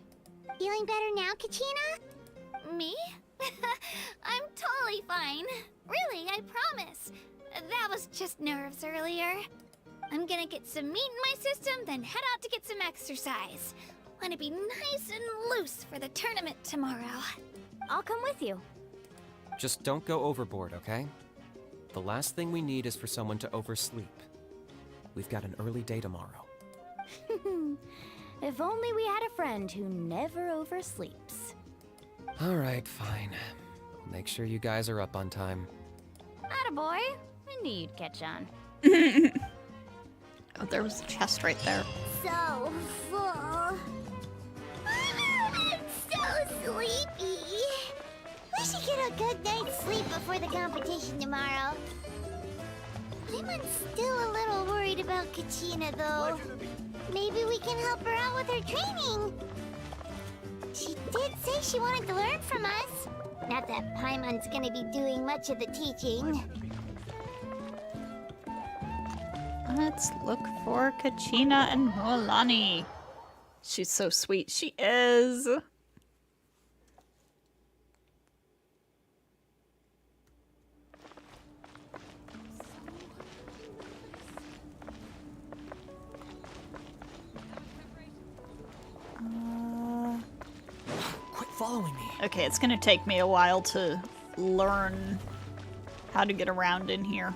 [SPEAKER 5] Feeling better now, Kachina?
[SPEAKER 8] Me? I'm totally fine. Really, I promise. That was just nerves earlier. I'm gonna get some meat in my system, then head out to get some exercise. Want to be nice and loose for the tournament tomorrow.
[SPEAKER 6] I'll come with you.
[SPEAKER 12] Just don't go overboard, okay? The last thing we need is for someone to oversleep. We've got an early day tomorrow.
[SPEAKER 6] If only we had a friend who never oversleeps.
[SPEAKER 12] Alright, fine. Make sure you guys are up on time.
[SPEAKER 6] Attaboy. I knew you'd catch on.
[SPEAKER 1] Oh, there was a chest right there.
[SPEAKER 5] So full. I'm so sleepy. We should get a good night's sleep before the competition tomorrow. I'm still a little worried about Kachina, though. Maybe we can help her out with her training. She did say she wanted to learn from us. Not that Paimon's gonna be doing much of the teaching.
[SPEAKER 1] Let's look for Kachina and Mulani. She's so sweet. She is.
[SPEAKER 4] Quit following me.
[SPEAKER 1] Okay, it's gonna take me a while to learn how to get around in here.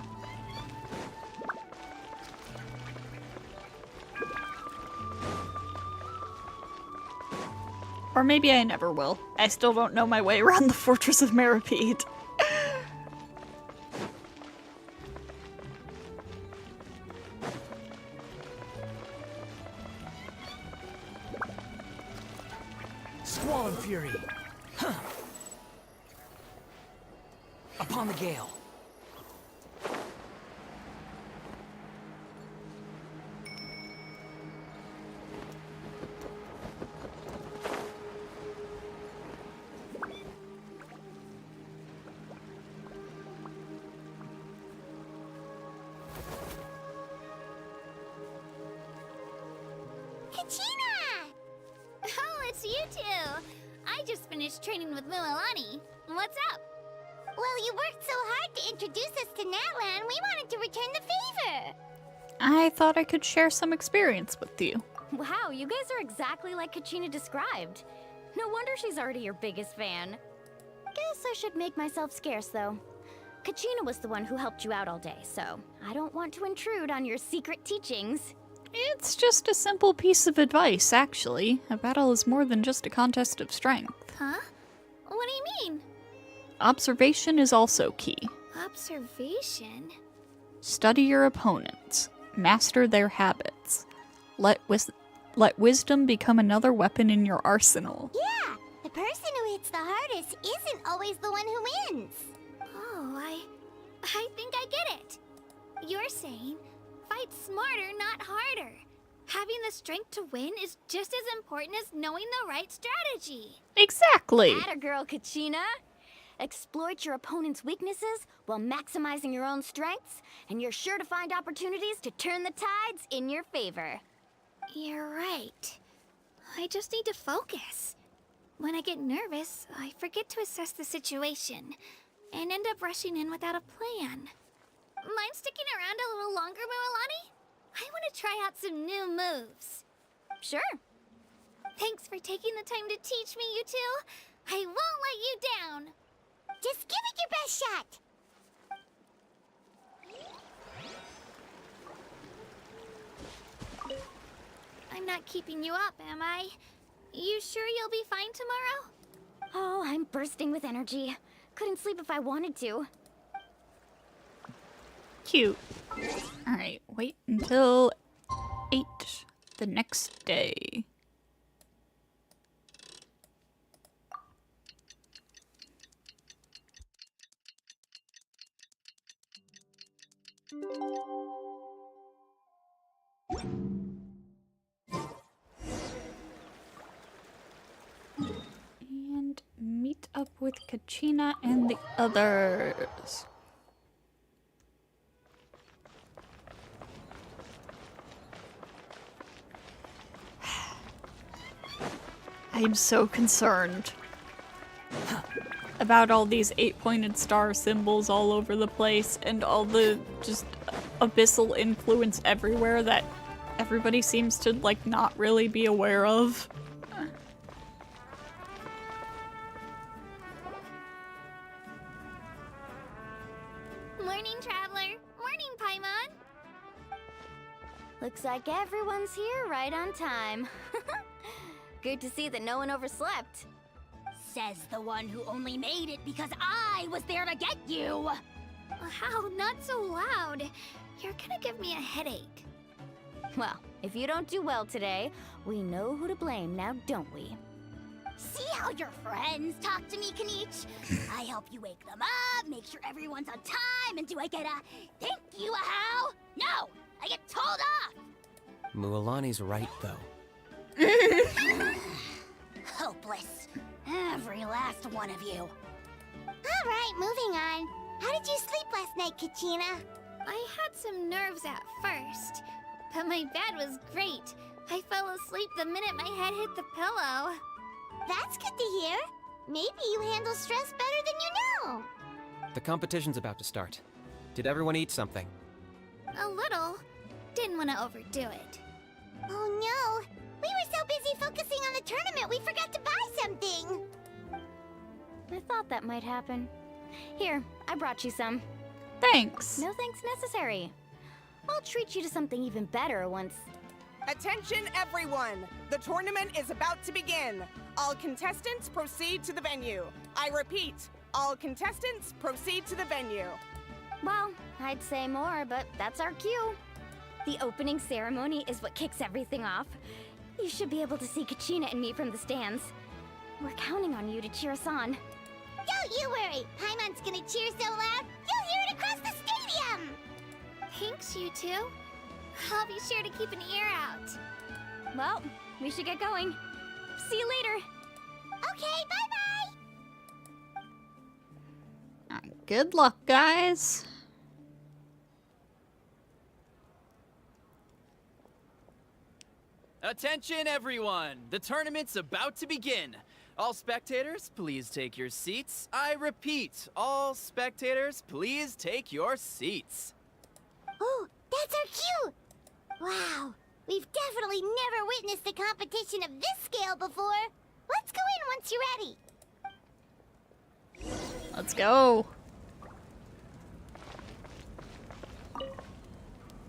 [SPEAKER 1] Or maybe I never will. I still don't know my way around the Fortress of Meripede.
[SPEAKER 4] Squall and fury. Huh. Upon the gale.
[SPEAKER 5] Kachina!
[SPEAKER 8] Oh, it's you two! I just finished training with Mualani. What's up?
[SPEAKER 5] Well, you worked so hard to introduce us to NATLAN, we wanted to return the favor.
[SPEAKER 1] I thought I could share some experience with you.
[SPEAKER 6] Wow, you guys are exactly like Kachina described. No wonder she's already your biggest fan. Guess I should make myself scarce, though. Kachina was the one who helped you out all day, so I don't want to intrude on your secret teachings.
[SPEAKER 1] It's just a simple piece of advice, actually. A battle is more than just a contest of strength.
[SPEAKER 8] Huh? What do you mean?
[SPEAKER 1] Observation is also key.
[SPEAKER 8] Observation?
[SPEAKER 1] Study your opponents. Master their habits. Let wisdom become another weapon in your arsenal.
[SPEAKER 5] Yeah, the person who hits the hardest isn't always the one who wins.
[SPEAKER 8] Oh, I think I get it. You're saying, fight smarter, not harder. Having the strength to win is just as important as knowing the right strategy.
[SPEAKER 1] Exactly.
[SPEAKER 6] Atta girl, Kachina. Exploit your opponent's weaknesses while maximizing your own strengths, and you're sure to find opportunities to turn the tides in your favor.
[SPEAKER 8] You're right. I just need to focus. When I get nervous, I forget to assess the situation, and end up rushing in without a plan. Mind sticking around a little longer, Mualani? I want to try out some new moves.
[SPEAKER 6] Sure.
[SPEAKER 8] Thanks for taking the time to teach me, you two. I won't let you down.
[SPEAKER 5] Just give it your best shot.
[SPEAKER 8] I'm not keeping you up, am I? You sure you'll be fine tomorrow?
[SPEAKER 6] Oh, I'm bursting with energy. Couldn't sleep if I wanted to.
[SPEAKER 1] Cute. Alright, wait until 8 the next day. And meet up with Kachina and the others. I'm so concerned about all these 8-pointed star symbols all over the place and all the just abyssal influence everywhere that everybody seems to like not really be aware of.
[SPEAKER 8] Morning, Traveler. Morning, Paimon.
[SPEAKER 6] Looks like everyone's here right on time. Good to see that no one overslept.
[SPEAKER 5] Says the one who only made it because I was there to get you.
[SPEAKER 8] How? Not so loud. You're gonna give me a headache.
[SPEAKER 6] Well, if you don't do well today, we know who to blame now, don't we?
[SPEAKER 5] See how your friends talk to me, Kanich? I help you wake them up, make sure everyone's on time, and do I get a thank you, a how? No! I get told off!
[SPEAKER 12] Mualani's right, though.
[SPEAKER 5] Hopeless. Every last one of you. Alright, moving on. How did you sleep last night, Kachina?
[SPEAKER 8] I had some nerves at first, but my bed was great. I fell asleep the minute my head hit the pillow.
[SPEAKER 5] That's good to hear. Maybe you handle stress better than you know.
[SPEAKER 12] The competition's about to start. Did everyone eat something?
[SPEAKER 8] A little. Didn't want to overdo it.
[SPEAKER 5] Oh no! We were so busy focusing on the tournament we forgot to buy something!
[SPEAKER 6] I thought that might happen. Here, I brought you some.
[SPEAKER 1] Thanks.
[SPEAKER 6] No thanks necessary. I'll treat you to something even better once...
[SPEAKER 15] Attention everyone! The tournament is about to begin. All contestants proceed to the venue. I repeat, all contestants proceed to the venue.
[SPEAKER 6] Well, I'd say more, but that's our cue. The opening ceremony is what kicks everything off. You should be able to see Kachina and me from the stands. We're counting on you to cheer us on.
[SPEAKER 5] Don't you worry! Paimon's gonna cheer so loud, you'll hear it across the stadium!
[SPEAKER 8] Thanks, you two. I'll be sure to keep an ear out.
[SPEAKER 6] Well, we should get going. See you later.
[SPEAKER 5] Okay, bye-bye!
[SPEAKER 1] Good luck, guys.
[SPEAKER 11] Attention everyone! The tournament's about to begin! All spectators, please take your seats. I repeat, all spectators, please take your seats.
[SPEAKER 5] Oh, that's our cue! Wow, we've definitely never witnessed a competition of this scale before. Let's go in once you're ready.
[SPEAKER 1] Let's go.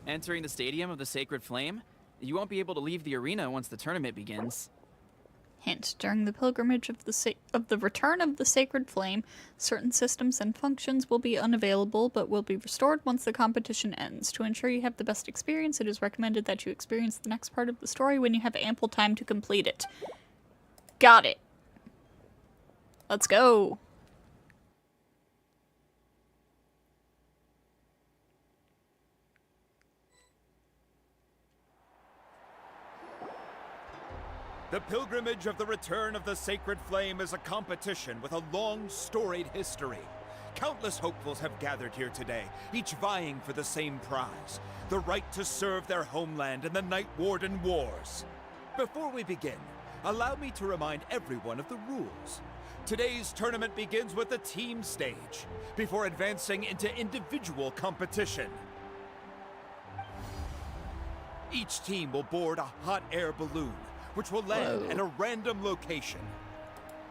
[SPEAKER 11] Entering the Stadium of the Sacred Flame, you won't be able to leave the arena once the tournament begins.
[SPEAKER 1] Hint: during the pilgrimage of the return of the Sacred Flame, certain systems and functions will be unavailable, but will be restored once the competition ends. To ensure you have the best experience, it is recommended that you experience the next part of the story when you have ample time to complete it. Got it. Let's go.
[SPEAKER 16] The pilgrimage of the return of the Sacred Flame is a competition with a long, storied history. Countless hopefuls have gathered here today, each vying for the same prize, the right to serve their homeland in the Night Warden Wars. Before we begin, allow me to remind everyone of the rules. Today's tournament begins with the team stage, before advancing into individual competition. Each team will board a hot air balloon, which will land at a random location.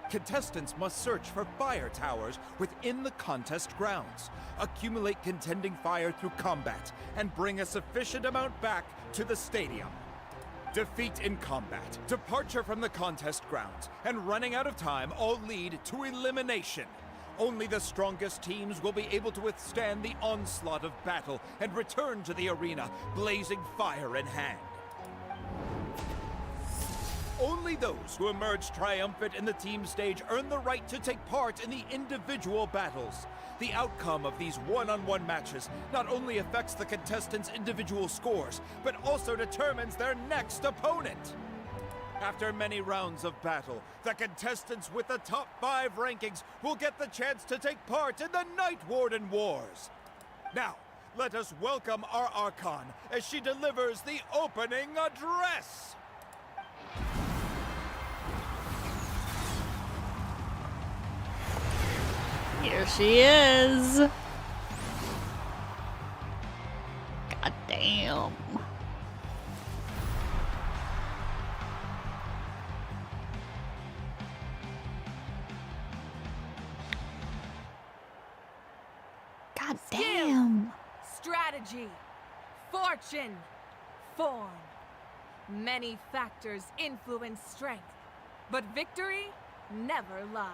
[SPEAKER 16] Contestants must search for fire towers within the contest grounds, accumulate contending fire through combat, and bring a sufficient amount back to the stadium. Defeat in combat, departure from the contest grounds, and running out of time all lead to elimination. Only the strongest teams will be able to withstand the onslaught of battle and return to the arena, blazing fire in hand. Only those who emerge triumphant in the team stage earn the right to take part in the individual battles. The outcome of these one-on-one matches not only affects the contestants' individual scores, but also determines their next opponent. After many rounds of battle, the contestants with the top 5 rankings will get the chance to take part in the Night Warden Wars. Now, let us welcome our Archon as she delivers the opening address.
[SPEAKER 1] Here she is. God damn. God damn.
[SPEAKER 17] Strategy, fortune, form. Many factors influence strength, but victory never lies.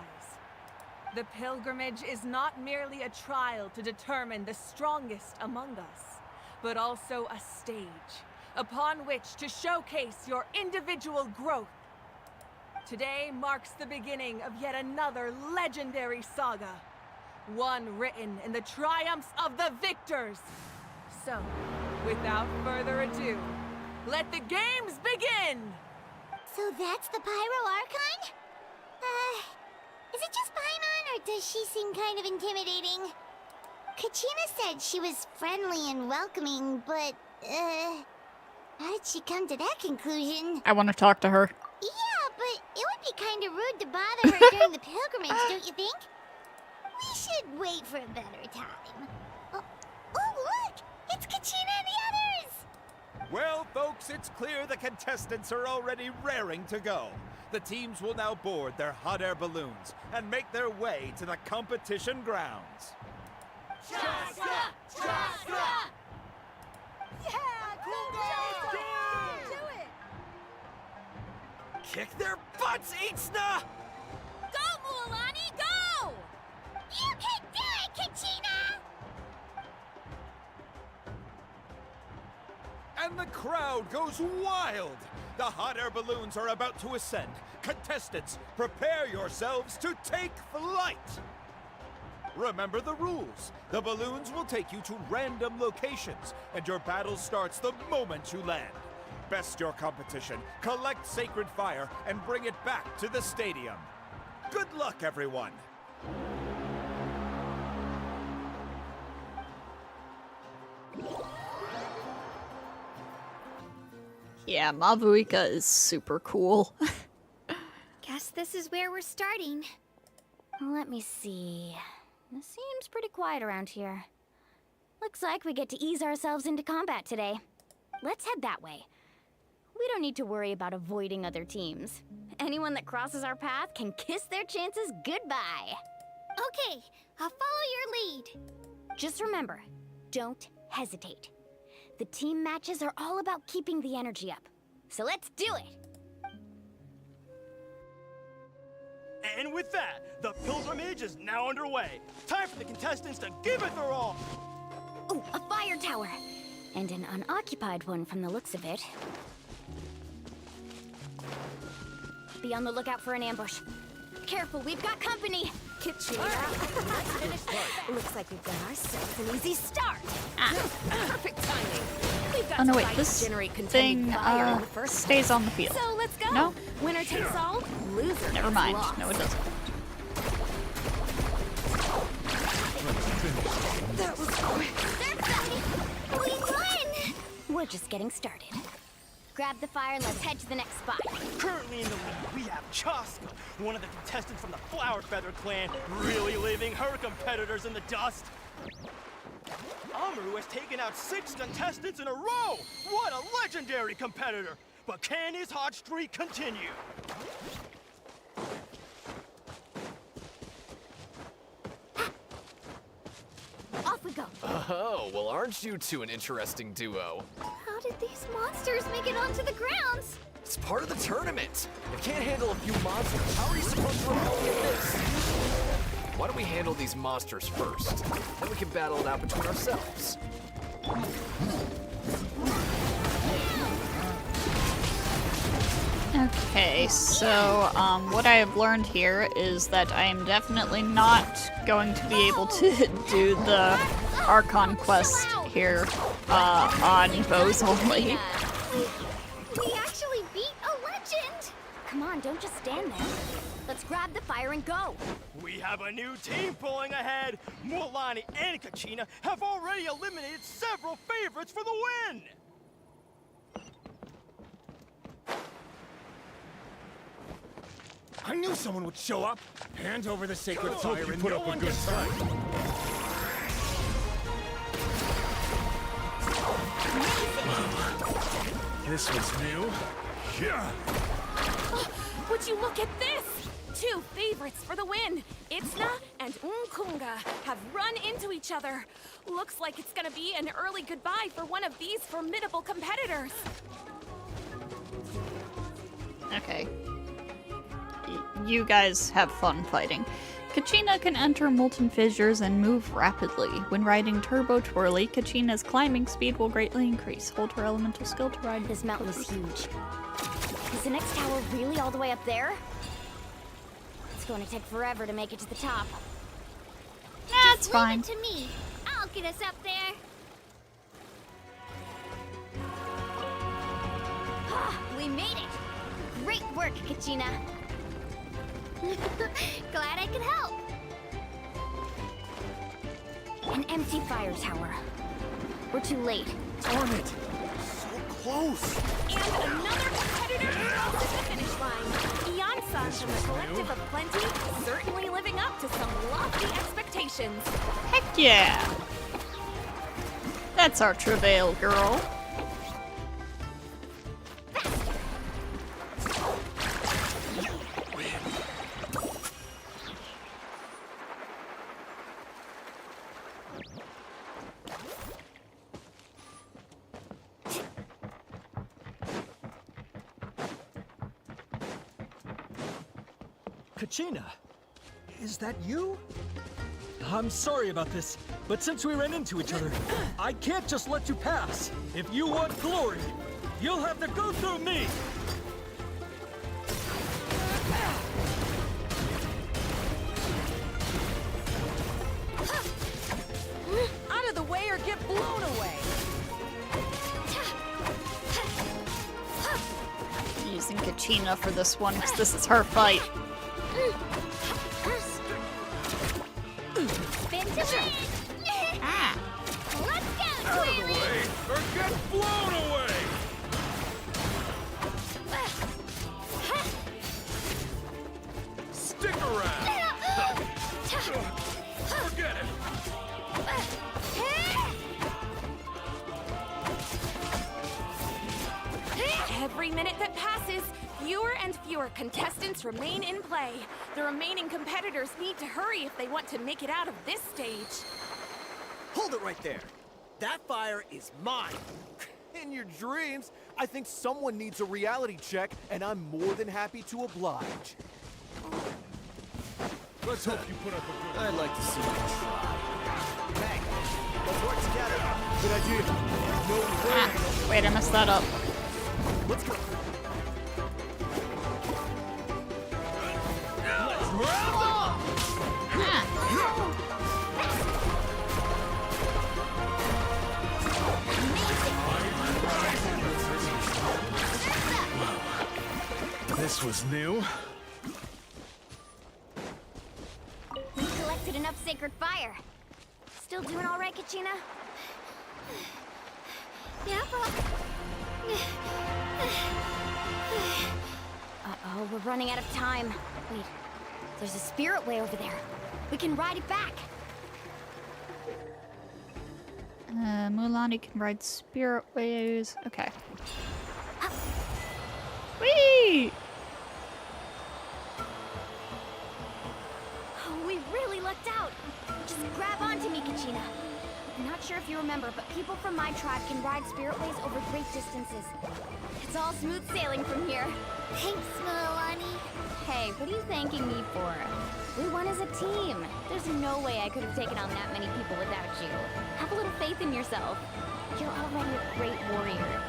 [SPEAKER 17] The pilgrimage is not merely a trial to determine the strongest among us, but also a stage upon which to showcase your individual growth. Today marks the beginning of yet another legendary saga, one written in the triumphs of the victors. So, without further ado, let the games begin!
[SPEAKER 5] So that's the Pyro Archon? Is it just Paimon, or does she seem kind of intimidating? Kachina said she was friendly and welcoming, but, how did she come to that conclusion?
[SPEAKER 1] I want to talk to her.
[SPEAKER 5] Yeah, but it would be kind of rude to bother her during the pilgrimage, don't you think? We should wait for a better time. Oh, look! It's Kachina and the others!
[SPEAKER 16] Well, folks, it's clear the contestants are already raring to go. The teams will now board their hot air balloons and make their way to the competition grounds.
[SPEAKER 3] Chaska! Chaska!
[SPEAKER 17] Yeah, cool girl! Do it!
[SPEAKER 16] Kick their butts, Itzna!
[SPEAKER 8] Go, Mualani, go!
[SPEAKER 5] You can do it, Kachina!
[SPEAKER 16] And the crowd goes wild! The hot air balloons are about to ascend. Contestants, prepare yourselves to take flight! Remember the rules. The balloons will take you to random locations, and your battle starts the moment you land. Best your competition, collect sacred fire, and bring it back to the stadium. Good luck, everyone!
[SPEAKER 1] Yeah, Mavuika is super cool.
[SPEAKER 8] Guess this is where we're starting.
[SPEAKER 6] Let me see. It seems pretty quiet around here. Looks like we get to ease ourselves into combat today. Let's head that way. We don't need to worry about avoiding other teams. Anyone that crosses our path can kiss their chances goodbye.
[SPEAKER 8] Okay, I'll follow your lead.
[SPEAKER 6] Just remember, don't hesitate. The team matches are all about keeping the energy up. So let's do it!
[SPEAKER 3] And with that, the pilgrimage is now underway. Time for the contestants to give it their all.
[SPEAKER 6] Oh, a fire tower! And an unoccupied one from the looks of it. Be on the lookout for an ambush. Careful, we've got company! Kitchen. Let's finish this. Looks like we've got ourselves an easy start. Perfect timing. We've got
[SPEAKER 1] Oh no,
[SPEAKER 6] to
[SPEAKER 1] wait,
[SPEAKER 6] fight
[SPEAKER 1] this
[SPEAKER 6] generate
[SPEAKER 1] thing
[SPEAKER 6] contending fire in the first
[SPEAKER 1] stays
[SPEAKER 6] place.
[SPEAKER 1] on the field.
[SPEAKER 6] So let's go.
[SPEAKER 1] No?
[SPEAKER 6] Winner takes all. Loser.
[SPEAKER 1] Never
[SPEAKER 6] gets
[SPEAKER 1] mind.
[SPEAKER 6] lost.
[SPEAKER 1] No, it doesn't.
[SPEAKER 6] That was quick.
[SPEAKER 8] We won!
[SPEAKER 6] We're just getting started. Grab the fire and let's head to the next spot.
[SPEAKER 3] Currently in the lead, we have Chaska, one of the contestants from the Flower Feather clan, really leaving her competitors in the dust. Amaru has taken out 6 contestants in a row! What a legendary competitor! But can his hot streak continue?
[SPEAKER 6] Off we go.
[SPEAKER 18] Oh, well, aren't you two an interesting duo?
[SPEAKER 8] How did these monsters make it onto the grounds?
[SPEAKER 18] It's part of the tournament. If you can't handle a few monsters, how are you supposed to repel me at this? Why don't we handle these monsters first? Then we can battle it out between ourselves.
[SPEAKER 1] Okay, so what I have learned here is that I am definitely not going to be able to do the Archon quest here on bows only.
[SPEAKER 8] We actually beat a legend!
[SPEAKER 6] Come on, don't just stand there. Let's grab the fire and go.
[SPEAKER 3] We have a new team pulling ahead. Mualani and Kachina have already eliminated several favorites for the win.
[SPEAKER 16] I knew someone would show up. Hand over the sacred fire and put up a good fight. This was new. Yeah.
[SPEAKER 10] Would you look at this? 2 favorites for the win. Itzna and Unkunga have run into each other. Looks like it's gonna be an early goodbye for one of these formidable competitors.
[SPEAKER 1] Okay. You guys have fun fighting. Kachina can enter molten fissures and move rapidly. When riding Turbo Twirly, Kachina's climbing speed will greatly increase. Hold her elemental skill to ride.
[SPEAKER 6] This mountain is huge. Is the next tower really all the way up there? It's going to take forever to make it to the top.
[SPEAKER 1] That's fine.
[SPEAKER 8] Leave it to me. I'll get us up there.
[SPEAKER 6] We made it! Great work, Kachina!
[SPEAKER 8] Glad I could help.
[SPEAKER 6] An empty fire tower. We're too late.
[SPEAKER 3] Darn it! So close!
[SPEAKER 10] And another competitor crosses the finish line. Ian-san from the Collective of Plenty, certainly living up to some lofty expectations.
[SPEAKER 1] Heck yeah! That's our Travail girl.
[SPEAKER 19] Kachina, is that you? I'm sorry about this, but since we ran into each other, I can't just let you pass. If you want glory, you'll have to go through me!
[SPEAKER 10] Out of the way or get blown away.
[SPEAKER 1] Using Kachina for this one, because this is her fight.
[SPEAKER 8] Spin to win! Let's go,
[SPEAKER 16] Out of the way, or get blown away!
[SPEAKER 18] around. Forget it.
[SPEAKER 10] Every minute that passes, fewer and fewer contestants remain in play. The remaining competitors need to hurry if they want to make it out of this stage.
[SPEAKER 3] Hold it right there. That fire is mine.
[SPEAKER 16] In your dreams, I think someone needs a reality check, and I'm more than happy to oblige.
[SPEAKER 18] Let's hope you put up a good.
[SPEAKER 3] I'd like to see you try. Hey, let's work together.
[SPEAKER 16] Good idea. No way.
[SPEAKER 1] Wait, I messed that up.
[SPEAKER 3] Let's go.
[SPEAKER 18] This was new.
[SPEAKER 6] We collected enough sacred fire. Still doing all right, Kachina?
[SPEAKER 8] Yeah,
[SPEAKER 6] Uh-oh, we're running out of time. Wait, there's a spirit way over there. We can ride it back.
[SPEAKER 1] Mulan, can ride spirit ways. Okay. Whee!
[SPEAKER 6] Oh, we really lucked out. Just grab onto me, Kachina. I'm not sure if you remember, but people from my tribe can ride spirit ways over great distances. It's all smooth sailing from here.
[SPEAKER 5] Thanks, Milani.
[SPEAKER 6] Hey, what are you thanking me for? We won as a team. There's no way I could have taken on that many people without you. Have a little faith in yourself. You're already a great warrior.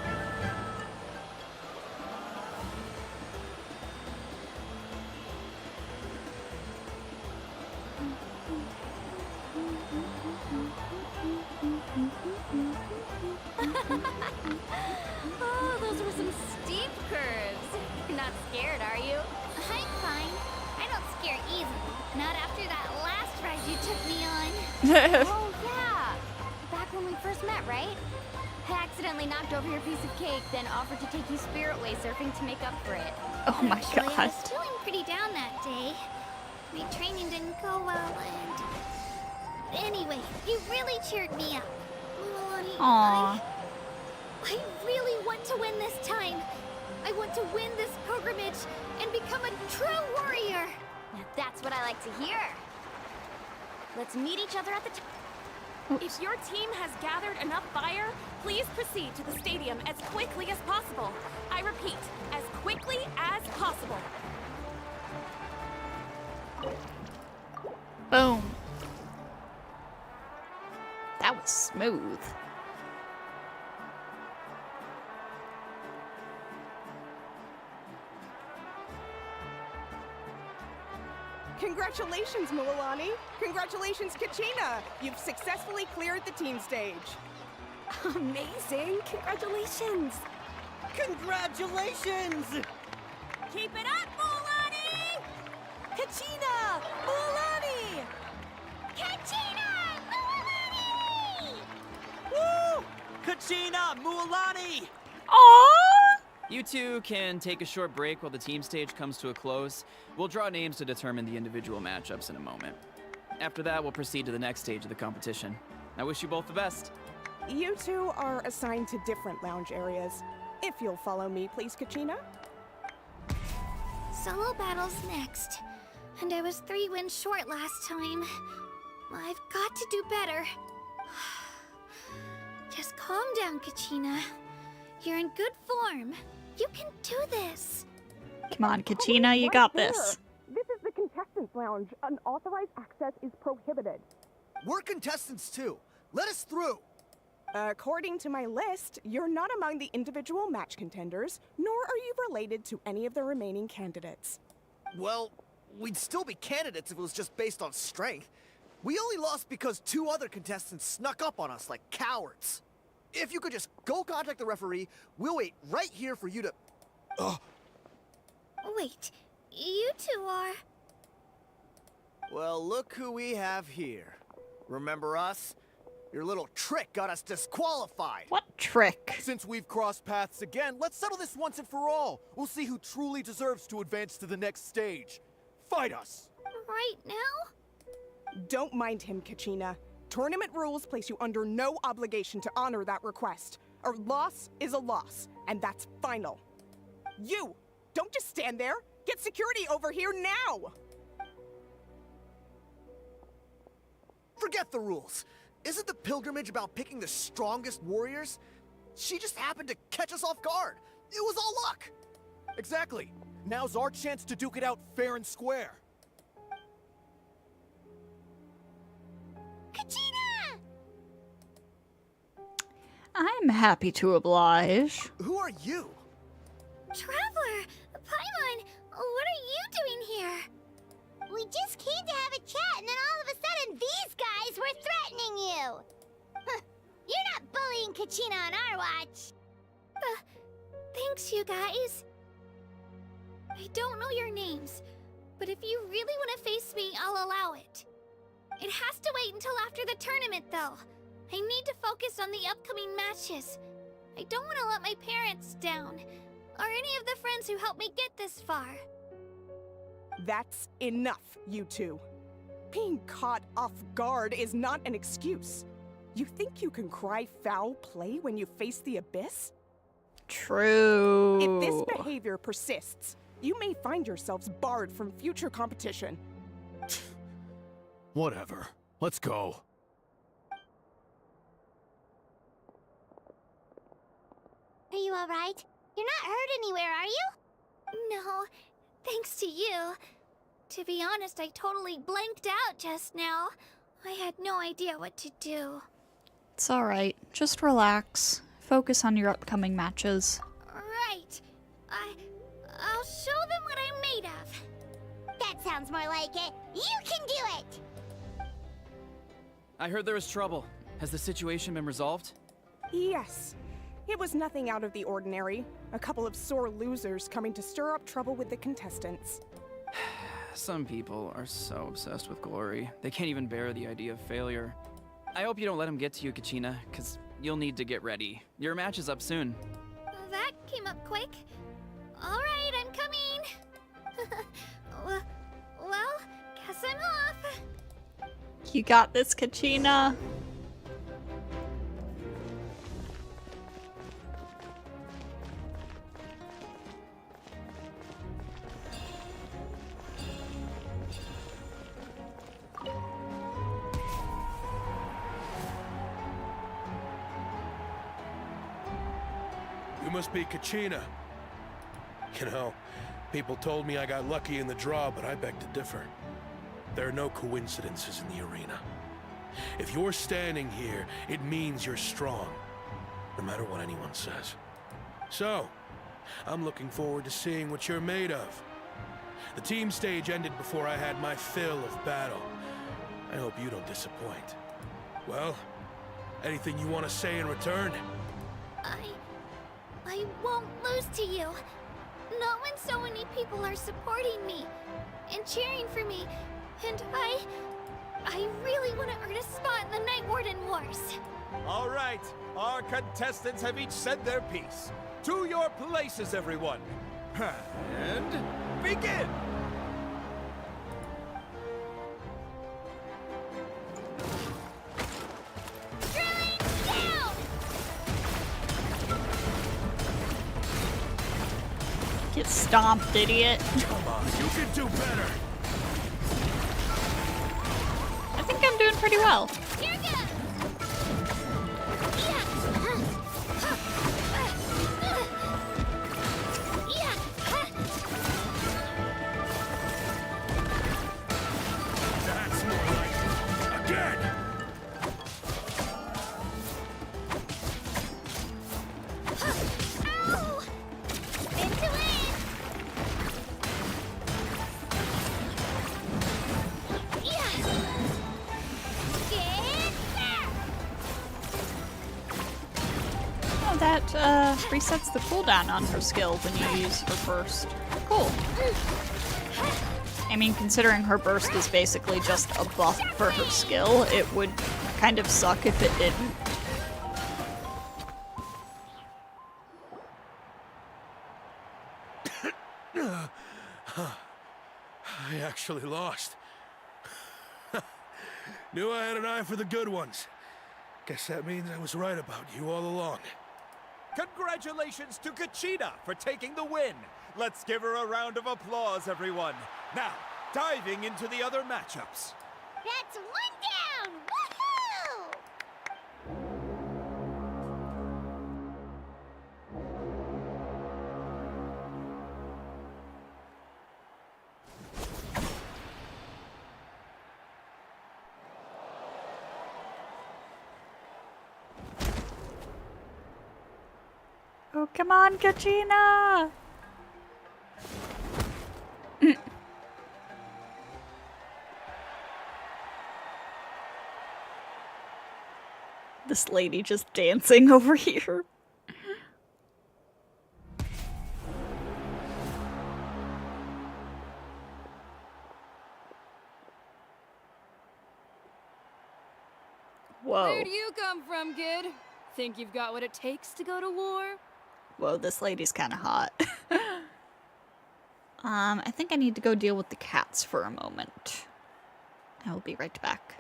[SPEAKER 6] Oh, those were some steep curves. You're not scared, are you?
[SPEAKER 5] I'm fine. I don't scare easily. Not after that last ride you took me on.
[SPEAKER 6] Oh, yeah. Back when we first met, right? I accidentally knocked over your piece of cake, then offered to take you spirit way surfing to make up for it.
[SPEAKER 1] Oh my
[SPEAKER 5] Actually, I
[SPEAKER 1] god.
[SPEAKER 5] was feeling pretty down that day. My training didn't go well, and... Anyway, you really cheered me up. Milani,
[SPEAKER 1] Aww.
[SPEAKER 5] I really want to win this time. I want to win this pilgrimage and become a true warrior.
[SPEAKER 6] Now that's what I like to hear. Let's meet each other at the top.
[SPEAKER 10] If your team has gathered enough fire, please proceed to the stadium as quickly as possible. I repeat, as quickly as possible.
[SPEAKER 1] Boom. That was smooth.
[SPEAKER 15] Congratulations, Milani. Congratulations, Kachina. You've successfully cleared the team stage.
[SPEAKER 10] Amazing. Congratulations.
[SPEAKER 3] Congratulations!
[SPEAKER 10] Keep it up, Milani! Kachina! Milani!
[SPEAKER 5] Kachina! Milani!
[SPEAKER 3] Woo! Kachina, Mualani!
[SPEAKER 1] Aww!
[SPEAKER 11] You two can take a short break while the team stage comes to a close. We'll draw names to determine the individual matchups in a moment. After that, we'll proceed to the next stage of the competition. I wish you both the best.
[SPEAKER 15] You two are assigned to different lounge areas. If you'll follow me, please, Kachina.
[SPEAKER 5] Solo battles next. And I was 3 wins short last time. I've got to do better. Just calm down, Kachina. You're in good form. You can do this.
[SPEAKER 1] Come on, Kachina, you got this.
[SPEAKER 15] This is the contestants' lounge. Unauthorized access is prohibited.
[SPEAKER 3] We're contestants too. Let us through.
[SPEAKER 15] According to my list, you're not among the individual match contenders, nor are you related to any of the remaining candidates.
[SPEAKER 3] Well, we'd still be candidates if it was just based on strength. We only lost because 2 other contestants snuck up on us like cowards. If you could just go contact the referee, we'll wait right here for you to...
[SPEAKER 5] Wait, you two are...
[SPEAKER 3] Well, look who we have here. Remember us? Your little trick got us disqualified.
[SPEAKER 1] What trick?
[SPEAKER 16] Since we've crossed paths again, let's settle this once and for all. We'll see who truly deserves to advance to the next stage. Fight us!
[SPEAKER 8] right now?
[SPEAKER 15] Don't mind him, Kachina. Tournament rules place you under no obligation to honor that request. A loss is a loss, and that's final. You! Don't just stand there! Get security over here now!
[SPEAKER 3] Forget the rules. Isn't the pilgrimage about picking the strongest warriors? She just happened to catch us off guard. It was all luck.
[SPEAKER 16] Exactly. Now's our chance to duke it out fair and square.
[SPEAKER 8] Kachina!
[SPEAKER 1] I'm happy to oblige.
[SPEAKER 3] Who are you?
[SPEAKER 8] Traveler! Paimon! What are you doing here?
[SPEAKER 5] We just came to have a chat, and then all of a sudden these guys were threatening you! Huh, you're not bullying Kachina on our watch!
[SPEAKER 8] Thanks, you guys. I don't know your names, but if you really want to face me, I'll allow it. It has to wait until after the tournament, though. I need to focus on the upcoming matches. I don't want to let my parents down, or any of the friends who helped me get this far.
[SPEAKER 15] That's enough, you two. Being caught off guard is not an excuse. You think you can cry foul play when you face the abyss?
[SPEAKER 1] True.
[SPEAKER 15] If this behavior persists, you may find yourselves barred from future competition.
[SPEAKER 16] Whatever. Let's go.
[SPEAKER 5] Are you alright? You're not hurt anywhere, are you?
[SPEAKER 8] No, thanks to you. To be honest, I totally blanked out just now. I had no idea what to do.
[SPEAKER 1] It's alright. Just relax. Focus on your upcoming matches.
[SPEAKER 8] Right. I'll show them what I'm made of.
[SPEAKER 5] That sounds more like it. You can do it!
[SPEAKER 11] I heard there was trouble. Has the situation been resolved?
[SPEAKER 15] Yes. It was nothing out of the ordinary. A couple of sore losers coming to stir up trouble with the contestants.
[SPEAKER 11] Some people are so obsessed with glory, they can't even bear the idea of failure. I hope you don't let them get to you, Kachina, because you'll need to get ready. Your match is up soon.
[SPEAKER 8] That came up quick. Alright, I'm coming. Well, guess I'm off.
[SPEAKER 1] You got this, Kachina.
[SPEAKER 20] You must be Kachina. You know, people told me I got lucky in the draw, but I beg to differ. There are no coincidences in the arena. If you're standing here, it means you're strong, no matter what anyone says. So, I'm looking forward to seeing what you're made of. The team stage ended before I had my fill of battle. I hope you don't disappoint. Well, anything you want to say in return?
[SPEAKER 8] I won't lose to you. Not when so many people are supporting me and cheering for me. And I really want to earn a spot in the Night Warden Wars.
[SPEAKER 16] All right, our contestants have each said their piece. To your places, everyone. And begin!
[SPEAKER 1] Get stomped, idiot.
[SPEAKER 20] Come on, you can do better.
[SPEAKER 1] I think I'm doing pretty well.
[SPEAKER 8] Here goes.
[SPEAKER 20] That's more like it. Again!
[SPEAKER 8] Ow! Spin to win. Get back.
[SPEAKER 1] Oh, that resets the cooldown on her skill when you use her burst. Cool. I mean, considering her burst is basically just a buff for her skill, it would kind of suck if it didn't.
[SPEAKER 20] I actually lost. Knew I had an eye for the good ones. Guess that means I was right about you all along.
[SPEAKER 16] Congratulations to Kachina for taking the win. Let's give her a round of applause, everyone. Now, diving into the other matchups.
[SPEAKER 5] That's one down! Woohoo!
[SPEAKER 1] Oh, come on, Kachina! This lady just dancing over here. Whoa.
[SPEAKER 21] Where do you come from, kid? Think you've got what it takes to go to war?
[SPEAKER 1] Whoa, this lady's kind of hot. I think I need to go deal with the cats for a moment. I will be right back.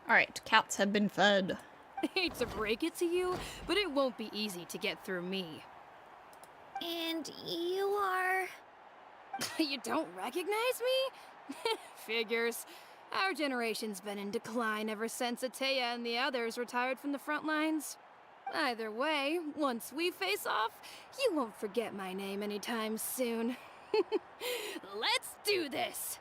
[SPEAKER 1] Alright, cats have been fed.
[SPEAKER 21] Hate to break it to you, but it won't be easy to get through me.
[SPEAKER 5] And you are...
[SPEAKER 21] You don't recognize me? Figures. Our generation's been in decline ever since Ateya and the others retired from the front lines. Either way, once we face off, you won't forget my name anytime soon. Let's do this!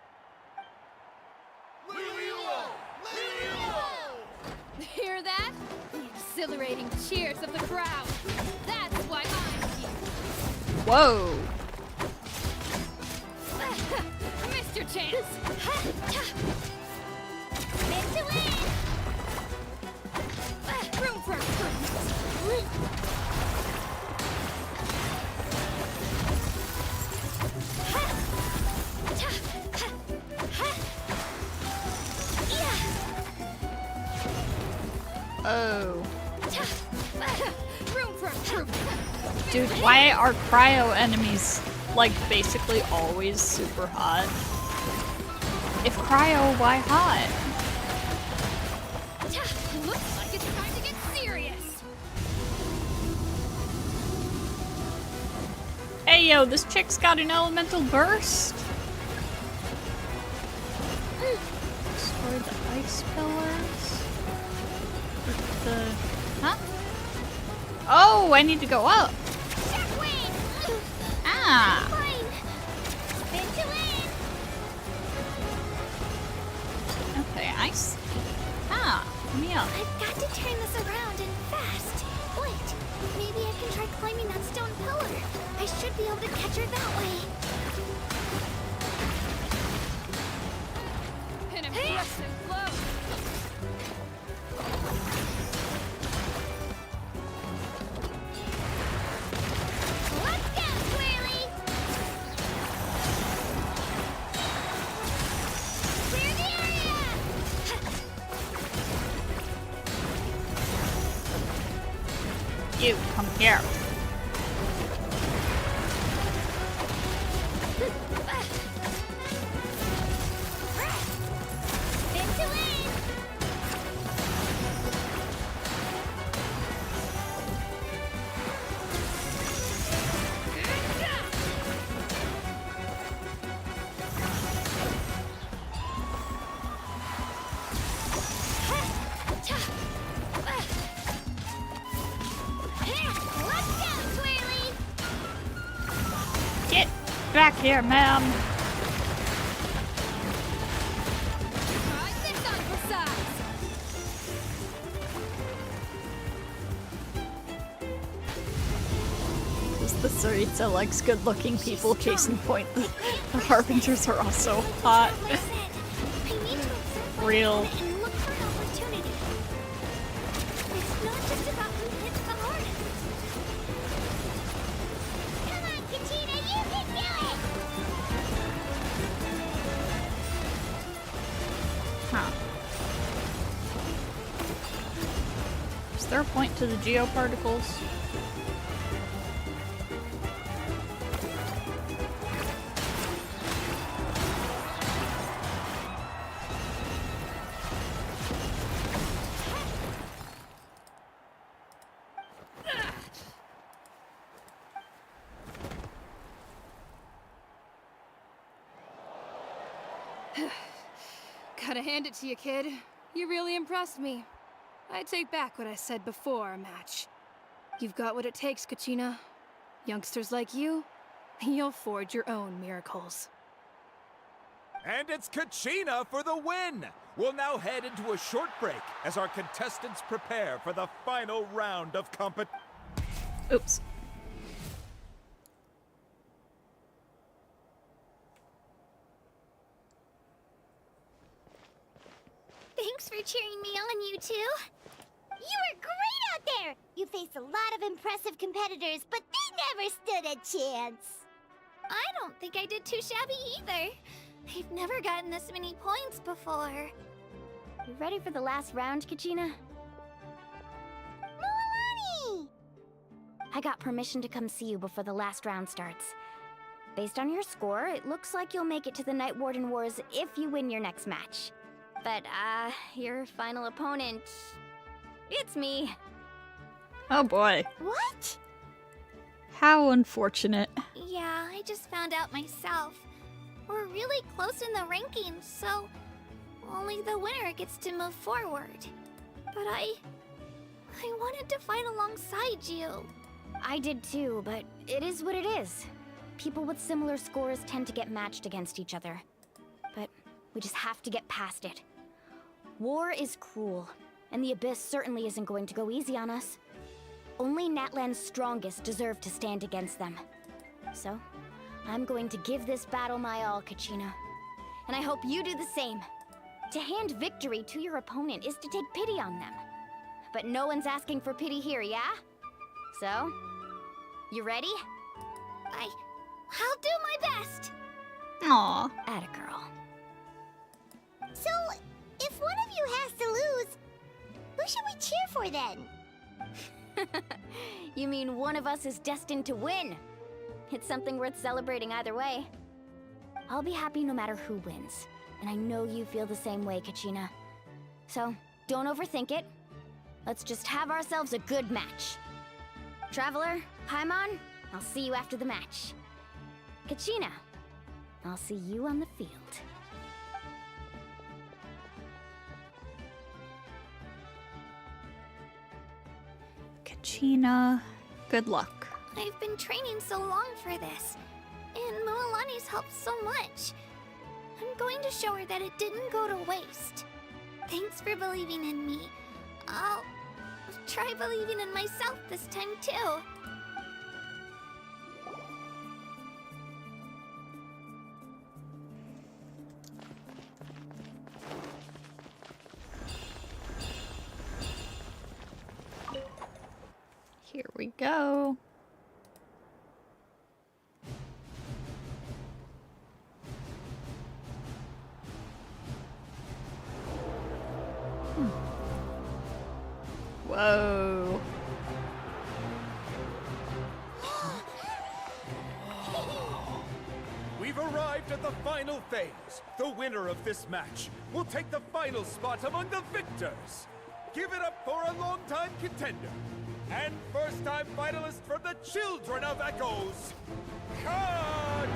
[SPEAKER 21] Hear that? The exhilarating cheers of the crowd. That's why I'm here.
[SPEAKER 1] Whoa.
[SPEAKER 21] Mr. Chance.
[SPEAKER 5] Meant to win!
[SPEAKER 21] Room for improvement.
[SPEAKER 1] Oh.
[SPEAKER 21] Room for improvement.
[SPEAKER 1] Dude, why are cryo enemies, like, basically always super hot? If cryo, why hot?
[SPEAKER 21] Looks like it's time to get serious.
[SPEAKER 1] Hey yo, this chick's got an elemental burst. Destroy the ice pillars. The... Huh? Oh, I need to go up. Ah. Okay, I see. Ah, yeah.
[SPEAKER 8] I've got to turn this around and fast. Wait, maybe I can try climbing that stone pillar. I should be able to catch her that way.
[SPEAKER 21] An impressive blow.
[SPEAKER 8] Let's go, Twirly! Clear the area!
[SPEAKER 1] You come here. Get back here, ma'am. This is the Sarita likes good-looking people. Case in point, the Harbingers are also hot. Real.
[SPEAKER 8] And look for an opportunity. It's not just about who hits the hardest. Come on, Katina, you can do it!
[SPEAKER 1] Huh. Is there a point to the geoparticles?
[SPEAKER 21] Gotta hand it to you, kid. You really impressed me. I take back what I said before our match. You've got what it takes, Kachina. Youngsters like you, you'll forge your own miracles.
[SPEAKER 16] And it's Kachina for the win! We'll now head into a short break as our contestants prepare for the final round of competition.
[SPEAKER 1] Oops.
[SPEAKER 5] Thanks for cheering me on, you two. You were great out there! You faced a lot of impressive competitors, but they never stood a chance.
[SPEAKER 8] I don't think I did too shabby either. I've never gotten this many points before.
[SPEAKER 6] You ready for the last round, Kachina?
[SPEAKER 5] Milani!
[SPEAKER 6] I got permission to come see you before the last round starts. Based on your score, it looks like you'll make it to the Night Warden Wars if you win your next match. But, your final opponent... it's me.
[SPEAKER 1] Oh boy.
[SPEAKER 5] What?
[SPEAKER 1] How unfortunate.
[SPEAKER 8] Yeah, I just found out myself. We're really close in the rankings, so only the winner gets to move forward. But I wanted to fight alongside you.
[SPEAKER 6] I did too, but it is what it is. People with similar scores tend to get matched against each other. But we just have to get past it. War is cruel, and the Abyss certainly isn't going to go easy on us. Only NATLAN's strongest deserve to stand against them. So, I'm going to give this battle my all, Kachina. And I hope you do the same. To hand victory to your opponent is to take pity on them. But no one's asking for pity here, yeah? So, you ready?
[SPEAKER 8] I'll do my best!
[SPEAKER 1] Aww.
[SPEAKER 6] Atta girl.
[SPEAKER 5] So, if one of you has to lose, who should we cheer for then?
[SPEAKER 6] You mean one of us is destined to win? It's something worth celebrating either way. I'll be happy no matter who wins. And I know you feel the same way, Kachina. So, don't overthink it. Let's just have ourselves a good match. Traveler, Paimon, I'll see you after the match. Kachina, I'll see you on the field.
[SPEAKER 1] Kachina. Good luck.
[SPEAKER 8] I've been training so long for this, and Mualani's helped so much. I'm going to show her that it didn't go to waste. Thanks for believing in me. I'll try believing in myself this time too.
[SPEAKER 1] Here we go. Whoa.
[SPEAKER 16] We've arrived at the final phase. The winner of this match will take the final spot among the victors. Give it up for a long-time contender and first-time finalist from the Children of Echoes, Kachina!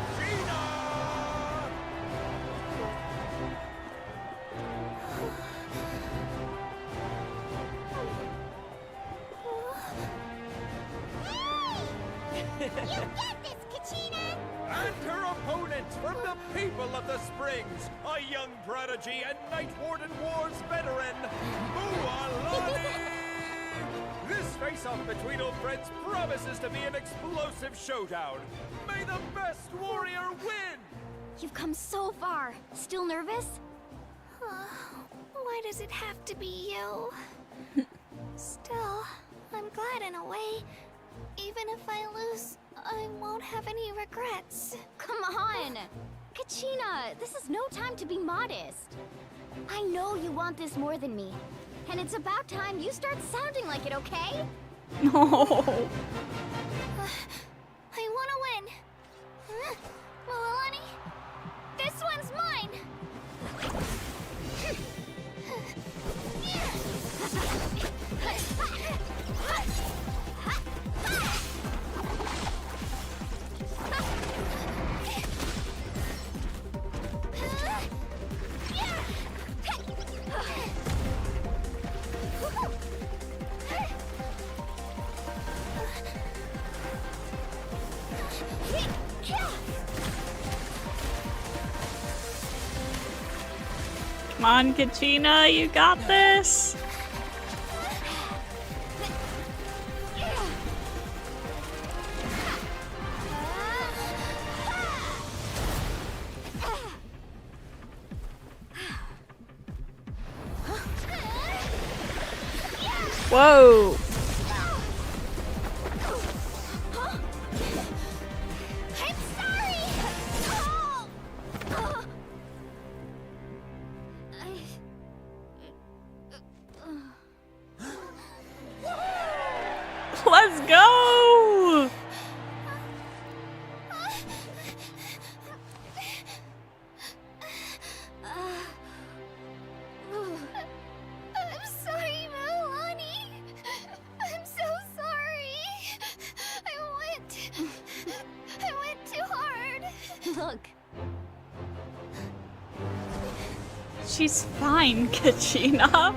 [SPEAKER 5] You get this, Kachina!
[SPEAKER 16] And her opponent from the people of the Springs, a young prodigy and Night Warden Wars veteran, Mualani! This face-off between old friends promises to be an explosive showdown. May the best warrior win!
[SPEAKER 6] You've come so far. Still nervous?
[SPEAKER 8] Why does it have to be you? Still, I'm glad in a way. Even if I lose, I won't have any regrets.
[SPEAKER 6] Come on! Kachina, this is no time to be modest. I know you want this more than me. And it's about time you start sounding like it, okay?
[SPEAKER 1] No.
[SPEAKER 8] I want to win. Mualani, this one's mine.
[SPEAKER 1] Come on, Kachina, you got this. Whoa.
[SPEAKER 8] I'm sorry!
[SPEAKER 1] Let's go!
[SPEAKER 8] I'm sorry, Mualani. I'm so sorry. I went too hard.
[SPEAKER 6] Look.
[SPEAKER 1] She's fine, Kachina.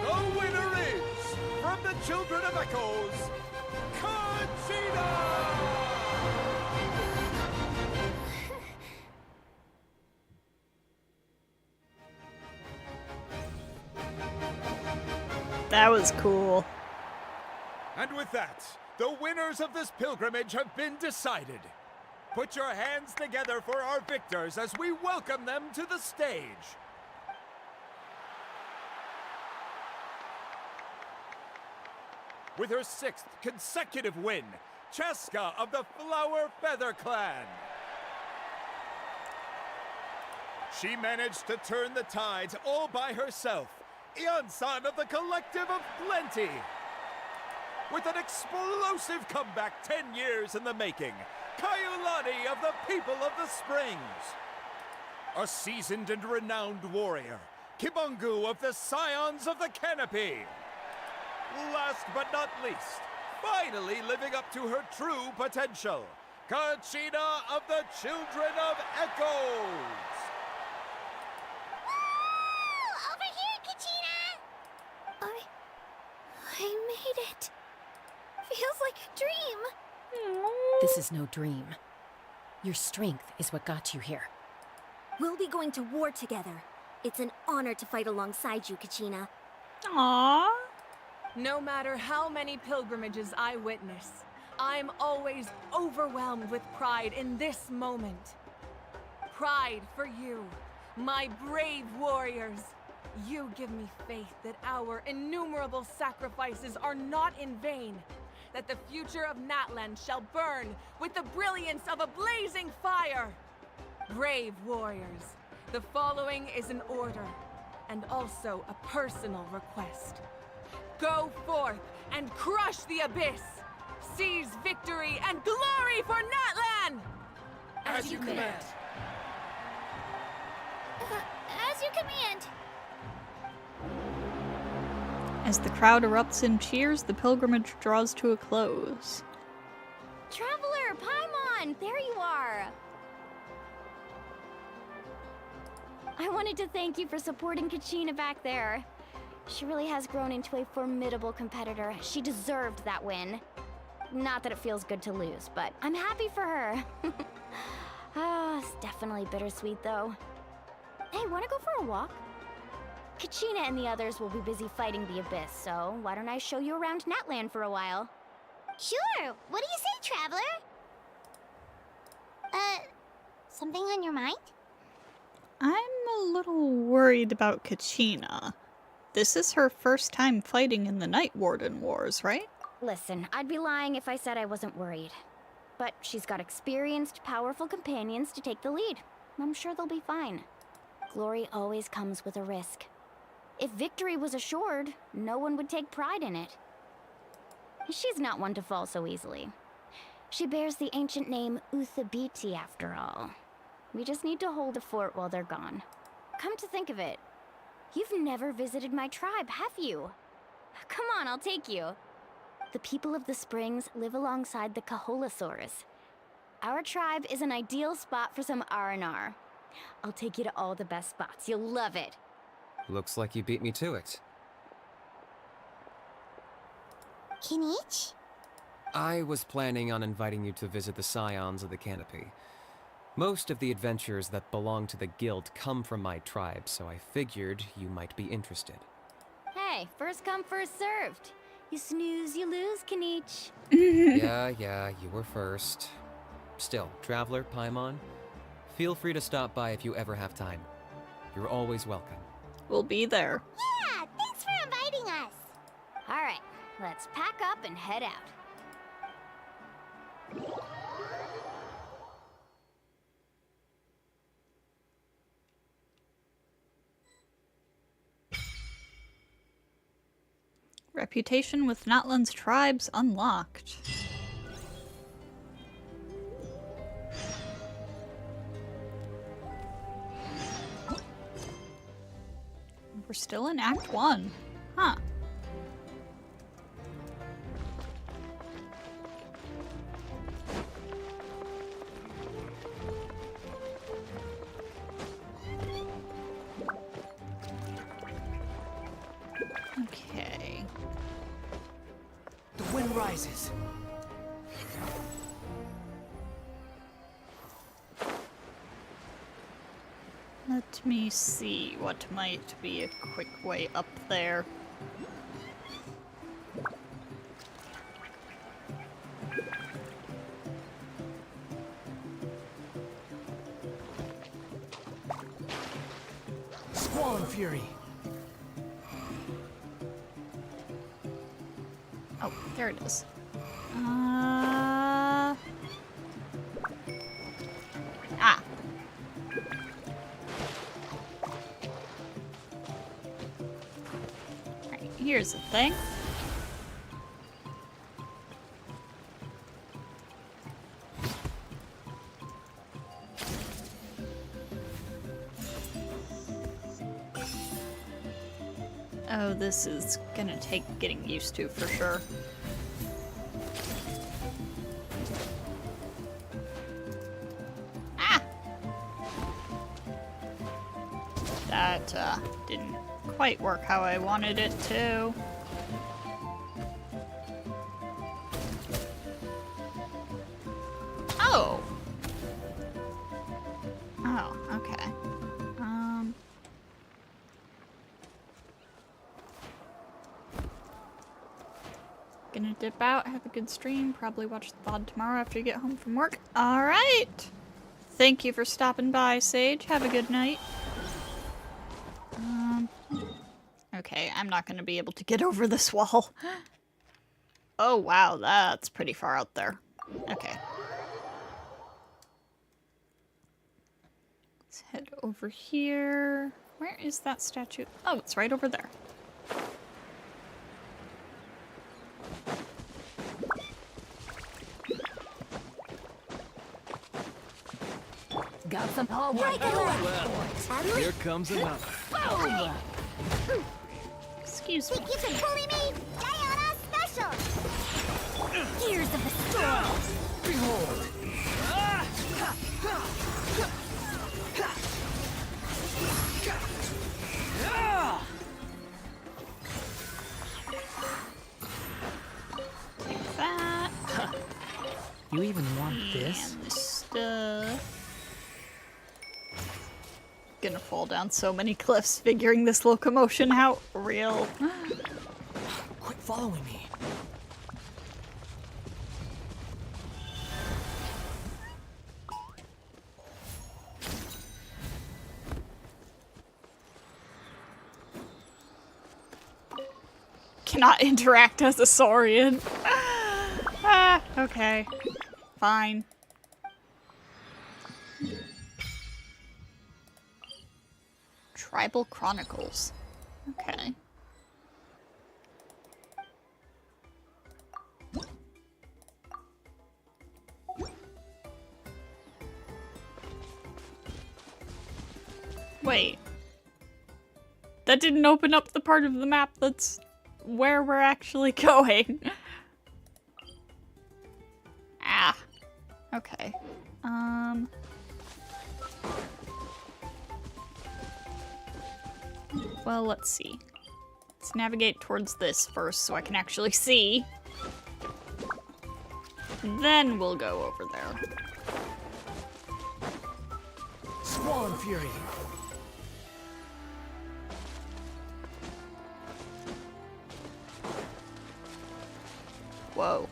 [SPEAKER 16] The winner is, from the Children of Echoes, Kachina!
[SPEAKER 1] That was cool.
[SPEAKER 16] And with that, the winners of this pilgrimage have been decided. Put your hands together for our victors as we welcome them to the stage. With her 6th consecutive win, Cheska of the Flower Feather Clan. She managed to turn the tides all by herself. Ian-san of the Collective of Plenty. With an explosive comeback 10 years in the making, Kayulani of the People of the Springs. A seasoned and renowned warrior, Kibungu of the Scions of the Canopy. Last but not least, finally living up to her true potential, Kachina of the Children of Echoes!
[SPEAKER 5] Over here, Kachina!
[SPEAKER 21] I made it. Feels like a dream.
[SPEAKER 7] This is no dream. Your strength is what got you here.
[SPEAKER 22] We'll be going to war together. It's an honor to fight alongside you, Kachina.
[SPEAKER 1] Aww.
[SPEAKER 17] No matter how many pilgrimages I witness, I'm always overwhelmed with pride in this moment. Pride for you, my brave warriors. You give me faith that our innumerable sacrifices are not in vain, that the future of NATLAN shall burn with the brilliance of a blazing fire. Brave warriors, the following is an order, and also a personal request. Go forth and crush the abyss! Seize victory and glory for NATLAN!
[SPEAKER 16] As you command.
[SPEAKER 5] As you command.
[SPEAKER 1] As the crowd erupts in cheers, the pilgrimage draws to a close.
[SPEAKER 6] Traveler, Paimon, there you are! I wanted to thank you for supporting Kachina back there. She really has grown into a formidable competitor. She deserved that win. Not that it feels good to lose, but I'm happy for her. It's definitely bittersweet, though. Hey, wanna go for a walk? Kachina and the others will be busy fighting the Abyss, so why don't I show you around NATLAN for a while?
[SPEAKER 5] Sure. What do you say, Traveler? Something on your mind?
[SPEAKER 1] I'm a little worried about Kachina. This is her first time fighting in the Night Warden Wars, right?
[SPEAKER 6] Listen, I'd be lying if I said I wasn't worried. But she's got experienced, powerful companions to take the lead. I'm sure they'll be fine. Glory always comes with a risk. If victory was assured, no one would take pride in it. She's not one to fall so easily. She bears the ancient name Uthabiti, after all. We just need to hold the fort while they're gone. Come to think of it, you've never visited my tribe, have you? Come on, I'll take you. The people of the Springs live alongside the Kaholasaurus. Our tribe is an ideal spot for some R&R. I'll take you to all the best spots. You'll love it.
[SPEAKER 14] Looks like you beat me to it.
[SPEAKER 5] Kinich?
[SPEAKER 12] I was planning on inviting you to visit the Scions of the Canopy. Most of the adventurers that belong to the guild come from my tribe, so I figured you might be interested.
[SPEAKER 6] Hey, first come, first served. You snooze, you lose, Kinich.
[SPEAKER 12] Yeah, you were first. Still, Traveler, Paimon, feel free to stop by if you ever have time. You're always welcome.
[SPEAKER 1] We'll be there.
[SPEAKER 5] Yeah, thanks for inviting us.
[SPEAKER 6] All right, let's pack up and head out.
[SPEAKER 1] Reputation with NATLAN's tribes unlocked. We're still in Act 1. Huh. Okay.
[SPEAKER 3] The wind rises.
[SPEAKER 1] Let me see what might be a quick way up there.
[SPEAKER 3] Squall Fury.
[SPEAKER 1] Oh, there it is. Ah. Right, here's the thing. Oh, this is gonna take getting used to for sure. That didn't quite work how I wanted it to. Oh! Oh, okay. Gonna dip out, have a good stream, probably watch the VOD tomorrow after you get home from work. Alright! Thank you for stopping by, Sage. Have a good night. Okay, I'm not gonna be able to get over this wall. Oh wow, that's pretty far out there. Okay. Let's head over here. Where is that statue? Oh, it's right over there.
[SPEAKER 2] Got some power.
[SPEAKER 18] Well, here comes another.
[SPEAKER 1] Excuse me.
[SPEAKER 5] Think you can bully me? Diana Special! Gears of the Storm!
[SPEAKER 18] Behold!
[SPEAKER 1] Take that.
[SPEAKER 4] You even want this?
[SPEAKER 1] And this stuff. Gonna fall down so many cliffs figuring this locomotion out real.
[SPEAKER 4] Quit following me.
[SPEAKER 1] Cannot interact as a Saurian. Okay. Fine. Tribal Chronicles. Okay. Wait. That didn't open up the part of the map that's where we're actually going. Ah. Okay. Well, let's see. Let's navigate towards this first so I can actually see. Then we'll go over there.
[SPEAKER 18] Swan Fury!
[SPEAKER 1] Whoa.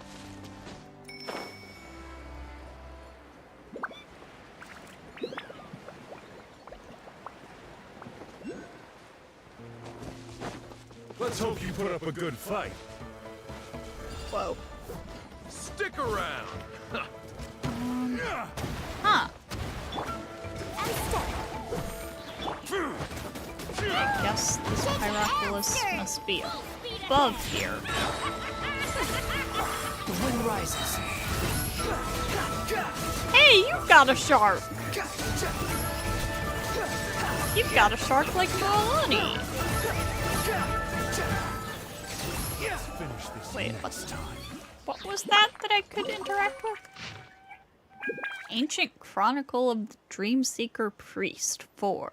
[SPEAKER 20] Let's hope you put up a good fight.
[SPEAKER 1] Whoa.
[SPEAKER 20] Stick around!
[SPEAKER 1] Huh. I guess this Pyroculus must be above here.
[SPEAKER 18] The wind rises.
[SPEAKER 1] Hey, you've got a shark! You've got a shark like Maloney! Wait, what was that I could interact with? Ancient Chronicle of the Dreamseeker Priest 4.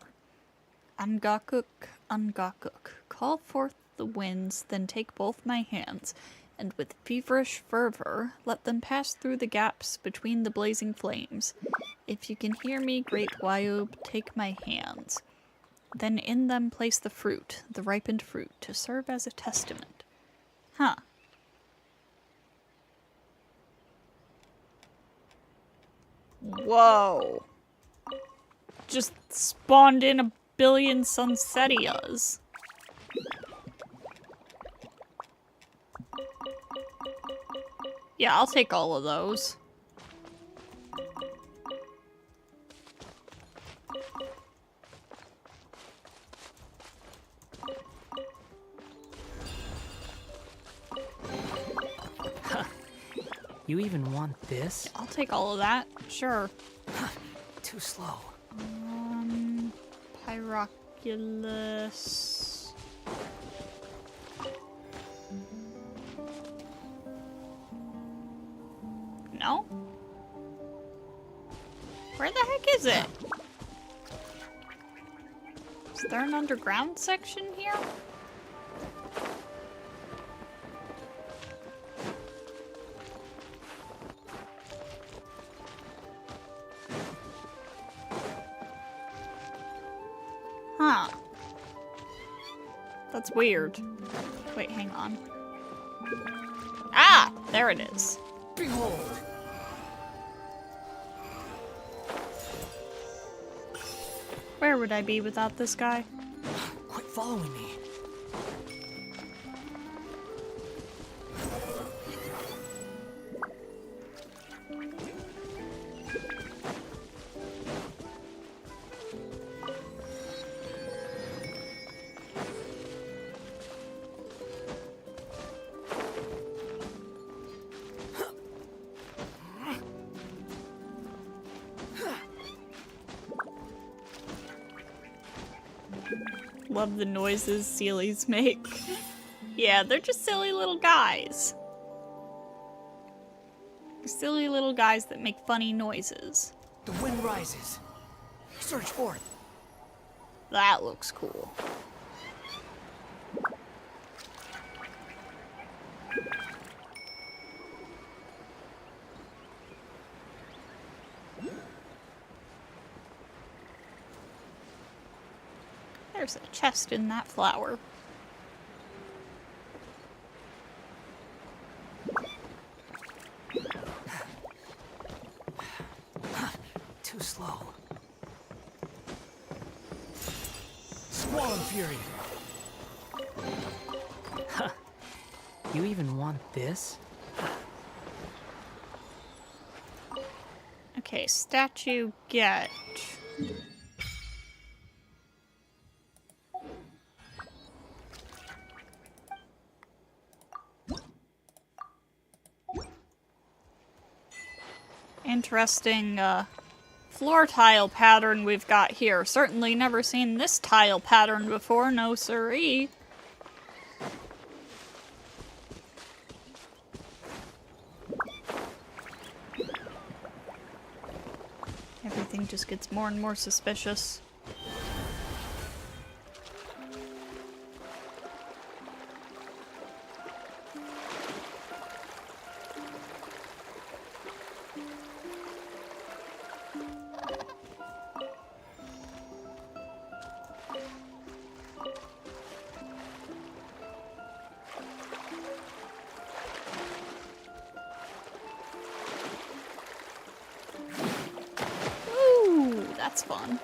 [SPEAKER 1] Angakuk, Angakuk. Call forth the winds, then take both my hands, and with feverish fervor, let them pass through the gaps between the blazing flames. If you can hear me, great Wyob, take my hands. Then in them place the fruit, the ripened fruit, to serve as a testament. Huh. Whoa. Just spawned in a billion Sunsetias. Yeah, I'll take all of those.
[SPEAKER 4] You even want this?
[SPEAKER 1] I'll take all of that. Sure.
[SPEAKER 4] Too slow.
[SPEAKER 1] Pyroculus. No? Where the heck is it? Is there an underground section here? Huh. That's weird. Wait, hang on. Ah! There it is.
[SPEAKER 4] Behold!
[SPEAKER 1] Where would I be without this guy?
[SPEAKER 4] Quit following me.
[SPEAKER 1] Love the noises Sealies make. Yeah, they're just silly little guys. Silly little guys that make funny noises.
[SPEAKER 4] The wind rises. Search forth.
[SPEAKER 1] That looks cool. There's a chest in that flower.
[SPEAKER 4] Too slow. Squall and Fury. Huh. You even want this?
[SPEAKER 1] Okay, statue get. Interesting, floor tile pattern we've got here. Certainly never seen this tile pattern before, no siree. Everything just gets more and more suspicious. That's fun.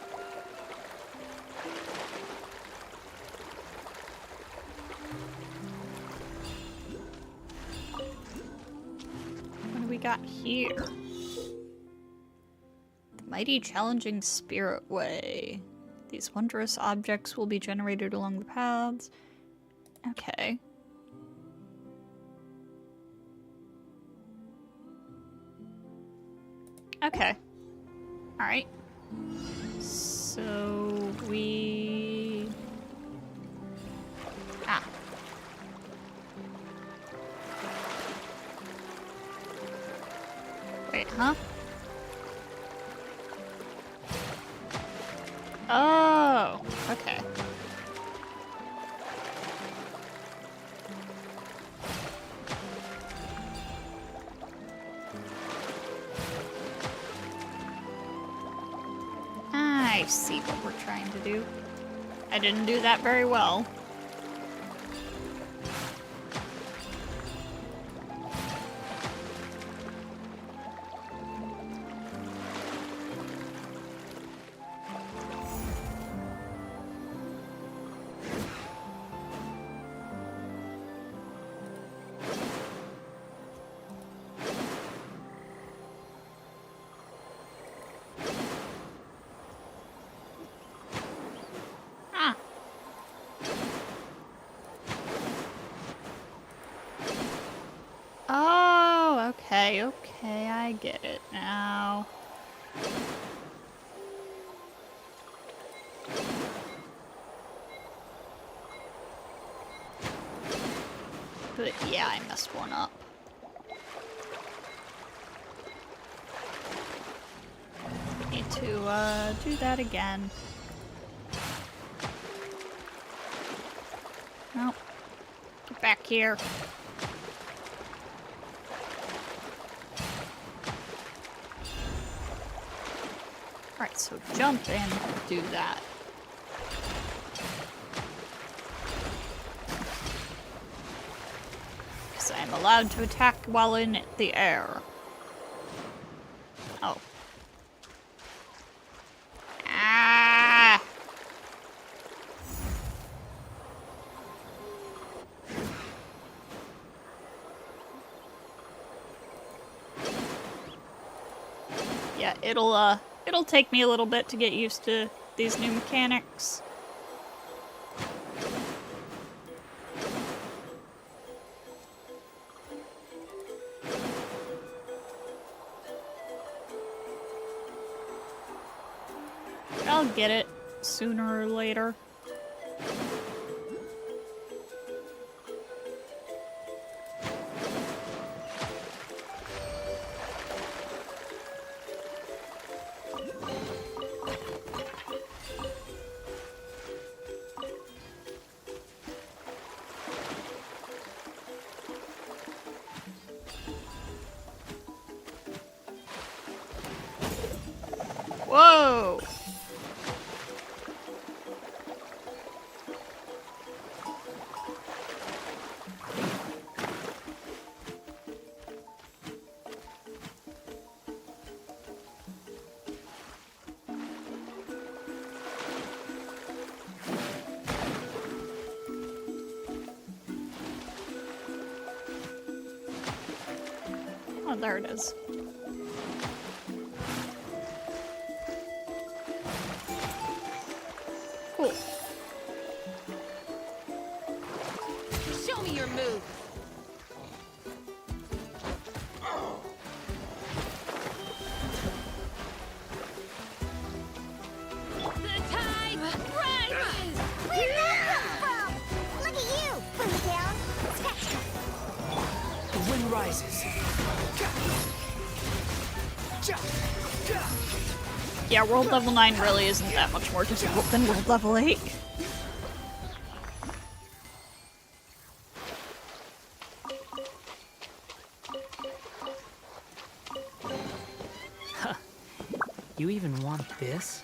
[SPEAKER 1] What do we got here? The mighty challenging spirit way. These wondrous objects will be generated along the paths. Okay. Okay. Alright. So we... Ah. Wait, huh? Oh, okay. I see what we're trying to do. I didn't do that very well. Oh, okay, okay, I get it now. But yeah, I messed one up. Need to do that again. No. Get back here. Alright, so jump and do that. Because I'm allowed to attack while in the air. Oh. Ah! Yeah, it'll take me a little bit to get used to these new mechanics. I'll get it sooner or later. Whoa! Oh, there it is. Cool.
[SPEAKER 21] Show me your move.
[SPEAKER 8] The tide rises! Where'd that come from? Look at you! Put me down.
[SPEAKER 3] The wind rises.
[SPEAKER 1] Yeah, world level 9 really isn't that much more difficult than world level 8.
[SPEAKER 4] You even want this?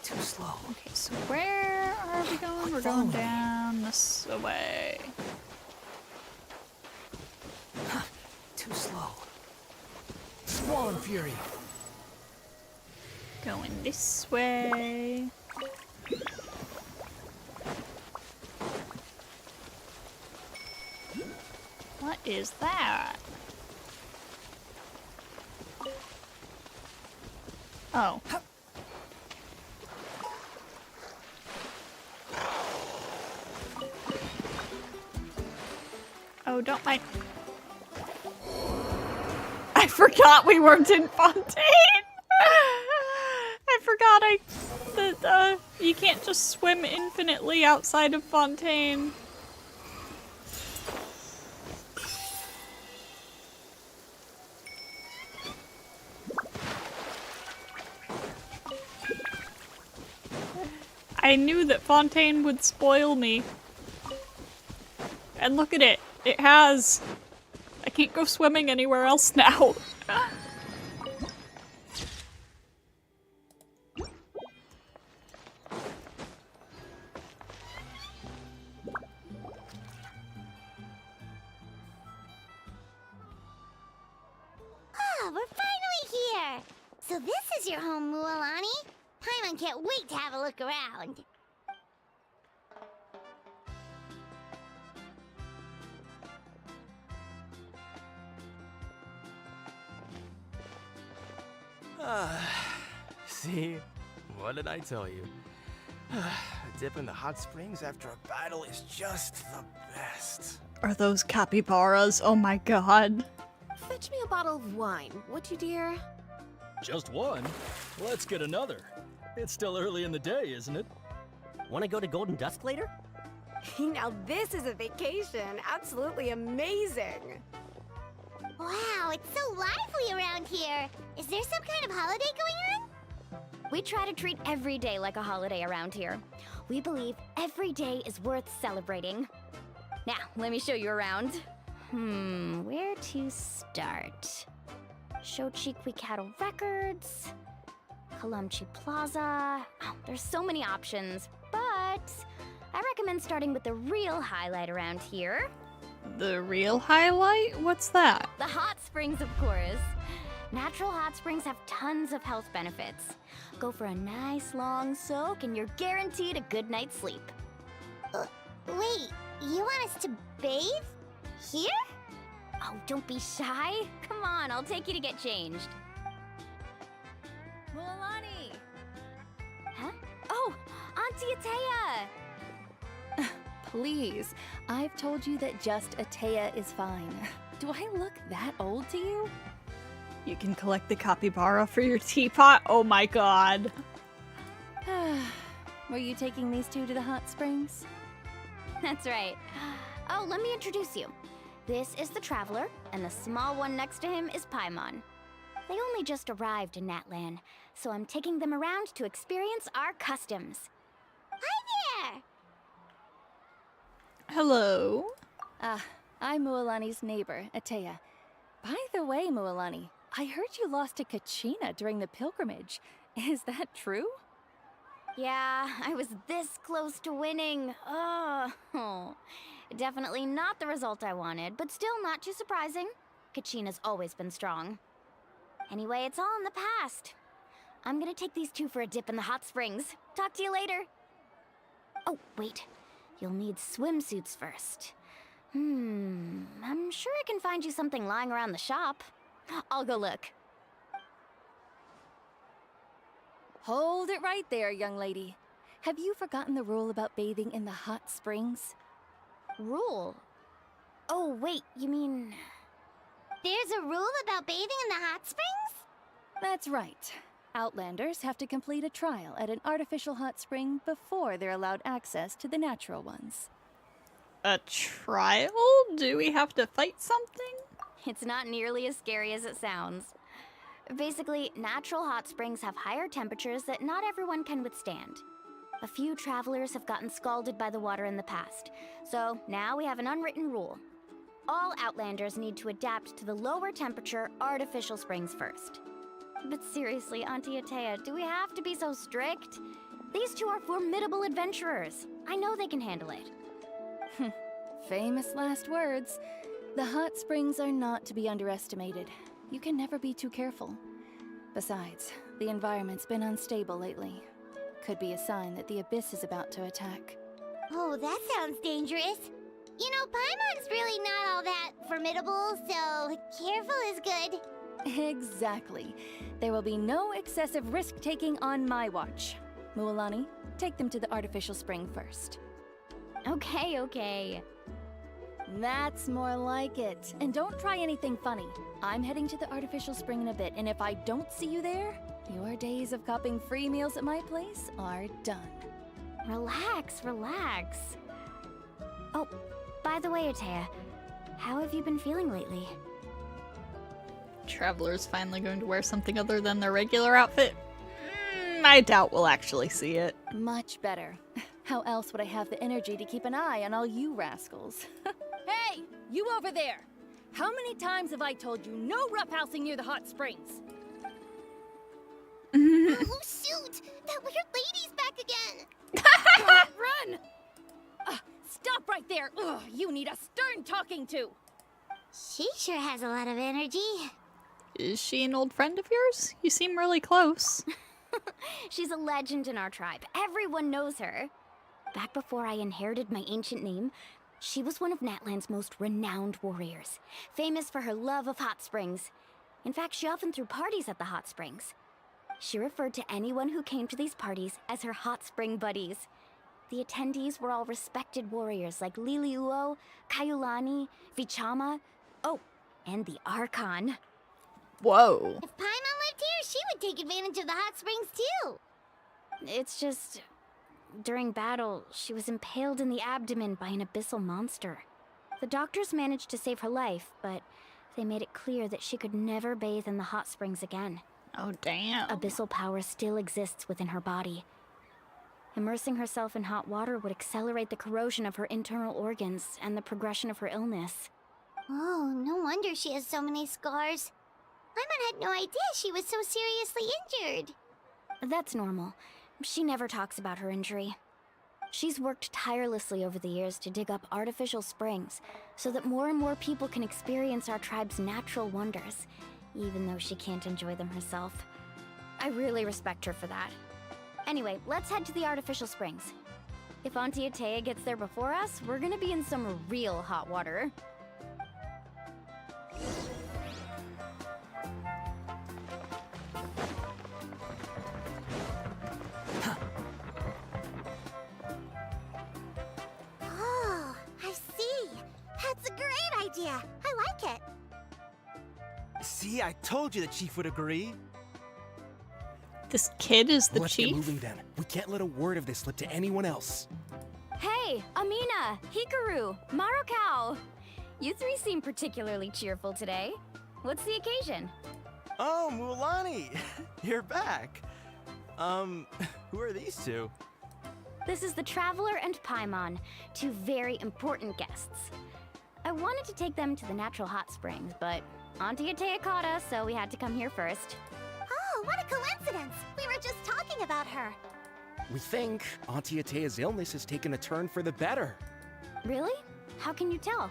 [SPEAKER 4] Too slow.
[SPEAKER 1] Okay, so where are we going? We're going down this way.
[SPEAKER 4] Too slow.
[SPEAKER 3] Swollen Fury.
[SPEAKER 1] Going this way. What is that? Oh. Oh, don't mind. I forgot we weren't in Fontaine! I forgot that you can't just swim infinitely outside of Fontaine. I knew that Fontaine would spoil me. And look at it. It has. I can't go swimming anywhere else now.
[SPEAKER 5] Ah, we're finally here! So this is your home, Mualani? Paimon can't wait to have a look around.
[SPEAKER 9] See? What did I tell you? A dip in the hot springs after a battle is just the best.
[SPEAKER 1] Are those capybaras? Oh my god.
[SPEAKER 21] Fetch me a bottle of wine, would you, dear?
[SPEAKER 19] Just one? Let's get another. It's still early in the day, isn't it?
[SPEAKER 13] Want to go to Golden Dusk later?
[SPEAKER 22] Now this is a vacation. Absolutely amazing.
[SPEAKER 5] Wow, it's so lively around here. Is there some kind of holiday going on?
[SPEAKER 6] We try to treat every day like a holiday around here. We believe every day is worth celebrating. Now, let me show you around. Where to start? Shochiqui Cattle Records, Kalumchi Plaza. Oh, there's so many options, but I recommend starting with the real highlight around here.
[SPEAKER 1] The real highlight? What's that?
[SPEAKER 6] The hot springs, of course. Natural hot springs have tons of health benefits. Go for a nice long soak and you're guaranteed a good night's sleep.
[SPEAKER 5] Wait, you want us to bathe? Here?
[SPEAKER 6] Oh, don't be shy. Come on, I'll take you to get changed.
[SPEAKER 2] Mualani!
[SPEAKER 6] Huh? Oh, Auntie Atea!
[SPEAKER 2] Please, I've told you that just Atea is fine. Do I look that old to you?
[SPEAKER 1] You can collect the capybara for your teapot? Oh my god.
[SPEAKER 2] Were you taking these two to the hot springs?
[SPEAKER 6] That's right. Oh, let me introduce you. This is the Traveler, and the small one next to him is Paimon. They only just arrived in NATLAN, so I'm taking them around to experience our customs.
[SPEAKER 5] Hi there!
[SPEAKER 1] Hello.
[SPEAKER 2] I'm Mualani's neighbor, Atea. By the way, Mualani, I heard you lost to Kachina during the pilgrimage. Is that true?
[SPEAKER 6] Yeah, I was this close to winning. Oh, definitely not the result I wanted, but still not too surprising. Kachina's always been strong. Anyway, it's all in the past. I'm gonna take these two for a dip in the hot springs. Talk to you later. Oh, wait. You'll need swimsuits first. I'm sure I can find you something lying around the shop. I'll go look.
[SPEAKER 2] Hold it right there, young lady. Have you forgotten the rule about bathing in the hot springs?
[SPEAKER 6] Rule? Oh, wait, you mean...
[SPEAKER 5] There's a rule about bathing in the hot springs?
[SPEAKER 2] That's right. Outlanders have to complete a trial at an artificial hot spring before they're allowed access to the natural ones.
[SPEAKER 1] A trial? Do we have to fight something?
[SPEAKER 6] It's not nearly as scary as it sounds. Basically, natural hot springs have higher temperatures that not everyone can withstand. A few travelers have gotten scalded by the water in the past, so now we have an unwritten rule. All Outlanders need to adapt to the lower temperature artificial springs first. But seriously, Auntie Atea, do we have to be so strict? These two are formidable adventurers. I know they can handle it.
[SPEAKER 2] Famous last words. The hot springs are not to be underestimated. You can never be too careful. Besides, the environment's been unstable lately. Could be a sign that the Abyss is about to attack.
[SPEAKER 5] Oh, that sounds dangerous. You know, Paimon's really not all that formidable, so careful is good.
[SPEAKER 2] Exactly. There will be no excessive risk-taking on my watch. Mualani, take them to the artificial spring first.
[SPEAKER 6] Okay.
[SPEAKER 2] That's more like it. And don't try anything funny. I'm heading to the artificial spring in a bit, and if I don't see you there, your days of copping free meals at my place are done.
[SPEAKER 6] Relax. Oh, by the way, Atea, how have you been feeling lately?
[SPEAKER 1] Traveler's finally going to wear something other than their regular outfit? I doubt we'll actually see it.
[SPEAKER 2] Much better. How else would I have the energy to keep an eye on all you rascals? Hey, you over there! How many times have I told you no roughhousing near the hot springs?
[SPEAKER 5] Oh, shoot! That weird lady's back again!
[SPEAKER 2] Run! Stop right there! Ugh, you need a stern talking to!
[SPEAKER 5] She sure has a lot of energy.
[SPEAKER 1] Is she an old friend of yours? You seem really close.
[SPEAKER 6] She's a legend in our tribe. Everyone knows her. Back before I inherited my ancient name, she was one of NATLAN's most renowned warriors, famous for her love of hot springs. In fact, she often threw parties at the hot springs. She referred to anyone who came to these parties as her hot spring buddies. The attendees were all respected warriors like Liliuo, Kaiulani, Vichama, oh, and the Archon.
[SPEAKER 1] Whoa.
[SPEAKER 5] If Paimon lived here, she would take advantage of the hot springs too.
[SPEAKER 6] It's just... during battle, she was impaled in the abdomen by an abyssal monster. The doctors managed to save her life, but they made it clear that she could never bathe in the hot springs again.
[SPEAKER 1] Oh, damn.
[SPEAKER 6] Abyssal power still exists within her body. Immersing herself in hot water would accelerate the corrosion of her internal organs and the progression of her illness.
[SPEAKER 5] Oh, no wonder she has so many scars. Paimon had no idea she was so seriously injured.
[SPEAKER 6] That's normal. She never talks about her injury. She's worked tirelessly over the years to dig up artificial springs so that more and more people can experience our tribe's natural wonders, even though she can't enjoy them herself. I really respect her for that. Anyway, let's head to the artificial springs. If Auntie Atea gets there before us, we're gonna be in some real hot water.
[SPEAKER 5] Oh, I see. That's a great idea. I like it.
[SPEAKER 9] See, I told you the chief would agree.
[SPEAKER 1] This kid is the
[SPEAKER 9] Let's
[SPEAKER 1] chief?
[SPEAKER 9] get moving then. We can't let a word of this slip to anyone else.
[SPEAKER 6] Hey, Amina, Hikaru, Marukao! You three seem particularly cheerful today. What's the occasion?
[SPEAKER 9] Oh, Mualani! You're back. Who are these two?
[SPEAKER 6] This is the Traveler and Paimon, two very important guests. I wanted to take them to the natural hot springs, but Auntie Atea caught us, so we had to come here first.
[SPEAKER 5] Oh, what a coincidence! We were just talking about her.
[SPEAKER 10] We think Auntie Atea's illness has taken a turn for the better.
[SPEAKER 6] Really? How can you tell?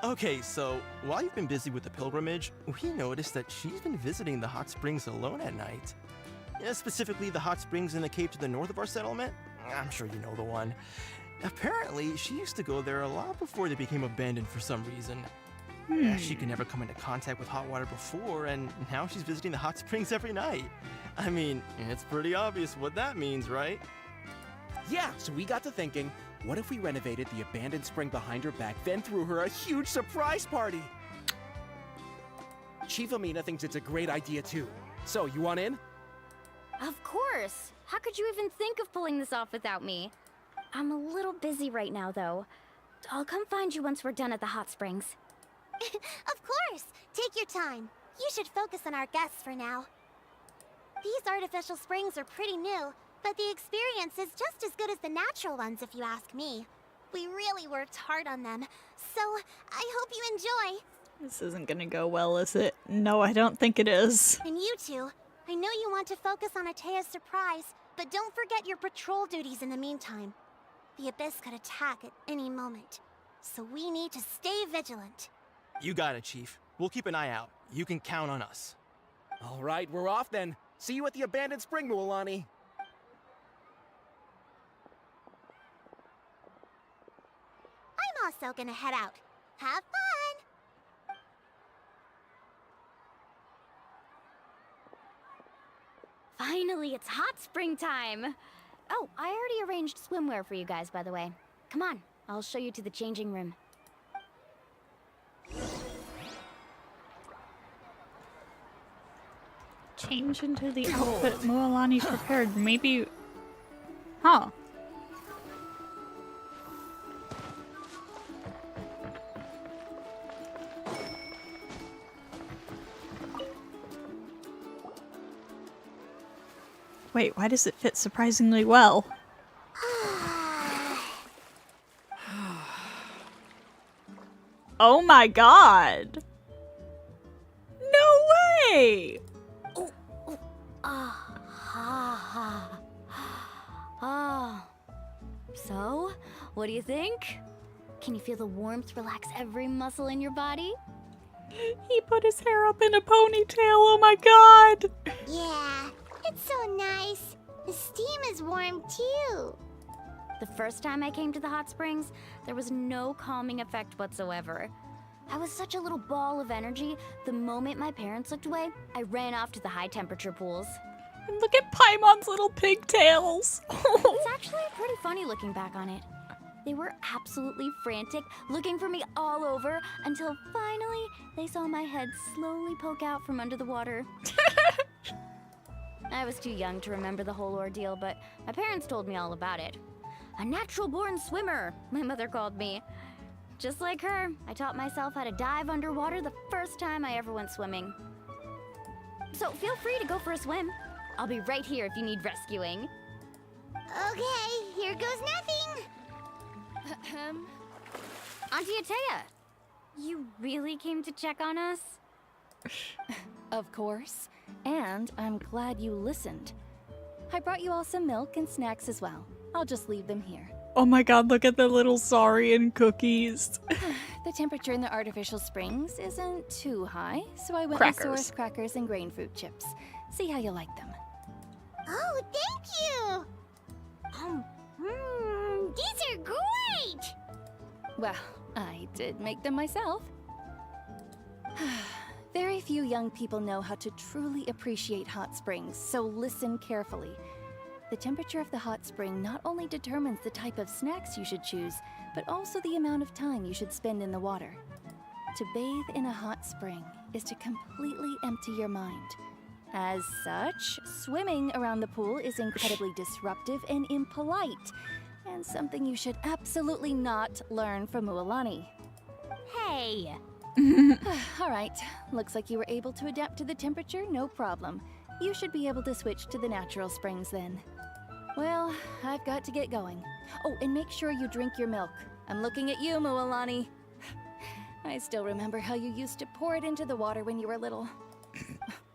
[SPEAKER 9] Okay, so while you've been busy with the pilgrimage, we noticed that she's been visiting the hot springs alone at night. Yeah, specifically the hot springs in the cave to the north of our settlement. I'm sure you know the one. Apparently, she used to go there a lot before they became abandoned for some reason. Yeah, she could never come into contact with hot water before, and now she's visiting the hot springs every night. I mean, it's pretty obvious what that means, right?
[SPEAKER 10] Yeah, so we got to thinking, what if we renovated the abandoned spring behind her back, then threw her a huge surprise party? Chief Amina thinks it's a great idea too. So, you want in?
[SPEAKER 6] Of course! How could you even think of pulling this off without me? I'm a little busy right now, though. I'll come find you once we're done at the hot springs.
[SPEAKER 5] Of course! Take your time. You should focus on our guests for now. These artificial springs are pretty new, but the experience is just as good as the natural ones if you ask me. We really worked hard on them, so I hope you enjoy.
[SPEAKER 1] This isn't gonna go well, is it? No, I don't think it is.
[SPEAKER 5] And you two, I know you want to focus on Atea's surprise, but don't forget your patrol duties in the meantime. The Abyss could attack at any moment, so we need to stay vigilant.
[SPEAKER 9] You got it, Chief. We'll keep an eye out. You can count on us.
[SPEAKER 10] All right, we're off then. See you at the abandoned spring, Mualani.
[SPEAKER 5] I'm also gonna head out. Have fun!
[SPEAKER 6] Finally, it's hot spring time! Oh, I already arranged swimwear for you guys, by the way. Come on, I'll show you to the changing room.
[SPEAKER 1] Change into the outfit Mualani prepared. Maybe... Huh. Wait, why does it fit surprisingly well? Oh my god! No way!
[SPEAKER 6] So, what do you think? Can you feel the warmth relax every muscle in your body?
[SPEAKER 1] He put his hair up in a ponytail, oh my god!
[SPEAKER 5] Yeah, it's so nice. The steam is warm too.
[SPEAKER 6] The first time I came to the hot springs, there was no calming effect whatsoever. I was such a little ball of energy, the moment my parents looked away, I ran off to the high temperature pools.
[SPEAKER 1] And look at Paimon's little pigtails!
[SPEAKER 6] It's actually pretty funny looking back on it. They were absolutely frantic, looking for me all over, until finally they saw my head slowly poke out from under the water. I was too young to remember the whole ordeal, but my parents told me all about it. A natural-born swimmer, my mother called me. Just like her, I taught myself how to dive underwater the first time I ever went swimming. So feel free to go for a swim. I'll be right here if you need rescuing.
[SPEAKER 5] Okay, here goes nothing.
[SPEAKER 6] Auntie Atea, you really came to check on us?
[SPEAKER 2] Of course. And I'm glad you listened. I brought you all some milk and snacks as well. I'll just leave them here.
[SPEAKER 1] Oh my god, look at the little saurian cookies.
[SPEAKER 2] The temperature in the artificial springs isn't too high, so I went
[SPEAKER 1] Crackers.
[SPEAKER 2] with sourced crackers and grain fruit chips. See how you like them.
[SPEAKER 5] Oh, thank you. These are great.
[SPEAKER 2] Well, I did make them myself. Very few young people know how to truly appreciate hot springs, so listen carefully. The temperature of the hot spring not only determines the type of snacks you should choose, but also the amount of time you should spend in the water. To bathe in a hot spring is to completely empty your mind. As such, swimming around the pool is incredibly disruptive and impolite, and something you should absolutely not learn from Mualani.
[SPEAKER 6] Hey!
[SPEAKER 2] All right, looks like you were able to adapt to the temperature, no problem. You should be able to switch to the natural springs then. Well, I've got to get going. Oh, and make sure you drink your milk. I'm looking at you, Mualani. I still remember how you used to pour it into the water when you were little.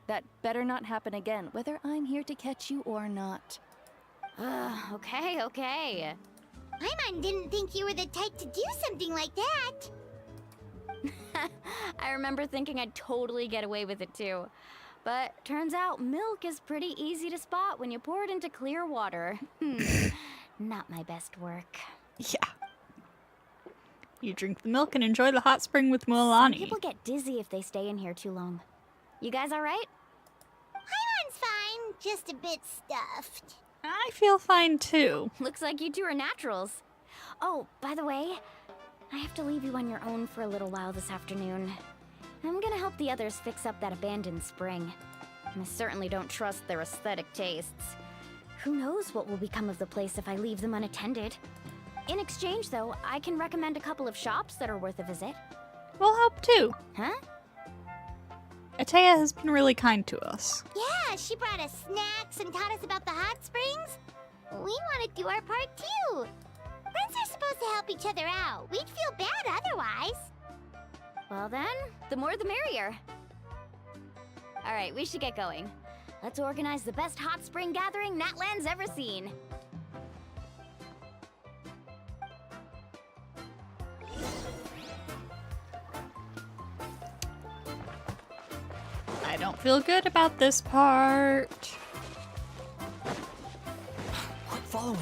[SPEAKER 2] That better not happen again, whether I'm here to catch you or not.
[SPEAKER 6] Okay.
[SPEAKER 5] Paimon didn't think you were the type to do something like that.
[SPEAKER 6] I remember thinking I'd totally get away with it too. But turns out milk is pretty easy to spot when you pour it into clear water. Not my best work.
[SPEAKER 1] Yeah. You drink the milk and enjoy the hot spring with Mualani.
[SPEAKER 6] Some people get dizzy if they stay in here too long. You guys alright?
[SPEAKER 5] Paimon's fine, just a bit stuffed.
[SPEAKER 1] I feel fine too.
[SPEAKER 6] Looks like you two are naturals. Oh, by the way, I have to leave you on your own for a little while this afternoon. I'm gonna help the others fix up that abandoned spring. And I certainly don't trust their aesthetic tastes. Who knows what will become of the place if I leave them unattended. In exchange, though, I can recommend a couple of shops that are worth a visit.
[SPEAKER 1] We'll help too.
[SPEAKER 6] Huh?
[SPEAKER 1] Atea has been really kind to us.
[SPEAKER 5] Yeah, she brought us snacks and taught us about the hot springs. We want to do our part too. Friends are supposed to help each other out. We'd feel bad otherwise.
[SPEAKER 6] Well then, the more the merrier. Alright, we should get going. Let's organize the best hot spring gathering NATLAN's ever seen.
[SPEAKER 1] I don't feel good about this part.
[SPEAKER 4] Quit following me.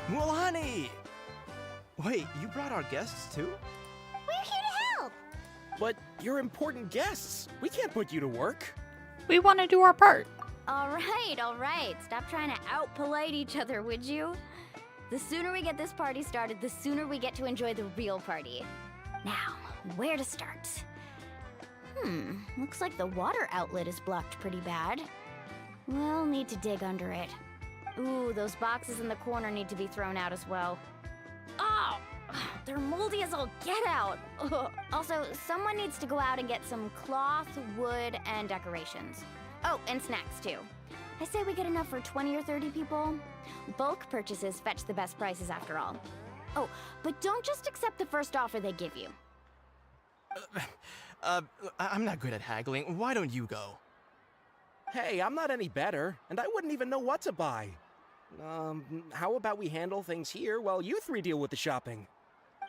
[SPEAKER 9] Mualani! Wait, you brought our guests too?
[SPEAKER 5] We're here to help.
[SPEAKER 10] But you're important guests. We can't put you to work.
[SPEAKER 1] We want to do our part.
[SPEAKER 6] Alright. Stop trying to out-polite each other, would you? The sooner we get this party started, the sooner we get to enjoy the real party. Now, where to start? Looks like the water outlet is blocked pretty bad. We'll need to dig under it. Ooh, those boxes in the corner need to be thrown out as well. Oh! They're moldy as all get out! Ugh. Also, someone needs to go out and get some cloth, wood, and decorations. Oh, and snacks too. I say we get enough for 20 or 30 people. Bulk purchases fetch the best prices after all. Oh, but don't just accept the first offer they give you.
[SPEAKER 9] I'm not good at haggling. Why don't you go?
[SPEAKER 10] Hey, I'm not any better, and I wouldn't even know what to buy. How about we handle things here while you three deal with the shopping?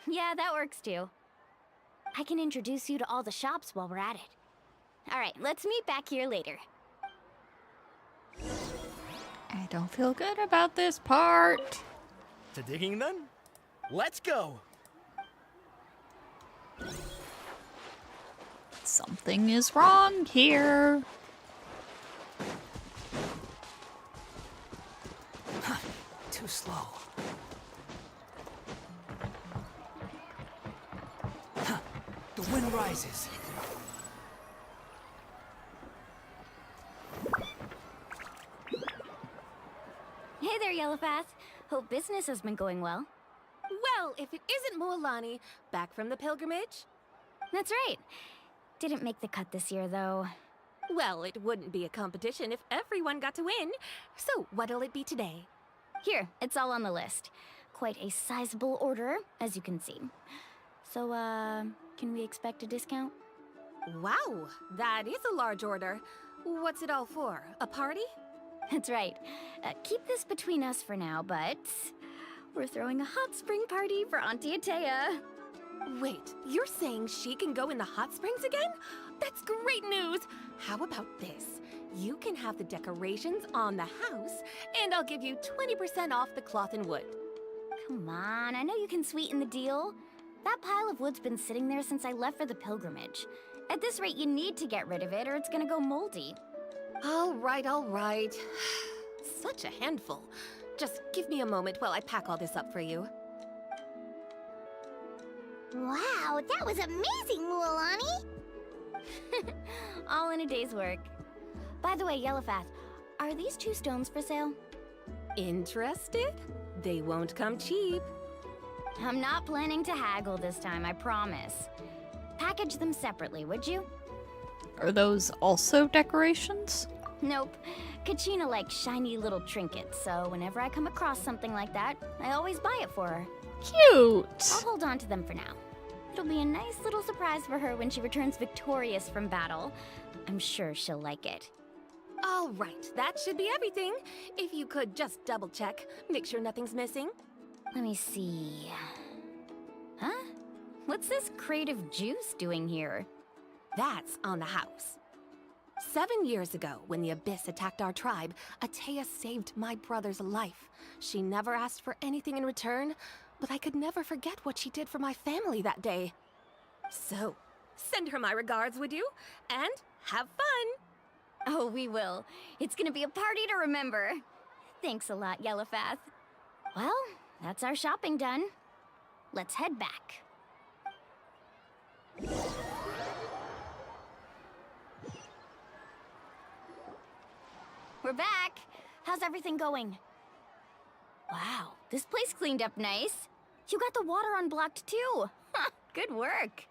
[SPEAKER 6] Yeah, that works too. I can introduce you to all the shops while we're at it. Alright, let's meet back here later.
[SPEAKER 1] I don't feel good about this part.
[SPEAKER 9] To digging then?
[SPEAKER 10] Let's go!
[SPEAKER 1] Something is wrong here.
[SPEAKER 4] Too slow. The wind rises.
[SPEAKER 6] Hey there, Yellowpath. Hope business has been going well.
[SPEAKER 21] Well, if it isn't Mualani, back from the pilgrimage?
[SPEAKER 6] That's right. Didn't make the cut this year, though.
[SPEAKER 21] Well, it wouldn't be a competition if everyone got to win. So, what'll it be today?
[SPEAKER 6] Here, it's all on the list. Quite a sizable order, as you can see. So, can we expect a discount?
[SPEAKER 21] Wow, that is a large order. What's it all for? A party?
[SPEAKER 6] That's right. Keep this between us for now, but we're throwing a hot spring party for Auntie Atea.
[SPEAKER 21] Wait, you're saying she can go in the hot springs again? That's great news! How about this? You can have the decorations on the house, and I'll give you 20% off the cloth and wood.
[SPEAKER 6] Come on, I know you can sweeten the deal. That pile of wood's been sitting there since I left for the pilgrimage. At this rate, you need to get rid of it or it's gonna go moldy.
[SPEAKER 21] All right, all right. Such a handful. Just give me a moment while I pack all this up for you.
[SPEAKER 5] Wow, that was amazing, Mualani!
[SPEAKER 6] All in a day's work. By the way, Yellowfath, are these 2 stones for sale?
[SPEAKER 21] Interested? They won't come cheap.
[SPEAKER 6] I'm not planning to haggle this time, I promise. Package them separately, would you?
[SPEAKER 1] Are those also decorations?
[SPEAKER 6] Nope. Kachina likes shiny little trinkets, so whenever I come across something like that, I always buy it for her.
[SPEAKER 1] Cute!
[SPEAKER 6] I'll hold on to them for now. It'll be a nice little surprise for her when she returns victorious from battle. I'm sure she'll like it.
[SPEAKER 21] All right, that should be everything. If you could just double check, make sure nothing's missing.
[SPEAKER 6] Let me see. Huh? What's this crate of juice doing here?
[SPEAKER 21] That's on the house. 7 years ago, when the Abyss attacked our tribe, Atea saved my brother's life. She never asked for anything in return, but I could never forget what she did for my family that day. So, send her my regards, would you? And have fun!
[SPEAKER 6] Oh, we will. It's gonna be a party to remember. Thanks a lot, Yellowfath. Well, that's our shopping done. Let's head back. We're back. How's everything going? Wow, this place cleaned up nice. You got the water unblocked too. Good work.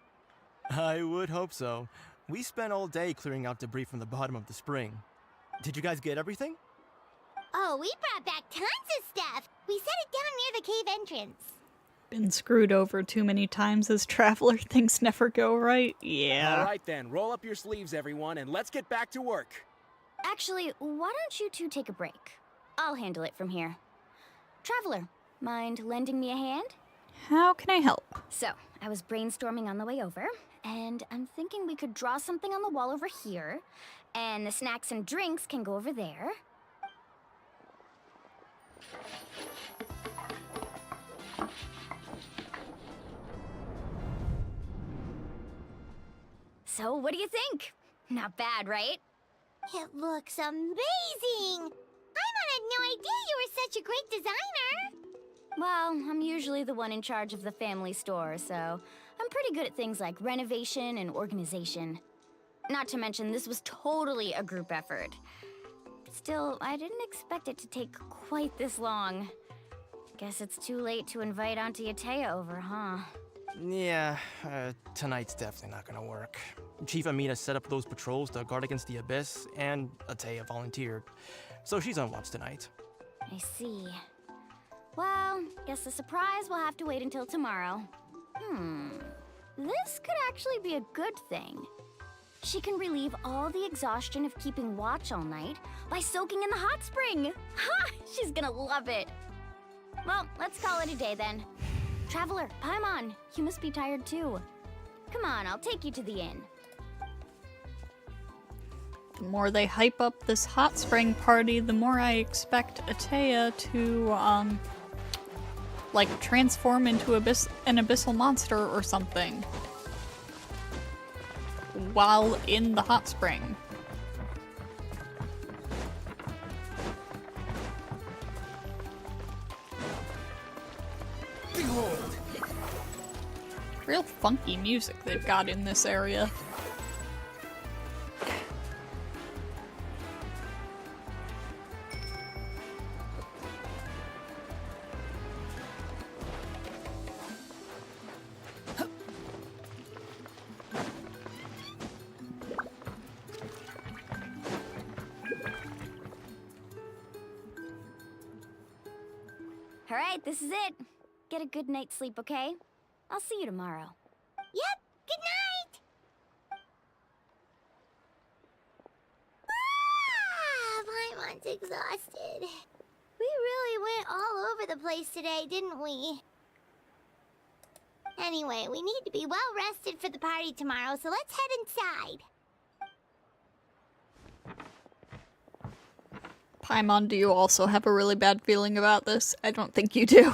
[SPEAKER 9] I would hope so. We spent all day clearing out debris from the bottom of the spring. Did you guys get everything?
[SPEAKER 5] Oh, we brought back tons of stuff! We set it down near the cave entrance.
[SPEAKER 1] Been screwed over too many times as traveler, things never go right. Yeah.
[SPEAKER 10] All right then, roll up your sleeves, everyone, and let's get back to work.
[SPEAKER 6] Actually, why don't you two take a break? I'll handle it from here. Traveler, mind lending me a hand?
[SPEAKER 1] How can I help?
[SPEAKER 6] So, I was brainstorming on the way over, and I'm thinking we could draw something on the wall over here, and the snacks and drinks can go over there. So, what do you think? Not bad, right?
[SPEAKER 5] It looks amazing! Paimon had no idea you were such a great designer!
[SPEAKER 6] Well, I'm usually the one in charge of the family store, so I'm pretty good at things like renovation and organization. Not to mention, this was totally a group effort. Still, I didn't expect it to take quite this long. Guess it's too late to invite Auntie Atea over, huh?
[SPEAKER 9] Yeah, tonight's definitely not gonna work. Chief Amita set up those patrols to guard against the Abyss, and Atea volunteered. So she's on watch tonight.
[SPEAKER 6] I see. Well, guess the surprise will have to wait until tomorrow. This could actually be a good thing. She can relieve all the exhaustion of keeping watch all night by soaking in the hot spring. Ha! She's gonna love it. Well, let's call it a day then. Traveler, Paimon, you must be tired too. Come on, I'll take you to the inn.
[SPEAKER 1] The more they hype up this hot spring party, the more I expect Atea to, like, transform into an abyssal monster or something. While in the hot spring.
[SPEAKER 3] Behold!
[SPEAKER 1] Real funky music they've got in this area.
[SPEAKER 6] Alright, this is it. Get a good night's sleep, okay? I'll see you tomorrow.
[SPEAKER 5] Yep, good night! Paimon's exhausted. We really went all over the place today, didn't we? Anyway, we need to be well rested for the party tomorrow, so let's head inside.
[SPEAKER 1] Paimon, do you also have a really bad feeling about this? I don't think you do.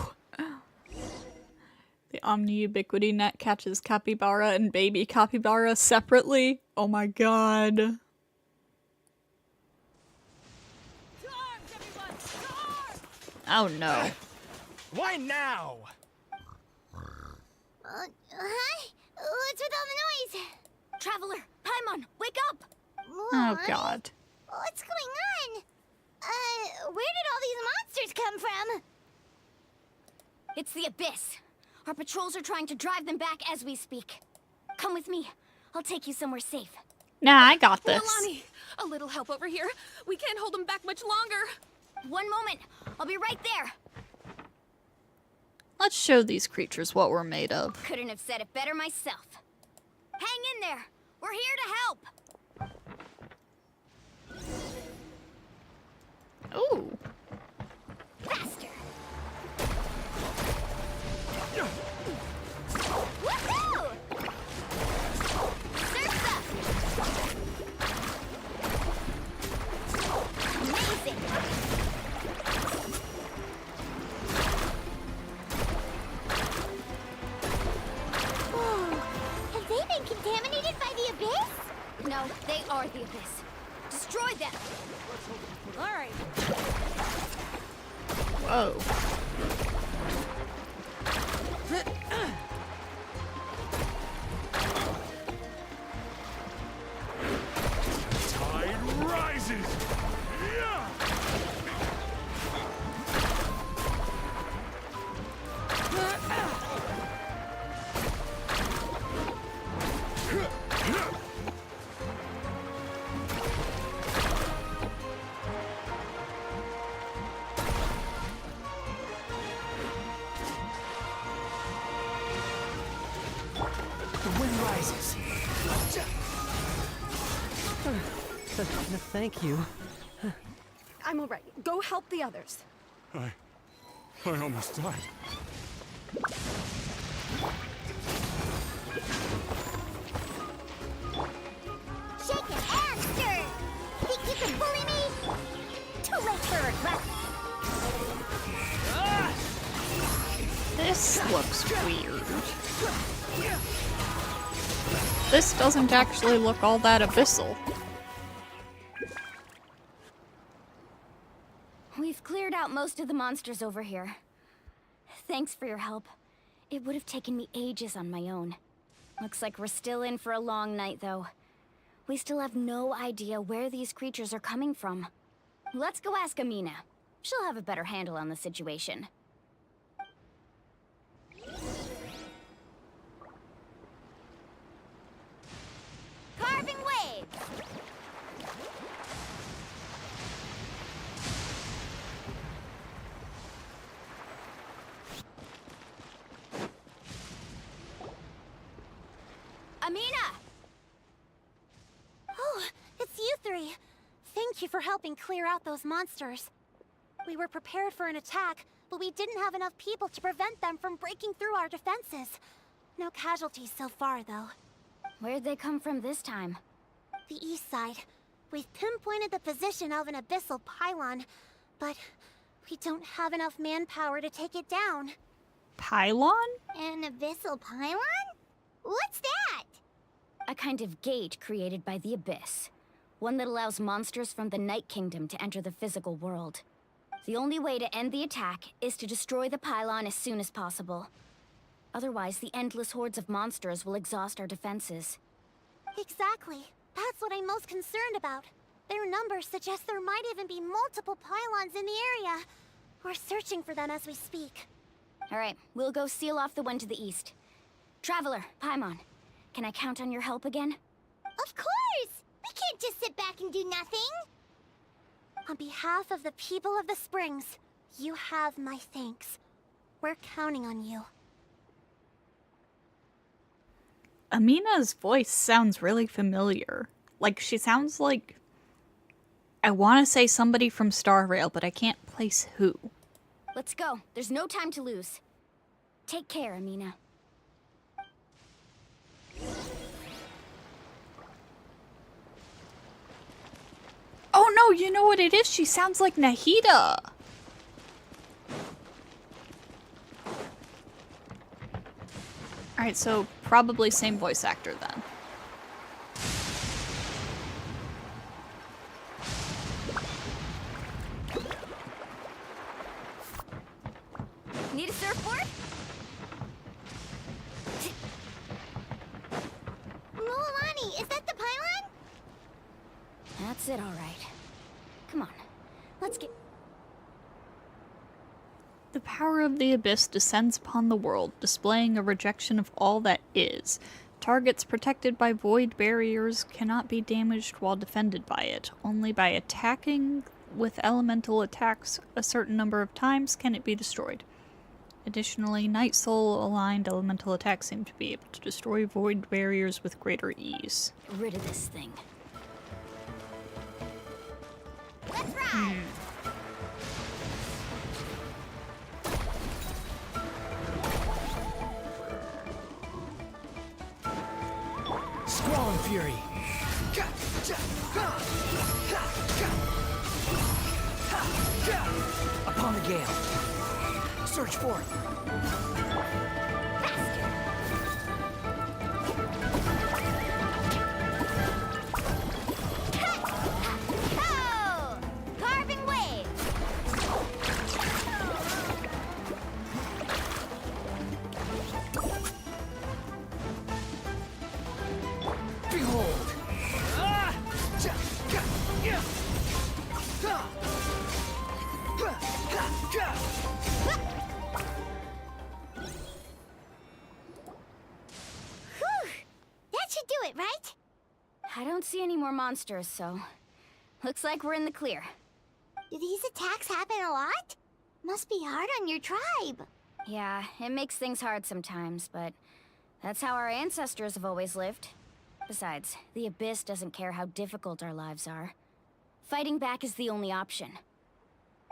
[SPEAKER 1] The Omni-Ubiquity net catches capybara and baby capybara separately. Oh my god. Oh no.
[SPEAKER 9] Why now?
[SPEAKER 5] Hi? What's with all the noise?
[SPEAKER 6] Traveler, Paimon, wake up!
[SPEAKER 1] Oh god.
[SPEAKER 5] What's going on? Where did all these monsters come from?
[SPEAKER 6] It's the Abyss. Our patrols are trying to drive them back as we speak. Come with me. I'll take you somewhere safe.
[SPEAKER 1] Nah, I got this.
[SPEAKER 17] Milani, a little help over here. We can't hold them back much longer.
[SPEAKER 6] One moment. I'll be right there.
[SPEAKER 1] Let's show these creatures what we're made of.
[SPEAKER 6] Couldn't have said it better myself. Hang in there. We're here to help.
[SPEAKER 1] Ooh.
[SPEAKER 6] Faster. Woohoo! Surf's up. Amazing.
[SPEAKER 5] Whoa. Have they been contaminated by the Abyss?
[SPEAKER 6] No, they are the Abyss. Destroy them.
[SPEAKER 21] All right.
[SPEAKER 1] Whoa.
[SPEAKER 20] Tide rises! Yeah!
[SPEAKER 4] The wind rises. Thank you.
[SPEAKER 21] I'm all right. Go help the others.
[SPEAKER 20] I almost died.
[SPEAKER 5] Shake it and stir! Think you can bully me? Too late for regret.
[SPEAKER 1] This looks weird. This doesn't actually look all that abyssal.
[SPEAKER 6] We've cleared out most of the monsters over here. Thanks for your help. It would have taken me ages on my own. Looks like we're still in for a long night, though. We still have no idea where these creatures are coming from. Let's go ask Amina. She'll have a better handle on the situation.
[SPEAKER 5] Carving waves!
[SPEAKER 6] Amina!
[SPEAKER 11] Oh, it's you three. Thank you for helping clear out those monsters. We were prepared for an attack, but we didn't have enough people to prevent them from breaking through our defenses. No casualties so far, though.
[SPEAKER 6] Where'd they come from this time?
[SPEAKER 11] The east side. We've pinpointed the position of an abyssal pylon, but we don't have enough manpower to take it down.
[SPEAKER 1] Pylon?
[SPEAKER 5] An abyssal pylon? What's that?
[SPEAKER 6] A kind of gate created by the Abyss. One that allows monsters from the Night Kingdom to enter the physical world. The only way to end the attack is to destroy the pylon as soon as possible. Otherwise, the endless hordes of monsters will exhaust our defenses.
[SPEAKER 11] Exactly. That's what I'm most concerned about. Their numbers suggest there might even be multiple pylons in the area. We're searching for them as we speak.
[SPEAKER 6] Alright, we'll go seal off the one to the east. Traveler, Paimon, can I count on your help again?
[SPEAKER 5] Of course! We can't just sit back and do nothing!
[SPEAKER 11] On behalf of the people of the Springs, You have my thanks. We're counting on you.
[SPEAKER 1] Amina's voice sounds really familiar. Like, she sounds like... I want to say somebody from Star Rail, but I can't place who.
[SPEAKER 6] Let's go. There's no time to lose. Take care, Amina.
[SPEAKER 1] Oh no, you know what it is? She sounds like Nahida. Alright, so probably same voice actor then.
[SPEAKER 6] Need a surfboard?
[SPEAKER 5] Mualani, is that the pylon?
[SPEAKER 6] That's it, all right. Come on, let's get...
[SPEAKER 1] The power of the abyss descends upon the world, displaying a rejection of all that is. Targets protected by void barriers cannot be damaged while defended by it. Only by attacking with elemental attacks a certain number of times can it be destroyed. Additionally, Night Soul-aligned elemental attacks seem to be able to destroy void barriers with greater ease.
[SPEAKER 6] Rid of this thing.
[SPEAKER 5] Let's ride!
[SPEAKER 3] Squall Fury! Upon the gale! Search forth!
[SPEAKER 5] Ho! Carving waves!
[SPEAKER 3] Behold!
[SPEAKER 5] Whew! That should do it, right?
[SPEAKER 6] I don't see any more monsters, so... Looks like we're in the clear.
[SPEAKER 5] Do these attacks happen a lot? Must be hard on your tribe.
[SPEAKER 6] Yeah, it makes things hard sometimes, but... That's how our ancestors have always lived. Besides, the Abyss doesn't care how difficult our lives are. Fighting back is the only option.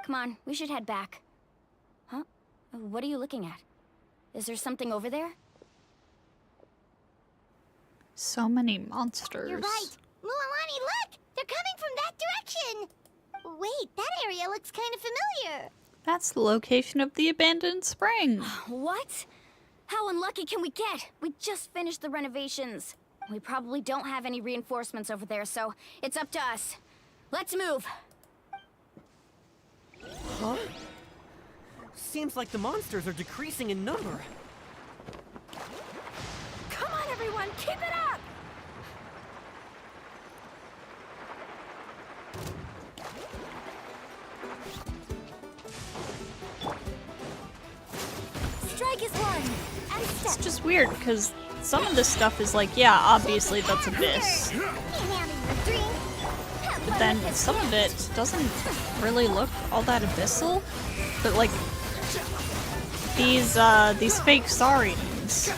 [SPEAKER 6] Come on, we should head back. Huh? What are you looking at? Is there something over there?
[SPEAKER 1] So many monsters.
[SPEAKER 5] You're right. Mualani, look! They're coming from that direction! Wait, that area looks kind of familiar.
[SPEAKER 1] That's the location of the abandoned spring.
[SPEAKER 6] What? How unlucky can we get? We just finished the renovations. We probably don't have any reinforcements over there, so it's up to us. Let's move.
[SPEAKER 13] Huh? Seems like the monsters are decreasing in number.
[SPEAKER 21] Come on, everyone, keep it up!
[SPEAKER 11] Strike is one, and
[SPEAKER 1] It's
[SPEAKER 11] step.
[SPEAKER 1] just weird, because some of this stuff is like, yeah, obviously that's Abyss. But then some of it doesn't really look all that abyssal. But like, these fake saurians,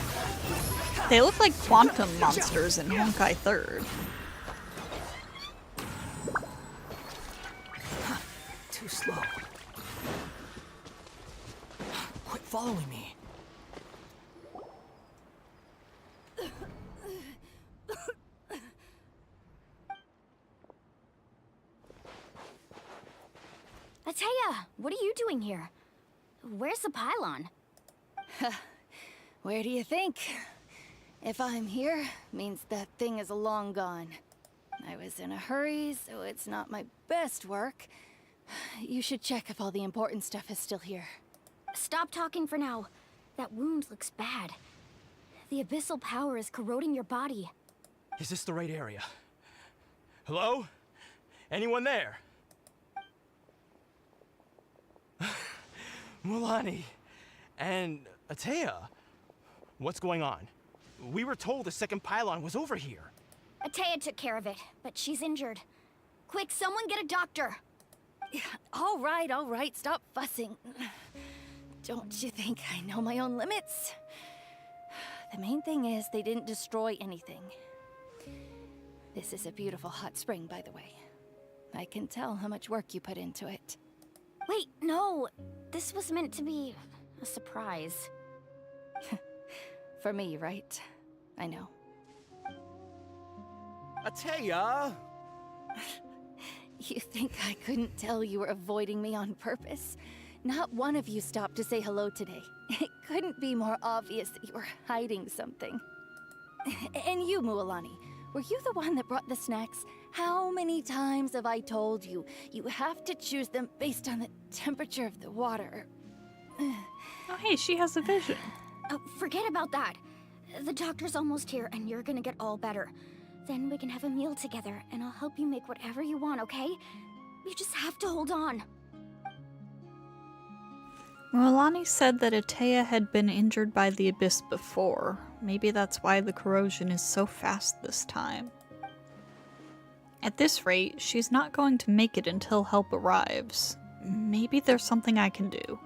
[SPEAKER 1] they look like quantum monsters in Honkai 3rd.
[SPEAKER 3] Too slow. Quit following me.
[SPEAKER 6] Ateya, what are you doing here? Where's the pylon?
[SPEAKER 2] Where do you think? If I'm here, means that thing is long gone. I was in a hurry, so it's not my best work. You should check if all the important stuff is still here.
[SPEAKER 6] Stop talking for now. That wound looks bad. The abyssal power is corroding your body.
[SPEAKER 9] Is this the right area? Hello? Anyone there? Mualani and Ateya, what's going on? We were told the second pylon was over here.
[SPEAKER 6] Ateya took care of it, but she's injured. Quick, someone get a doctor.
[SPEAKER 2] All right, stop fussing. Don't you think I know my own limits? The main thing is they didn't destroy anything. This is a beautiful hot spring, by the way. I can tell how much work you put into it.
[SPEAKER 6] Wait, no. This was meant to be a surprise.
[SPEAKER 2] For me, right? I know.
[SPEAKER 10] Atea!
[SPEAKER 2] You think I couldn't tell you were avoiding me on purpose? Not one of you stopped to say hello today. It couldn't be more obvious that you were hiding something. And you, Mualani, were you the one that brought the snacks? How many times have I told you, you have to choose them based on the temperature of the water?
[SPEAKER 1] Oh, hey, she has a vision.
[SPEAKER 6] Oh, forget about that. The doctor's almost here, and you're gonna get all better. Then we can have a meal together, and I'll help you make whatever you want, okay? You just have to hold on.
[SPEAKER 1] Mualani said that Atea had been injured by the abyss before. Maybe that's why the corrosion is so fast this time. At this rate, she's not going to make it until help arrives. Maybe there's something I can do.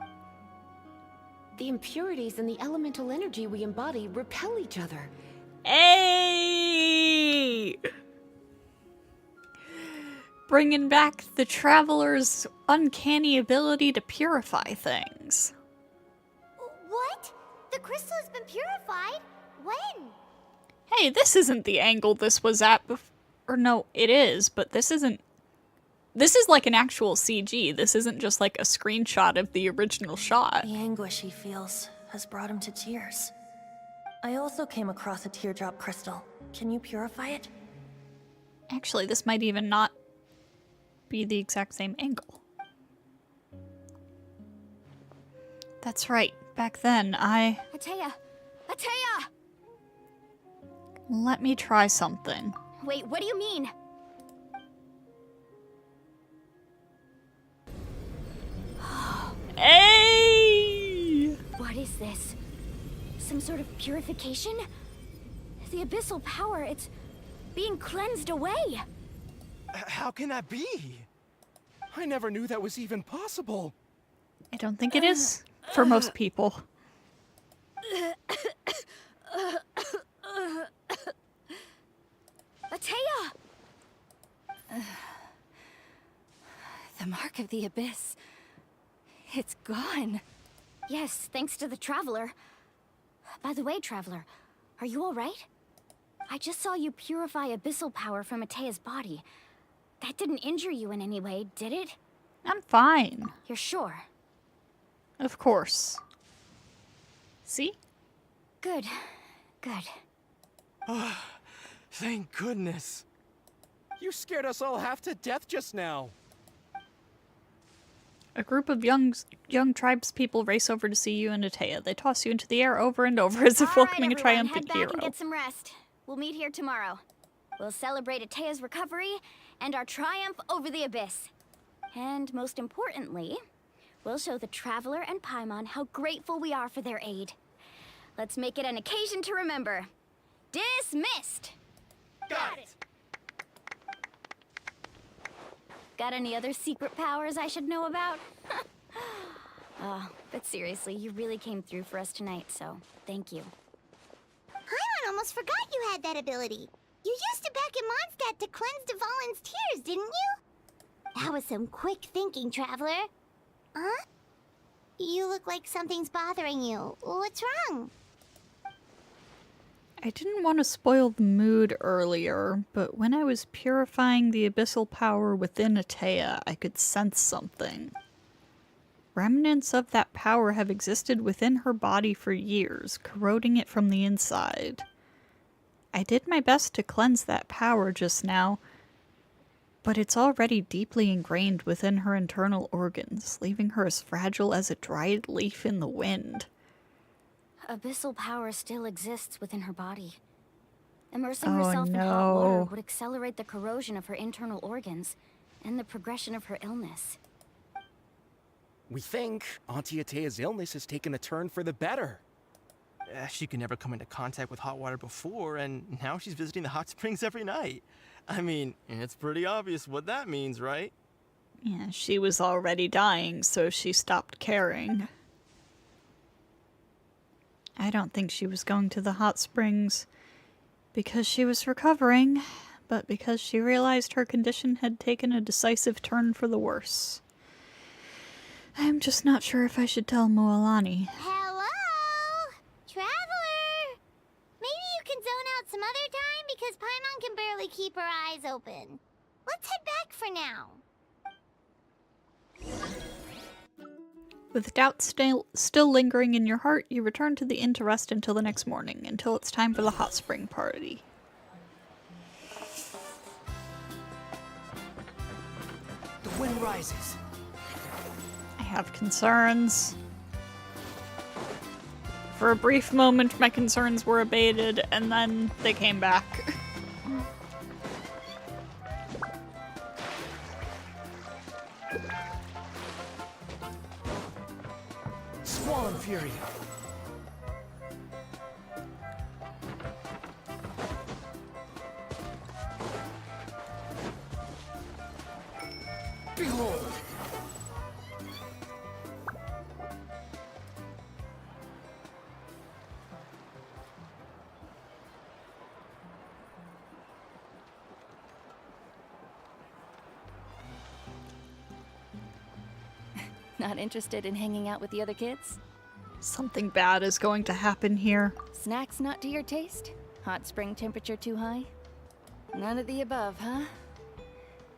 [SPEAKER 7] The impurities and the elemental energy we embody repel each other.
[SPEAKER 1] Hey! Bringing back the Traveler's uncanny ability to purify things.
[SPEAKER 5] What? The crystal has been purified? When?
[SPEAKER 1] Hey, this isn't the angle this was at before. Or no, it is, but this isn't. This is like an actual CG. This isn't just like a screenshot of the original shot.
[SPEAKER 15] The anguish he feels has brought him to tears. I also came across a teardrop crystal. Can you purify it?
[SPEAKER 1] Actually, this might even not be the exact same angle. That's right. Back then,
[SPEAKER 6] Atea! Atea!
[SPEAKER 1] Let me try something.
[SPEAKER 6] Wait, what do you mean?
[SPEAKER 1] Hey!
[SPEAKER 6] What is this? Some sort of purification? The abyssal power, it's being cleansed away.
[SPEAKER 10] How can that be? I never knew that was even possible.
[SPEAKER 1] I don't think it is for most people.
[SPEAKER 6] Atea!
[SPEAKER 2] The mark of the abyss. It's gone.
[SPEAKER 6] Yes, thanks to the Traveler. By the way, Traveler, are you alright? I just saw you purify abyssal power from Atea's body. That didn't injure you in any way, did it?
[SPEAKER 1] I'm fine.
[SPEAKER 6] You're sure?
[SPEAKER 1] Of course. See?
[SPEAKER 6] Good. Good.
[SPEAKER 10] Thank goodness. You scared us all half to death just now.
[SPEAKER 1] A group of young tribespeople race over to see you and Atea. They toss you into the air over and over as if welcoming a triumphant
[SPEAKER 6] head back
[SPEAKER 1] hero.
[SPEAKER 6] And get some rest. We'll meet here tomorrow. We'll celebrate Atea's recovery and our triumph over the abyss. And most importantly, we'll show the Traveler and Paimon how grateful we are for their aid. Let's make it an occasion to remember. Dismissed!
[SPEAKER 10] Got it!
[SPEAKER 6] Got any other secret powers I should know about? But seriously, you really came through for us tonight, so thank you.
[SPEAKER 5] Paimon almost forgot you had that ability. You used it back in Mondstadt to cleanse Dvalin's tears, didn't you? That was some quick thinking, Traveler. Huh? You look like something's bothering you. What's wrong?
[SPEAKER 1] I didn't want to spoil the mood earlier, but when I was purifying the abyssal power within Atea, I could sense something. Remnants of that power have existed within her body for years, corroding it from the inside. I did my best to cleanse that power just now, but it's already deeply ingrained within her internal organs, leaving her as fragile as a dried leaf in the wind.
[SPEAKER 6] Abyssal power still exists within her body. Immersing
[SPEAKER 1] Oh,
[SPEAKER 6] herself in hot water
[SPEAKER 1] no.
[SPEAKER 6] would accelerate the corrosion of her internal organs and the progression of her illness.
[SPEAKER 10] We think Auntie Atea's illness has taken a turn for the better.
[SPEAKER 9] She could never come into contact with hot water before, and now she's visiting the hot springs every night. I mean, it's pretty obvious what that means, right?
[SPEAKER 1] Yeah, she was already dying, so she stopped caring. I don't think she was going to the hot springs because she was recovering, but because she realized her condition had taken a decisive turn for the worse. I'm just not sure if I should tell Moalani.
[SPEAKER 5] Hello? Traveler! Maybe you can zone out some other time because Paimon can barely keep her eyes open. Let's head back for now.
[SPEAKER 1] With doubt still lingering in your heart, you return to the inn to rest until the next morning, until it's time for the hot spring party.
[SPEAKER 3] The wind rises.
[SPEAKER 1] I have concerns. For a brief moment, my concerns were abated, and then they came back.
[SPEAKER 3] Squall and fury. Behold!
[SPEAKER 2] Not interested in hanging out with the other kids?
[SPEAKER 1] Something bad is going to happen here.
[SPEAKER 2] Snacks not to your taste? Hot spring temperature too high? None of the above, huh?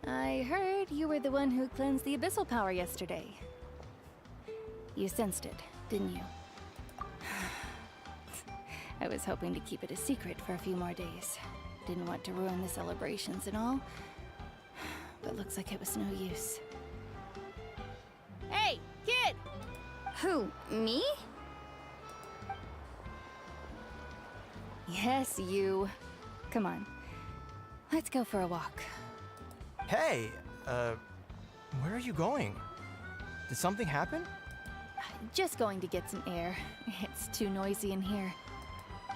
[SPEAKER 2] I heard you were the one who cleansed the abyssal power yesterday. You sensed it, didn't you? I was hoping to keep it a secret for a few more days. Didn't want to ruin the celebrations and all. But looks like it was no use. Hey, kid!
[SPEAKER 6] Who, me?
[SPEAKER 2] Yes, you. Come on. Let's go for a walk.
[SPEAKER 9] Hey, where are you going? Did something happen?
[SPEAKER 2] Just going to get some air. It's too noisy in here.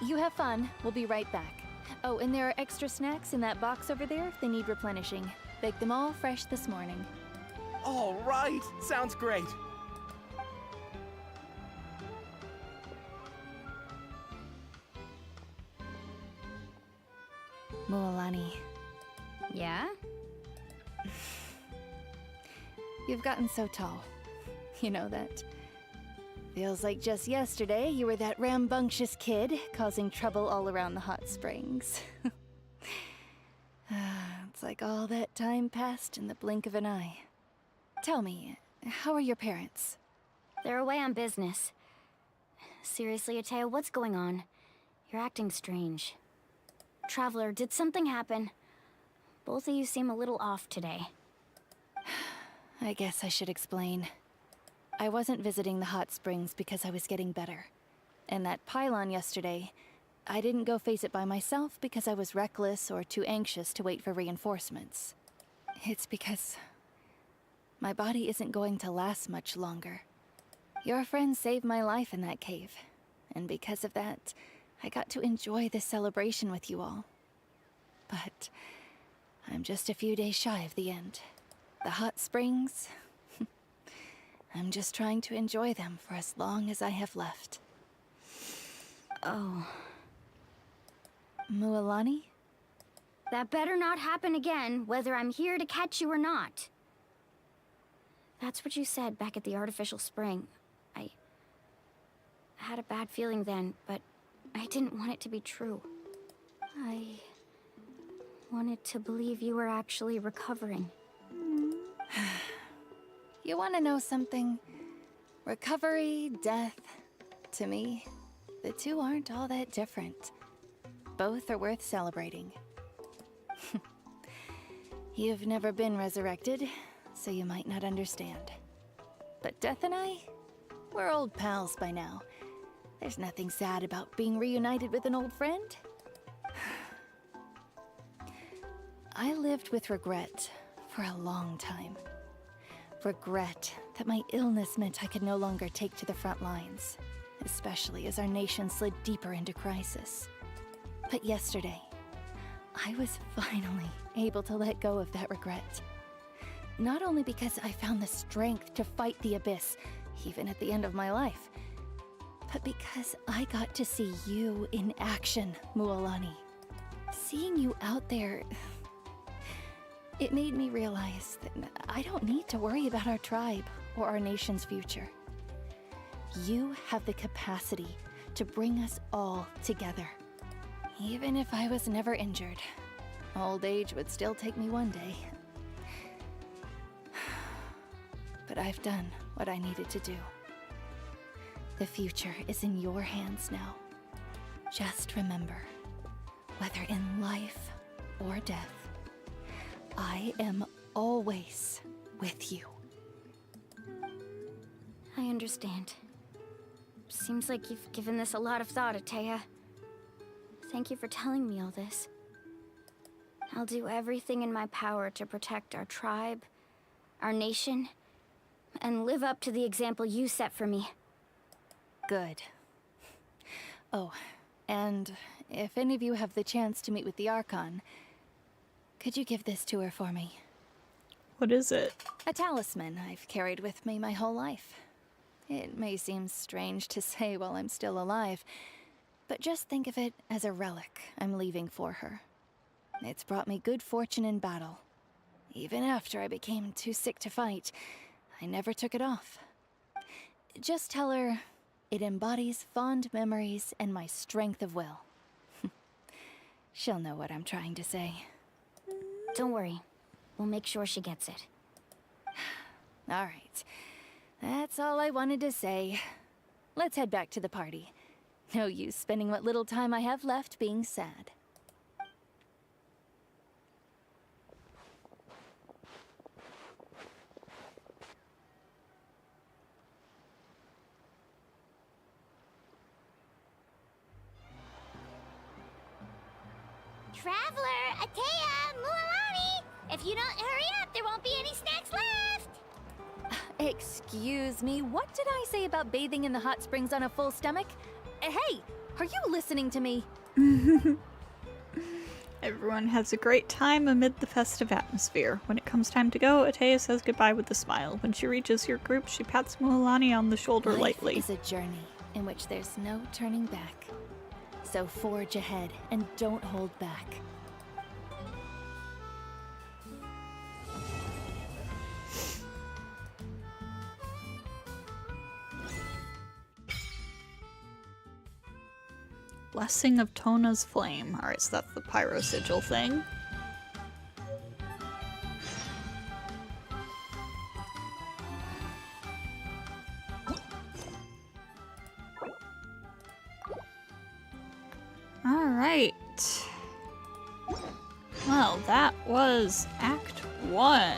[SPEAKER 2] You have fun. We'll be right back. Oh, and there are extra snacks in that box over there if they need replenishing. Baked them all fresh this morning.
[SPEAKER 10] All right, sounds great.
[SPEAKER 2] Moalani.
[SPEAKER 6] Yeah?
[SPEAKER 2] You've gotten so tall. You know that. Feels like just yesterday you were that rambunctious kid causing trouble all around the hot springs. It's like all that time passed in the blink of an eye. Tell me, how are your parents?
[SPEAKER 6] They're away on business. Seriously, Atea, what's going on? You're acting strange. Traveler, did something happen? Both of you seem a little off today.
[SPEAKER 2] I guess I should explain. I wasn't visiting the hot springs because I was getting better. And that pylon yesterday, I didn't go face it by myself because I was reckless or too anxious to wait for reinforcements. It's because my body isn't going to last much longer. Your friend saved my life in that cave, and because of that, I got to enjoy this celebration with you all. But I'm just a few days shy of the end. The hot springs, I'm just trying to enjoy them for as long as I have left.
[SPEAKER 6] Oh.
[SPEAKER 2] Moalani?
[SPEAKER 6] That better not happen again, whether I'm here to catch you or not. That's what you said back at the artificial spring. I had a bad feeling then, but I didn't want it to be true. I wanted to believe you were actually recovering.
[SPEAKER 2] You want to know something? Recovery, death, to me, the two aren't all that different. Both are worth celebrating. You've never been resurrected, so you might not understand. But Death and I, we're old pals by now. There's nothing sad about being reunited with an old friend. I lived with regret for a long time. Regret that my illness meant I could no longer take to the front lines, especially as our nation slid deeper into crisis. But yesterday, I was finally able to let go of that regret. Not only because I found the strength to fight the Abyss, even at the end of my life, but because I got to see you in action, Mualani. Seeing you out there, it made me realize that I don't need to worry about our tribe or our nation's future. You have the capacity to bring us all together. Even if I was never injured, old age would still take me one day. But I've done what I needed to do. The future is in your hands now. Just remember, whether in life or death, I am always with you.
[SPEAKER 6] I understand. Seems like you've given this a lot of thought, Atea. Thank you for telling me all this. I'll do everything in my power to protect our tribe, our nation, and live up to the example you set for me.
[SPEAKER 2] Good. Oh, and if any of you have the chance to meet with the Archon, could you give this to her for me?
[SPEAKER 1] What is it?
[SPEAKER 2] A talisman I've carried with me my whole life. It may seem strange to say while I'm still alive, but just think of it as a relic I'm leaving for her. It's brought me good fortune in battle. Even after I became too sick to fight, I never took it off. Just tell her it embodies fond memories and my strength of will. She'll know what I'm trying to say.
[SPEAKER 6] Don't worry. We'll make sure she gets it.
[SPEAKER 2] All right. That's all I wanted to say. Let's head back to the party. No use spending what little time I have left being sad.
[SPEAKER 5] Traveler, Atea, Mualani! If you don't hurry up, there won't be any snacks left!
[SPEAKER 2] Excuse me, what did I say about bathing in the hot springs on a full stomach? Hey, are you listening to me?
[SPEAKER 1] Everyone has a great time amid the festive atmosphere. When it comes time to go, Atea says goodbye with a smile. When she reaches your group, she pats Mualani on the shoulder lightly.
[SPEAKER 2] Life is a journey in which there's no turning back. So forge ahead and don't hold back.
[SPEAKER 1] Blessing of Tona's Flame. Alright, so that's the Pyro Sigil thing. Alright. Well, that was Act 1.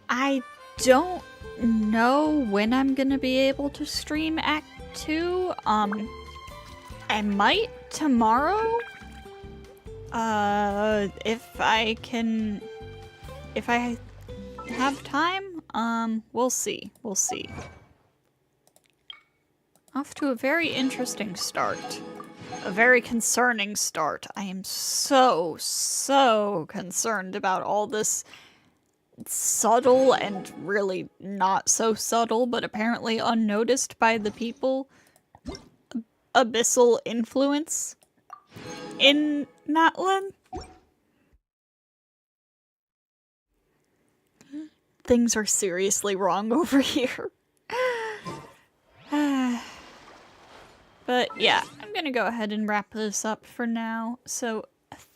[SPEAKER 1] I don't know when I'm gonna be able to stream Act 2. I might tomorrow. If I have time, we'll see. We'll see. Off to a very interesting start. A very concerning start. I am so concerned about all this subtle and really not so subtle, but apparently unnoticed by the people, abyssal influence in NATLAN. Things are seriously wrong over here. But yeah, I'm gonna go ahead and wrap this up for now. So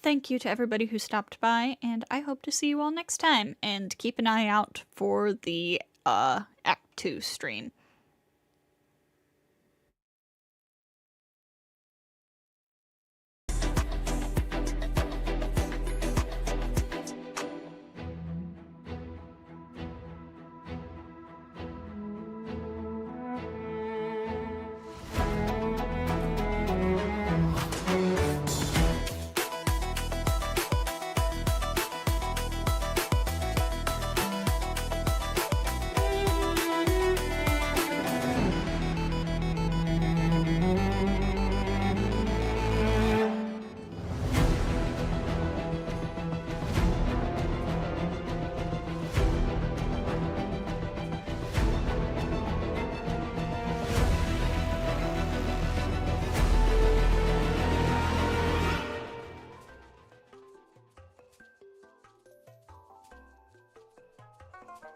[SPEAKER 1] thank you to everybody who stopped by, and I hope to see you all next time. And keep an eye out for the Act 2 stream.